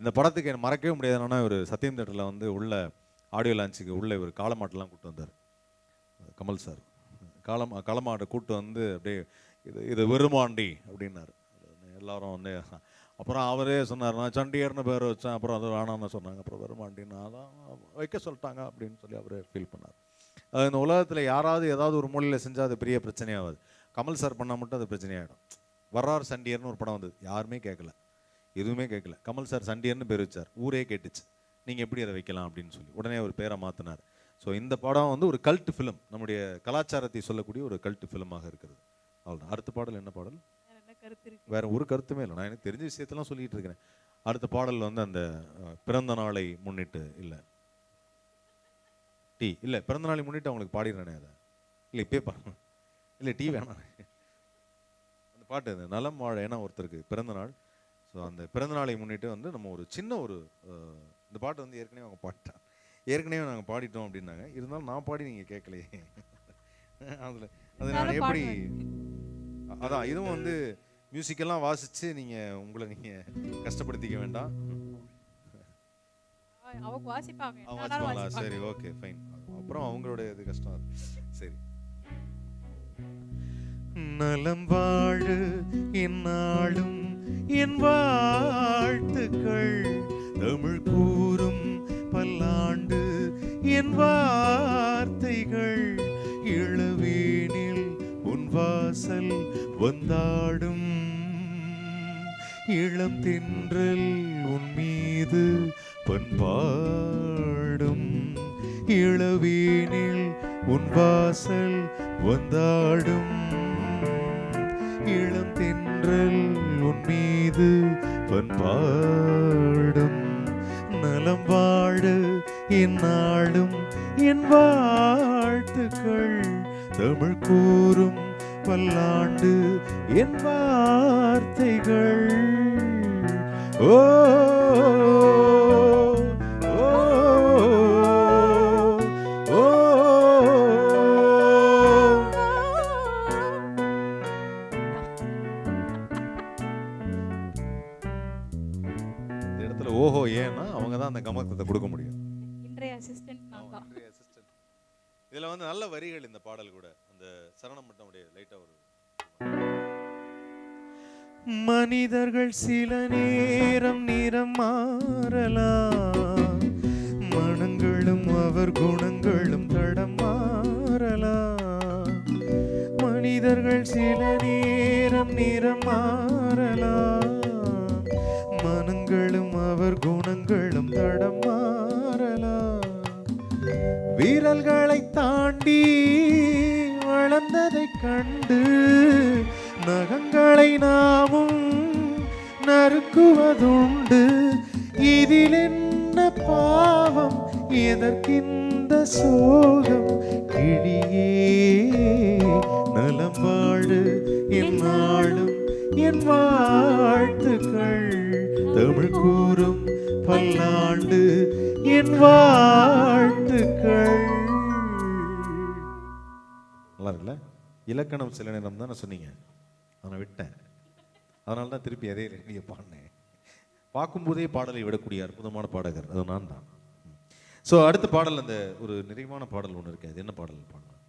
இந்த படத்துக்கு எனக்கு மறக்கவே முடியாது. என்னன்னா ஒரு சத்யம் தேட்டரில் வந்து உள்ள ஆடியோ லான்ச்சுக்கு உள்ள ஒரு காளமாட்டெல்லாம் கூப்பிட்டு வந்தார் கமல் சார். காளமாட்டை கூப்பிட்டு வந்து அப்படியே இது வெறுமாண்டி அப்படின்னாரு. எல்லாரும் வந்து அப்புறம் அவரே சொன்னார், நான் சண்டியர்னு பேர் வச்சேன், அப்புறம் அது வேணாம்னு சொன்னாங்க, அப்புறம் வெறுமாண்டின்னு அதான் வைக்க சொல்லிட்டாங்க அப்படின்னு சொல்லி அவரே ஃபீல் பண்ணார். இந்த உலகத்தில் யாராவது ஏதாவது ஒரு மூலையில் செஞ்சால் அது பெரிய பிரச்சனையாகாது. கமல் சார் பண்ணால் மட்டும் அது பிரச்சனையாகிடும். வர்றார் சண்டியர்னு ஒரு படம் வந்தது, யாருமே கேட்கல, எதுவுமே கேட்கல. கமல் சார் சண்டியர்னு பேர் வச்சார், ஊரே கேட்டுச்சு, நீங்கள் எப்படி அதை வைக்கலாம் அப்படின்னு சொல்லி உடனே ஒரு பேரை மாற்றினார். ஸோ இந்த படம் வந்து ஒரு கல்ட் ஃபிலிம், நம்முடைய கலாச்சாரத்தை சொல்லக்கூடிய ஒரு கல்ட் ஃபிலிமாக இருக்கிறது. அவ்வளோதான். அடுத்த பாடல் என்ன பாடல்? வேற ஒரு கருத்துமே இல்லை, நான் எனக்கு தெரிஞ்ச விஷயத்தெல்லாம் சொல்லிட்டு இருக்கிறேன். அடுத்த பாடல் வந்து அந்த பிறந்த நாளை முன்னிட்டு இல்லை இல்லை பிறந்த நாளை முன்னிட்டு அவங்களுக்கு பாடிடுறேனே அதை. இல்லை இப்பே பாருங்க, இல்லை டீ வேணாம். அந்த பாட்டு அந்த நலம் வாழ, ஏன்னா ஒருத்தருக்கு பிறந்த நாள். ஸோ அந்த பிறந்த நாளை முன்னிட்டு வந்து நம்ம ஒரு சின்ன ஒரு இந்த பாட்டு வந்து ஏற்கனவே அவங்க பாடிட்டாங்க, ஏற்கனவே நாங்கள் பாடிட்டோம் அப்படின்னாங்க. இருந்தாலும் நான் பாடி நீங்கள் கேட்கலையே. அதில் அது நான் எப்படி அதான் இதுவும் வந்து மியூசிக்கெல்லாம் வாசித்து நீங்கள் உங்களை நீங்கள் கஷ்டப்படுத்திக்க வேண்டாம். அவங்க வாசிப்பாங்க. அவங்க வாசிப்பாங்களா? சரி, ஓகே, ஃபைன். அப்புறம் அவங்களோட இது கஷ்டம் அது. சரி. நலம் வாழு என்னாலும் என் வாழ்த்துக்கள், தமிழ் கூறும் பல்லாண்டு என் வார்த்தைகள், இளவேனில் உன் வாசல் வந்தாடும், இளம் தென்றல் உன் மீது பண்பாடும், இளவேனில் உன் வாசல் வந்தாடும், இளம் தென்றல் உன் மீது பண்பாடும், நலம் வாழ என்னாலும் என் வாழ்த்துக்கள், தமிழ் கூறும் பல்லாண்டு என் வார்த்தைகள். ஓ ஓஹோ, ஏன்னா அவங்க தான் அந்த கமக்கத்தை கொடுக்க முடியும். இன்றைய அசிஸ்டன்ட் நான் தான். இதுல வந்து நல்ல வரிகள் இந்த பாடல் கூட. அந்த சரணம் மட்டும் அப்படியே லைட்டா ஒரு மனிதர்கள் சில நேரம் நிறம் மாறலாம், மனங்களும் அவர் குணங்களும் தடம் மாறலாம், மனிதர்கள் சில நேரம் நிறம் மாறலாம், மனங்களும் அவர் குணங்களும் தடம் மாறலாம், வீரல்களை தாண்டி வளர்ந்ததை கண்டு நகங்களை நாமும் நறுக்குவதுண்டு, இதில் என்ன பாவம் எதற்கிந்த சோகம், கிளியே நலம் வாழு என்னாலும் என் வாழ்த்துக்கள், தமிழ் கூறும் பல்லாண்டு என் வாழ்த்துக்கள். நல்லா இருக்குல்ல? இலக்கணம் சில நேரம் தானே சொன்னீங்க, அதை விட்டேன். அதனால தான் திருப்பி அதே ரெடியை பாடினேன். பார்க்கும்போதே பாடலை விடக்கூடிய அற்புதமான பாடகர் அது நான் தான். ஸோ அடுத்த பாடல் அந்த ஒரு நிறைவான பாடல் ஒன்று இருக்கு. அது என்ன பாடல் பாடலாம்?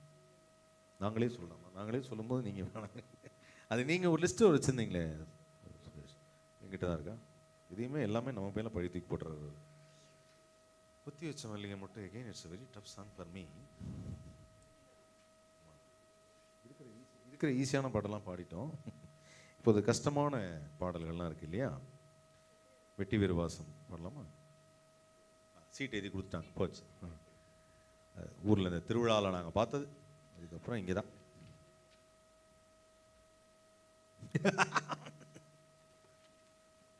நாங்களே சொல்லலாமா? நாங்களே சொல்லும்போது நீங்கள் வேணாங்க. அது நீங்கள் ஒரு லிஸ்ட்டு வச்சுருந்தீங்களே, என்கிட்ட தான் இருக்கா? இதையுமே எல்லாமே நம்ம பேரில் பழி தூக்கி போட்டுறது. புத்தி வச்ச மல்லிகை மட்டும் again it's a very tough song for me. இருக்கிற ஈஸியான பாட்டெல்லாம் பாடிட்டோம். இப்போது கஷ்டமான பாடல்கள்லாம் இருக்கு இல்லையா? வெட்டி வீரவாசம் பாடலாமா? சீட் எழுதி கொடுத்துட்டாங்க, போச்சு. ஊரில் இந்த திருவிழாவில் நாங்கள் பார்த்தது. அதுக்கப்புறம் இங்கே தான்.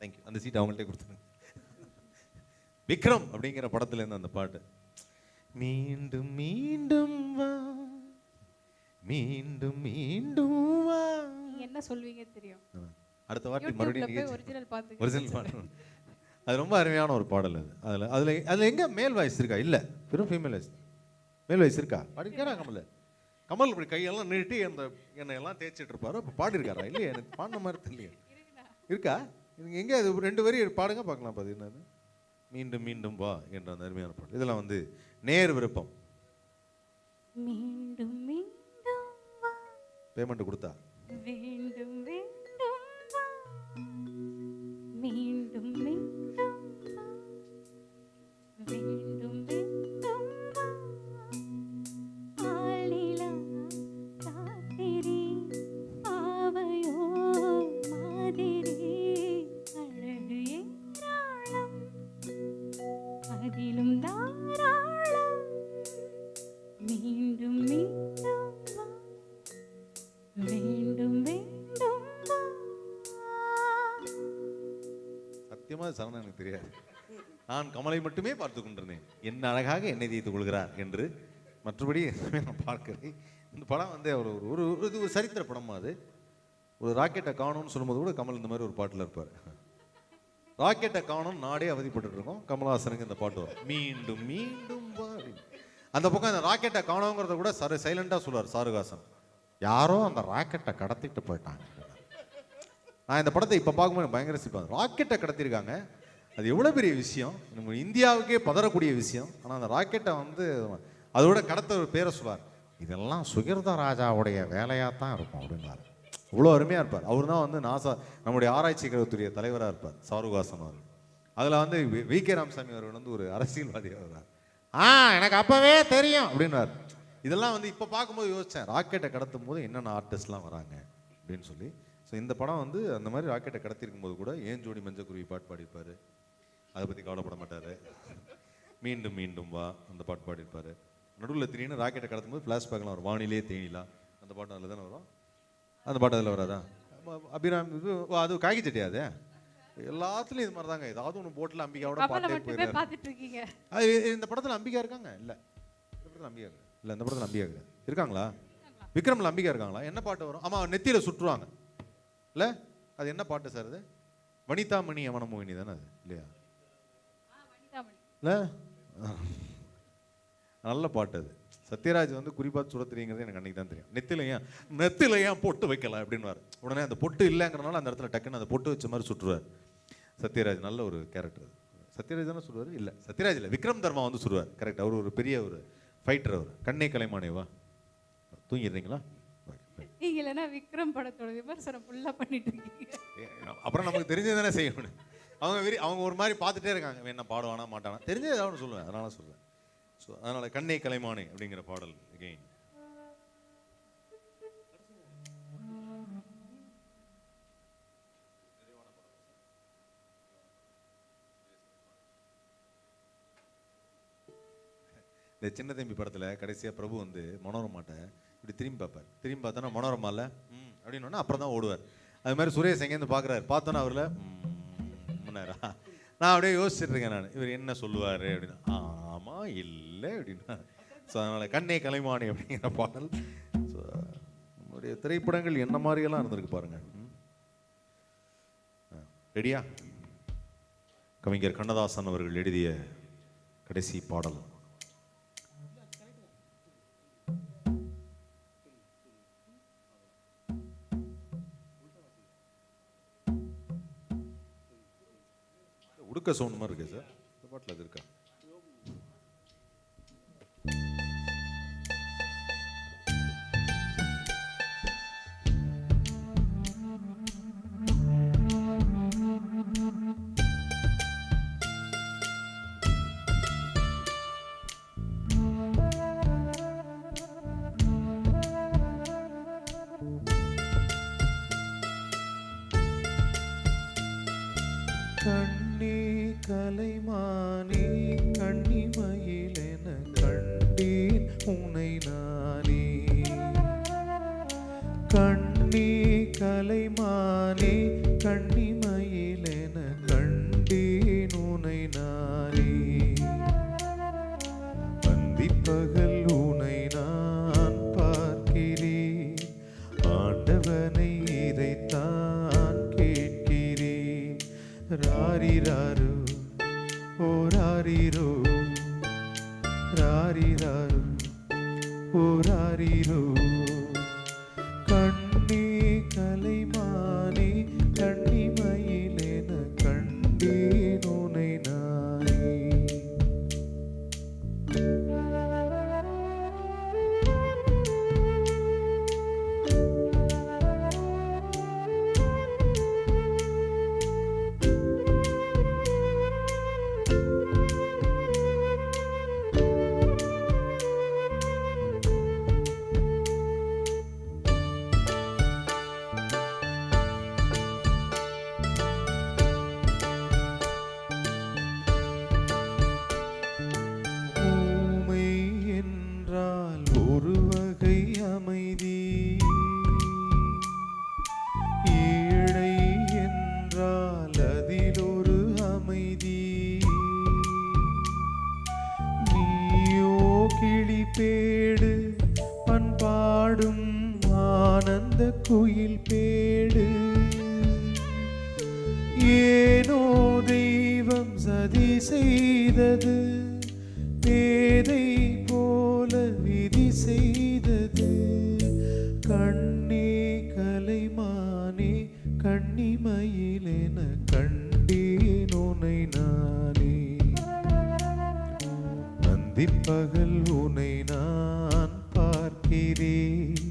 தேங்க்யூ. அந்த சீட் அவங்கள்ட்டே கொடுத்துருங்க. விக்ரம் அப்படிங்கிற படத்துலேருந்து அந்த பாட்டு. மீண்டும் மீண்டும் வா, மீண்டும் மீண்டும் வா. நீங்க என்ன சொல்வீங்க தெரியும். அடுத்த வாட்டி யூடியூப்ல மறுபடியும் போய் ஒரிஜினல் பாத்து ஒரிஜினல் பாட்டு. அது ரொம்ப அருமையான ஒரு பாடல் அது. அதில் எங்கே மேல் வாய்ஸ் இருக்கா? இல்லை, வெறும் ஃபீமேல் வாய்ஸ். மேல் வாய்ஸ் இருக்கா? பாடிருக்காரா கமல்? கமல் இப்படி கையெல்லாம் நீட்டி அந்த எண்ணெயெல்லாம் தேய்ச்சிட்டு இருப்பாரு. அப்போ பாடிருக்காரா? இல்லையா, எனக்கு பாடின மாதிரி தெரியல. இருக்கா? எங்கே அது 2 வரி பாடுங்க பார்க்கலாம். அது என்னது? மீண்டும் மீண்டும் வா என்ற அந்த அருமையான பாட்டு. இதெல்லாம் வந்து நேர் விருப்பம். மீண்டும் மீண்டும் வா, பேமெண்ட் கொடுத்தா வேண்டும் வேண்டும் வா, மீண்டும் மீண்டும் வா, வேண்டும் வேண்டும் வா, ஆளிலா ராத்திரி ஆவையோ மாதிரி அழகு ஏராளம், அதிலும் தாராளம், மீண்டும் மீண்டும் வா, வேண்டும் வேண்டும் வா. சத்தியமாக சரணம் எனக்கு தெரியாது. நான் கமலை மட்டுமே பார்த்து கொண்டிருந்தேன். என்ன அழகாக என்னை தேய்த்துக் கொள்கிறார் என்று. மற்றபடி எதுவுமே நான் பார்க்கிறேன். இந்த படம் வந்து அவர் ஒரு சரித்திர படமா அது. ஒரு ராக்கெட்டை காணும்னு சொல்லும்போது கூட கமல் இந்த மாதிரி ஒரு பாட்டில் இருப்பார். ராக்கெட்டை காணும் நாடே அவதிப்பட்டு இருக்கோம். கமல்ஹாசனுக்கு இந்த பாட்டு வரும், மீண்டும் மீண்டும் வா அப்படின்னு. அந்த பக்கம் இந்த ராக்கெட்டை காணோங்கிறத கூட சைலண்டாக சொல்லுவார் சாருகாசன். யாரோ அந்த ராக்கெட்டை கடத்திட்டு போயிட்டாங்க. நான் இந்த படத்தை இப்போ பார்க்கும்போது பயங்கர சிரிப்பேன். ராக்கெட்டை கடத்திருக்காங்க, அது எவ்வளோ பெரிய விஷயம், நம்ம இந்தியாவுக்கே பதறக்கூடிய விஷயம். ஆனால் அந்த ராக்கெட்டை வந்து அதோட கடத்த ஒரு பேரை சொல்வார், இதெல்லாம் சுகிர்த ராஜாவுடைய வேலையாக தான் இருக்கும் அப்படின்னாரு. இவ்வளோ அருமையாக இருப்பார். அவர் தான் வந்து நாசா நம்முடைய ஆராய்ச்சி கழகத்துடைய தலைவராக இருப்பார் சாருகாசன் அவர்கள். அதில் வந்து வி.கே. ராமசாமி அவர்கள் வந்து ஒரு அரசியல்வாதி வருவார். எனக்கு அப்போவே தெரியும் அப்படின்னார். இதெல்லாம் வந்து இப்போ பார்க்கும்போது யோசித்தேன், ராக்கெட்டை கடத்தும் போது என்னென்ன ஆர்டிஸ்ட்லாம் வராங்க அப்படின்னு சொல்லி. ஸோ இந்த படம் வந்து அந்த மாதிரி ராக்கெட்டை கடத்திருக்கும் போது கூட ஏன் ஜோடி மஞ்சக்குருவி பாட்டு பாடியிருப்பார். அதை பற்றி கவலைப்பட மாட்டார். மீண்டும் மீண்டும் வா அந்த பாட்டு பாடியிருப்பார். நடுவில் திடீர்னு ராக்கெட்டை கடத்தும் போது ஃப்ளாஷ்பேக்லாம் வரும், வானிலே தேனிலா அந்த பாட்டு அதில் தானே வரும். அந்த பாட்டு அதில் வராதா? அபிராம் இது அது காய்கி சட்டியாது. எல்லாத்துலேயும் இது மாதிரி தாங்க. ஏதாவது ஒன்று போட்டில் அம்பிகாவோட பாட்டே போயிருக்காங்க. அது இந்த படத்தில் அம்பிகா இருக்காங்க? இல்லை, இந்த படத்தில் அம்பிகா இருக்கு. இல்லை, இந்த படத்தில் அம்பிகா இருக்காங்களா? விக்ரமில் அம்பிகா இருக்காங்களா? என்ன பாட்டு வரும்? ஆமாம், நெத்தியில் சுற்றுவாங்க இல்லை, அது என்ன பாட்டு சார்? அது வனிதாமணி அவன மோகினி தானே அது, இல்லையா? இல்லை, நல்ல பாட்டு அது. சத்யராஜ் வந்து குறிப்பாக சுட தெரியுங்கிறது எனக்கு அன்றைக்கி தான் தெரியும். நெத்தில ஏன் பொட்டு வைக்கல அப்படின்வார். உடனே அந்த பொட்டு இல்லைங்கிறனால அந்த இடத்துல டக்குன்னு அந்த பொட்டு வச்ச மாதிரி சுட்டுருவார் சத்யராஜ். நல்ல ஒரு கேரக்டர். சத்யராஜ் தானே சுடுவார்? இல்லை, சத்யராஜ் இல்லை, விக்ரம் தர்மா வந்து சுடுவார். கரெக்ட். அவர் ஒரு பெரிய ஒரு ஃபைட்டர். அவர் கண்ணே கலைமானேவா. தூங்கிடுறீங்களா? இல்லைன்னா விக்ரம் படத்தோட விமர்சனம் ஃபுல்லாக பண்ணிட்டு இருக்கீங்க. அப்புறம் நமக்கு தெரிஞ்சது தானே செய்யணும். அவங்க ஒரு மாதிரி பார்த்துட்டே இருக்காங்க, என்ன பாடுவானா மாட்டானா, தெரிஞ்சது ஏதாவது சொல்லுவேன், அதனால சொல்லுவேன். ஸோ அதனால் கண்ணே கலைமானே அப்படிங்கிற பாடல் அகெயின். இந்த சின்ன தம்பி படத்தில் கடைசியாக பிரபு வந்து மனோரமாட்ட இப்படி திரும்பி பார்ப்பார். திரும்பி பார்த்தோன்னா மனோரமா இல்லை அப்படின்னு அப்புறம் தான் ஓடுவார். அது மாதிரி சுரேஷ் எங்கேருந்து பார்க்குறாரு. பார்த்தோன்னா அவரில் முன்னாரா நான் அப்படியே யோசிச்சுட்டு இருக்கேன் நான், இவர் என்ன சொல்லுவார் அப்படின்னு. ஆமாம் இல்லை அப்படின்னா. ஸோ அதனால் கண்ணே கலைமானி அப்படிங்கிற பாடல். ஸோ நம்மளுடைய திரைப்படங்கள் என்ன மாதிரியெல்லாம் இருந்திருக்கு பாருங்கள். ரெடியா? கவிஞர் கண்ணதாசன் அவர்கள் எழுதிய கடைசி பாடல். உடுக்க சவுண்ட் மாதிரி இருக்கு சார், இந்த பாட்டில் அது இருக்கா? கண்ணே கலைமானே கண்ணிமயிலென கண்டேன் உனை நானே. கண்ணே கலைமானே கண்ணிமயிலென கண்டேன் உனை நானே. அந்திப்பகல் உனை நான் பார்க்கிறேன், ஆண்டவனை இதைத்தான் கேட்கிறேன். ராரிராரு ஓ ராரிரோ, ராரிராரு ஓ ராரிரோ. கண்ணே கலைமானே கண்ணிமயிலென கண்டேன் உனை நானே. ஊமை என்றால் ஒரு வகை அமைதி, ஏழை என்றால் அதில் ஒரு அமைதி. நீயோ கிளிப்பேடு பண்பாடும் ஆனந்த குயில் பேடு. ஏனோ தெய்வம் சதி செய்தது, பேதை போல விதி செய்தது. கண்ணே கலைமானே கண்ணிமயிலென கண்டேன் உனை நானே. அந்திப்பகல் உனை நான் பார்க்கிறேன்,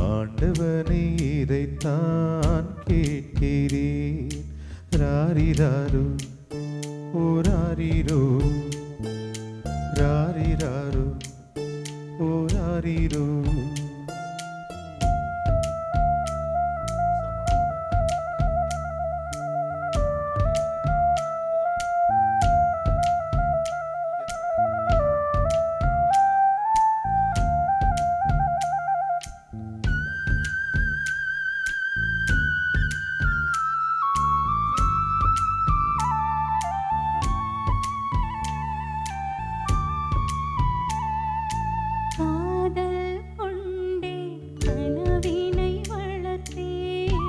ஆண்டவனை இதைத்தான் கேட்கிறேன். ராரிராரு ஓ ராரிரோ, ராரிராரு ஓ ராரிரோ. காதல் கொண்டே கனவினை வளர்த்தேன்,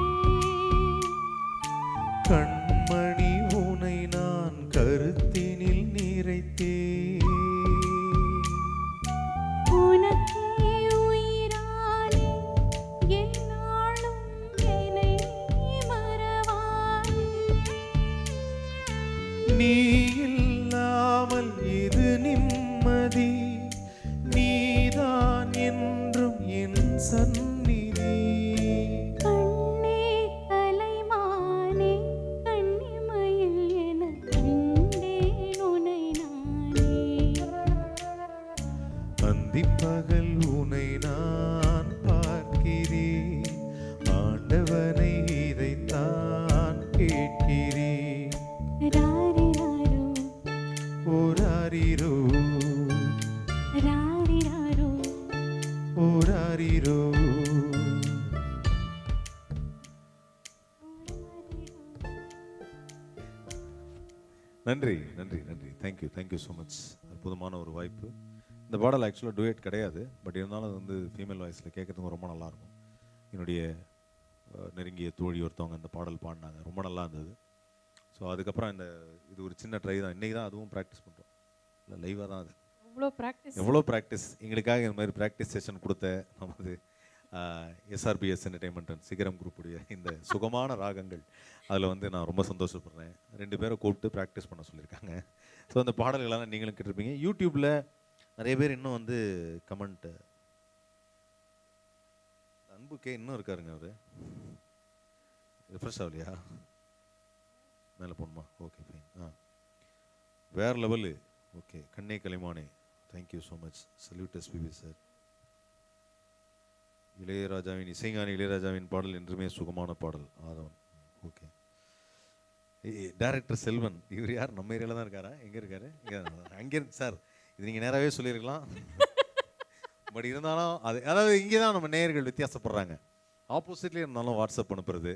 கண்மணி உனை நான் கருத்தினில் நிறைத்தேன். உனக்கே உயிரானே எந்நாளும் என்னை மறவாதே. நீ இல்லாமல் இது நிம்மதி, நீதான் என்றும் என் சந்நிதி. கண்ணே கலைமானே கண்ணிமயில் என கண்டேன் உனை நானே. அந்திப்பகல் உனை நான் பார்க்கிறேன், ஆண்டவனை இதைத்தான் கேட்கிறேன். ராரிராரோ ஓ ராரிரோ, ராரிராரோ. ஓ ராரிரோ. நன்றி நன்றி நன்றி. Thank you so much. அற்புதமான ஒரு வாய்ப்பு. இந்த பாடல் ஆக்சுவலாக டுயட் கிடையாது, பட் இருந்தாலும் அது வந்து ஃபீமேல் வாய்ஸில் கேட்குறதுக்கு ரொம்ப நல்லாயிருக்கும். என்னுடைய நெருங்கிய தோழி ஒருத்தவங்க இந்த பாடல் பாடினாங்க, ரொம்ப நல்லா இருந்தது. ஸோ அதுக்கப்புறம் இது ஒரு சின்ன ட்ரை தான். இன்றைக்கி தான் அதுவும் ப்ராக்டிஸ் பண்ணுறோம், இல்லை லைவாக தான் அது. எவ்வளோ ப்ராக்டிஸ் எங்களுக்காக இந்த மாதிரி ப்ராக்டிஸ் செஷன் கொடுத்த நமது எஸ்ஆர்பிஎஸ் என்டர்டைன்மெண்ட் அண்ட் சிகரம் குரூப்புடைய இந்த சுகமான ராகங்கள், அதில் வந்து நான் ரொம்ப சந்தோஷப்படுறேன். 2 பேரை கூப்பிட்டு ப்ராக்டிஸ் பண்ண சொல்லியிருக்காங்க. ஸோ அந்த பாடல்களெல்லாம் நீங்களும் கேட்டிருப்பீங்க. யூடியூப்பில் நிறைய பேர் இன்னும் வந்து கமெண்ட், அன்புக்கே இன்னும் இருக்காருங்க அவர், ரிஃப்ரெஷ் ஆகலையா? மேலே போகணுமா? Okay fine. வேறு லெவலு. ஓகே, கண்ணே கலைமானே, thank you so much. Salute SPB sir. இளையராஜாவின் இசைஞானி இளையராஜாவின் பாடல் என்றுமே சுகமான பாடல். ஆதவன். ஓகே, டைரக்டர் செல்வன், இவர் யார்? நம்ம ஏரியாவில் தான் இருக்காரா? எங்கே இருக்காரு? இங்கே அங்கே சார், இது நீங்கள் நேராகவே சொல்லியிருக்கலாம். பட் இருந்தாலும் அது அதாவது இங்கே தான் நம்ம நேயர்கள் வித்தியாசப்படுறாங்க. ஆப்போசிட்லேயே இருந்தாலும் வாட்ஸ்அப் அனுப்புறது,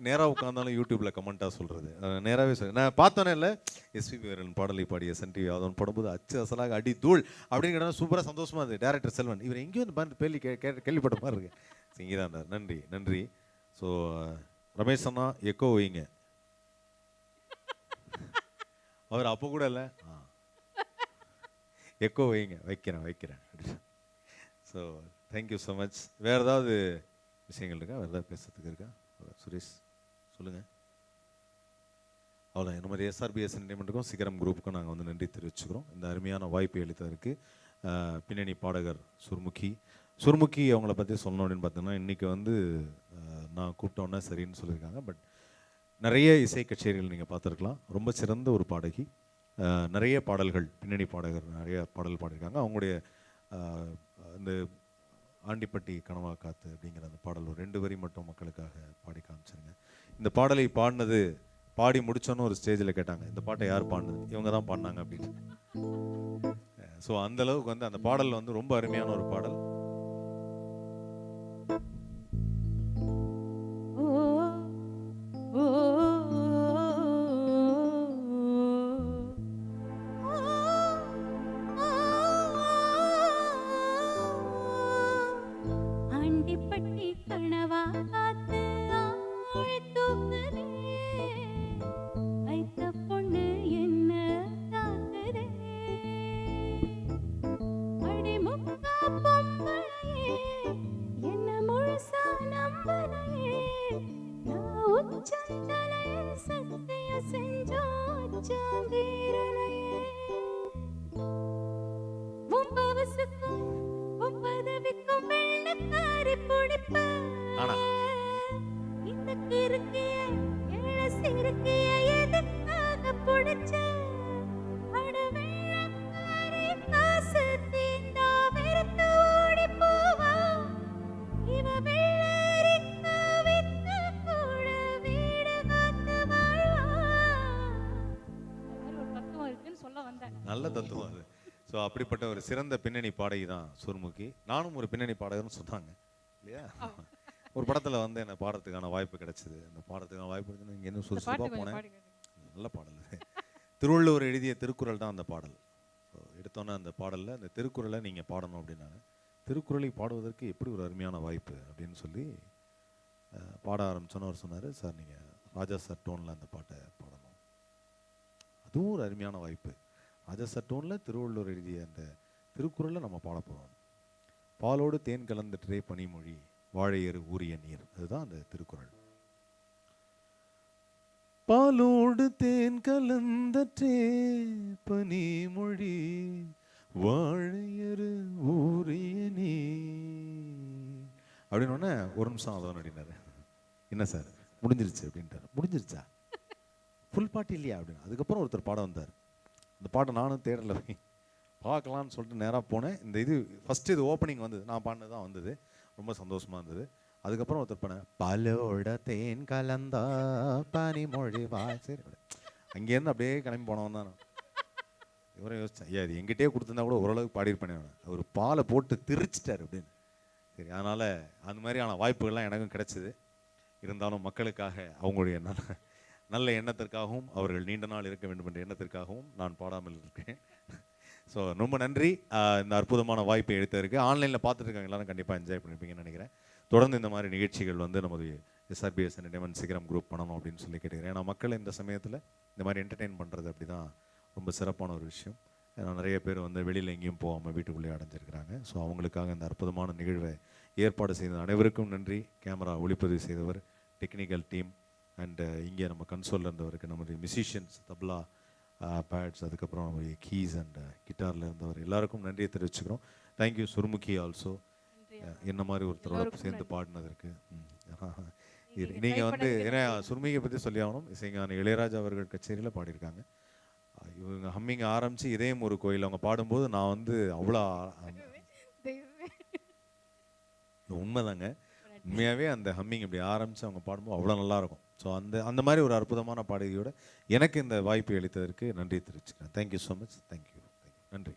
நேராக உட்காந்தாலும் யூடியூப்பில் கமெண்ட்டாக சொல்கிறது, நேராகவே சொல்லி நான் பார்த்தோன்னே இல்லை எஸ்பிபி அவர்களின் பாடலை பாடிய சன் டிவி அதன் படும்போது அச்சு அசலாக அடி தூள் அப்படிங்கிற சூப்பராக சந்தோஷமாக இருந்தது. டைரக்டர் செல்வன் இவர் எங்கேயும் இந்த மாதிரி பேலி கேள்விப்பட்ட மாதிரி இருக்கு. இங்கே தான். நன்றி நன்றி. ஸோ ரமேஷ் அண்ணா எக்கோ வைங்க. அவர் அப்போ கூட இல்லை, எக்கோ வைங்க, வைக்கிறேன். So thank you so much. வேறு ஏதாவது விஷயங்கள் இருக்கா? வேறு ஏதாவது பேசுறதுக்கு இருக்கா? சுரேஷ் சொல்லுங்கள். அவ்வளோ. இந்த மாதிரி எஸ்ஆர்பிஎஸ் என்டர்டைன்மெண்ட்டுக்கும் சிகரம் குரூப்புக்கும் நாங்கள் வந்து நன்றி தெரிவிச்சுக்கிறோம். இந்த அருமையான வாய்ப்பை அளித்ததற்கு. பின்னணி பாடகர் சுர்முகி அவங்கள பற்றி சொல்லணும் அப்படின்னு பார்த்தீங்கன்னா, இன்றைக்கி வந்து நான் கூப்பிட்டோன்னே சரின்னு சொல்லியிருக்காங்க. பட் நிறைய இசை கச்சேரிகள் நீங்கள் பார்த்துருக்கலாம். ரொம்ப சிறந்த ஒரு பாடகி. நிறைய பாடல்கள், பின்னணி பாடகர் நிறைய பாடல் பாடியிருக்காங்க. அவங்களுடைய இந்த ஆண்டிப்பட்டி கனவா காத்து அப்படிங்கிற அந்த பாடல் ஒரு 2 வரி மட்டும் மக்களுக்காக பாடி காமிச்சிருங்க. இந்த பாடலை பாடி முடிச்சோன்னு ஒரு ஸ்டேஜில் கேட்டாங்க, இந்த பாட்டை யார் பாடினது? இவங்க தான் பாடினாங்க அப்படின்னு. ஸோ அந்த அளவுக்கு வந்து அந்த பாடல் வந்து ரொம்ப அருமையான ஒரு பாடல். ஆண்டிப்பட்டி கனவா காத்து ஆழ்த்தூக்குதே, வைத்த பொண்ணு என்ன தாக்குதே, அடிமுக்கா பொம்பளையே என்ன முழுசா நம்பலையே, நான் உச்சந்தலையில் சத்திய செஞ்சோ சாந்தீரலையே, உம்பவசுக்கும் உம்பதவிக்கும் வெள்ளக்காரி பிடிப்ப, இந்த கிறுக்கிய இளசிறுக்கிய எதுக்காக பிடிச்ச, அட வெள்ளக்காரி காசு தீந்தா வெறுத்து ஓடி போவா, இவ வெள்ளரிக்கா வித்து கூட வீடு காத்து வாழ்வா. ஒரு தத்துவம் இருக்குன்னு சொல்ல வந்தேன். நல்ல தத்துவம் அது. ஸோ அப்படிப்பட்ட ஒரு சிறந்த பின்னணி பாடகி தான் சுர்முகி. நானும் ஒரு பின்னணி பாடகர்னு சொன்னாங்க இல்லையா? ஒரு படத்தில் வந்து என்னை பாடுறதுக்கான வாய்ப்பு கிடைச்சிது. அந்த பாடுறதுக்கான வாய்ப்பு கிடைச்சு இங்கே இன்னும் சுறுசுறுப்பாக போனேன். நல்ல பாடல். திருவள்ளுவர் எழுதிய திருக்குறள் தான் அந்த பாடல். ஸோ எடுத்தோன்னே அந்த பாடலில் அந்த திருக்குறளை நீங்கள் பாடணும் அப்படின்னாங்க. திருக்குறளை பாடுவதற்கு எப்படி ஒரு அருமையான வாய்ப்பு அப்படின்னு சொல்லி பாட ஆரம்பிச்சோன்னு அவர் சொன்னார், சார் நீங்கள் ராஜா சார் டோனில் அந்த பாட்டை பாடணும். அதுவும் ஒரு அருமையான வாய்ப்பு. ராஜா சார் டோனில் திருவள்ளுவர் எழுதிய அந்த திருக்குறளை நம்ம பாட போகிறோம். பாலோடு தேன் கலந்துட்டே பனிமொழி வாழையறு ஊறிய நீர், அதுதான் அந்த திருக்குறள். பாலோடு தேன் கலந்தற்றே பனிமொழி வாழையறு ஊறிய நீர் அப்படின்னு ஒரு நிமிஷம் அதவன் அப்படின்னாரு. என்ன சார் முடிஞ்சிருச்சு அப்படின்ட்டார். முடிஞ்சிருச்சா? ஃபுல் பாட்டு இல்லையா அப்படின்னு. அதுக்கப்புறம் ஒருத்தர் பாடம் வந்தார். அந்த பாட்டை நானும் தேடலை போய் பார்க்கலான்னு சொல்லிட்டு நேராக போனேன். இந்த இது ஃபஸ்ட்டு இது ஓப்பனிங் வந்தது, நான் பாடினது தான் வந்தது. ரொம்ப சந்தோஷமாக இருந்தது. அதுக்கப்புறம் ஒருத்தர் பண்ணேன், பலோட தேன் கலந்தா பனிமொழி வா. சரி, அங்கேருந்து அப்படியே கிளம்பி போனவன் தான். இவரை யோசித்தேன், ஐயா இது எங்கிட்டே கொடுத்துருந்தா கூட ஓரளவுக்கு பாடியிருப்பேன். அவர் பாலை போட்டு திரிச்சிட்டார் அப்படின்னு. சரி, அதனால் அந்த மாதிரியான வாய்ப்புகள்லாம் எனக்கும் கிடைச்சிது. இருந்தாலும் மக்களுக்காக அவங்களுடைய நல்ல எண்ணத்திற்காகவும் அவர்கள் நீண்ட நாள் இருக்க வேண்டும் என்ற எண்ணத்திற்காகவும் நான் பாடாமல் இருக்கேன். ஸோ ரொம்ப நன்றி. இந்த அற்புதமான வாய்ப்பை எடுத்ததற்கு. ஆன்லைனில் பார்த்துட்டு இருக்காங்க எல்லாரும் கண்டிப்பாக என்ஜாய் பண்ணியிருப்பீங்கன்னு நினைக்கிறேன். தொடர்ந்து இந்த மாதிரி நிகழ்ச்சிகள் வந்து நமது எஸ்ஆர்பிஎஸ் என்டர்டைன்மெண்ட் சிகரம் குரூப் பண்ணணும் அப்படின்னு சொல்லி கேட்டுக்கிறேன். ஏன்னா மக்கள் இந்த சமயத்தில் இந்த மாதிரி என்டர்டெயின் பண்ணுறது அப்படி தான் ரொம்ப சிறப்பான ஒரு விஷயம். ஏன்னா நிறைய பேர் வந்து வெளியில் எங்கேயும் போகாமல் வீட்டுக்குள்ளேயே அடைஞ்சிருக்கிறாங்க. ஸோ அவங்களுக்காக இந்த அற்புதமான நிகழ்வை ஏற்பாடு செய்த அனைவருக்கும் நன்றி. கேமரா ஒளிப்பதிவு செய்தவர், டெக்னிக்கல் டீம், அண்டு இங்கே நம்ம கன்சோலில் இருந்தவருக்கு, நம்முடைய மியூசிஷியன்ஸ், தப்லா, பேட்ஸ், அதுக்கப்புறம் நம்முடைய கீஸ் அண்ட் கிட்டாரில் இருந்தவர் எல்லாருக்கும் நன்றியை தெரிவிச்சுக்கிறோம். தேங்க்யூ சுர்முகி ஆல்சோ, என்ன மாதிரி ஒருத்தரோட சேர்ந்து பாடினதற்கு. நீங்கள் வந்து ஏன்னா சுர்முகியை பற்றி சொல்லி ஆகணும். இசைஞானி இளையராஜா அவர்கள் கச்சேரியில் பாடியிருக்காங்க. இவங்க ஹம்மிங் ஆரம்பித்து இதயம் ஒரு கோயில் அவங்க பாடும்போது நான் வந்து அவ்வளோ உண்மைதாங்க, உண்மையாகவே அந்த ஹம்மிங் இப்படி ஆரம்பித்து அவங்க பாடும்போது அவ்வளோ நல்லாயிருக்கும். ஸோ அந்த மாதிரி ஒரு அற்புதமான பாடகியோட எனக்கு இந்த வாய்ப்பை அளித்ததற்கு நன்றி தெரிவிச்சுக்கிறேன். Thank you so much. தேங்க்யூ. நன்றி.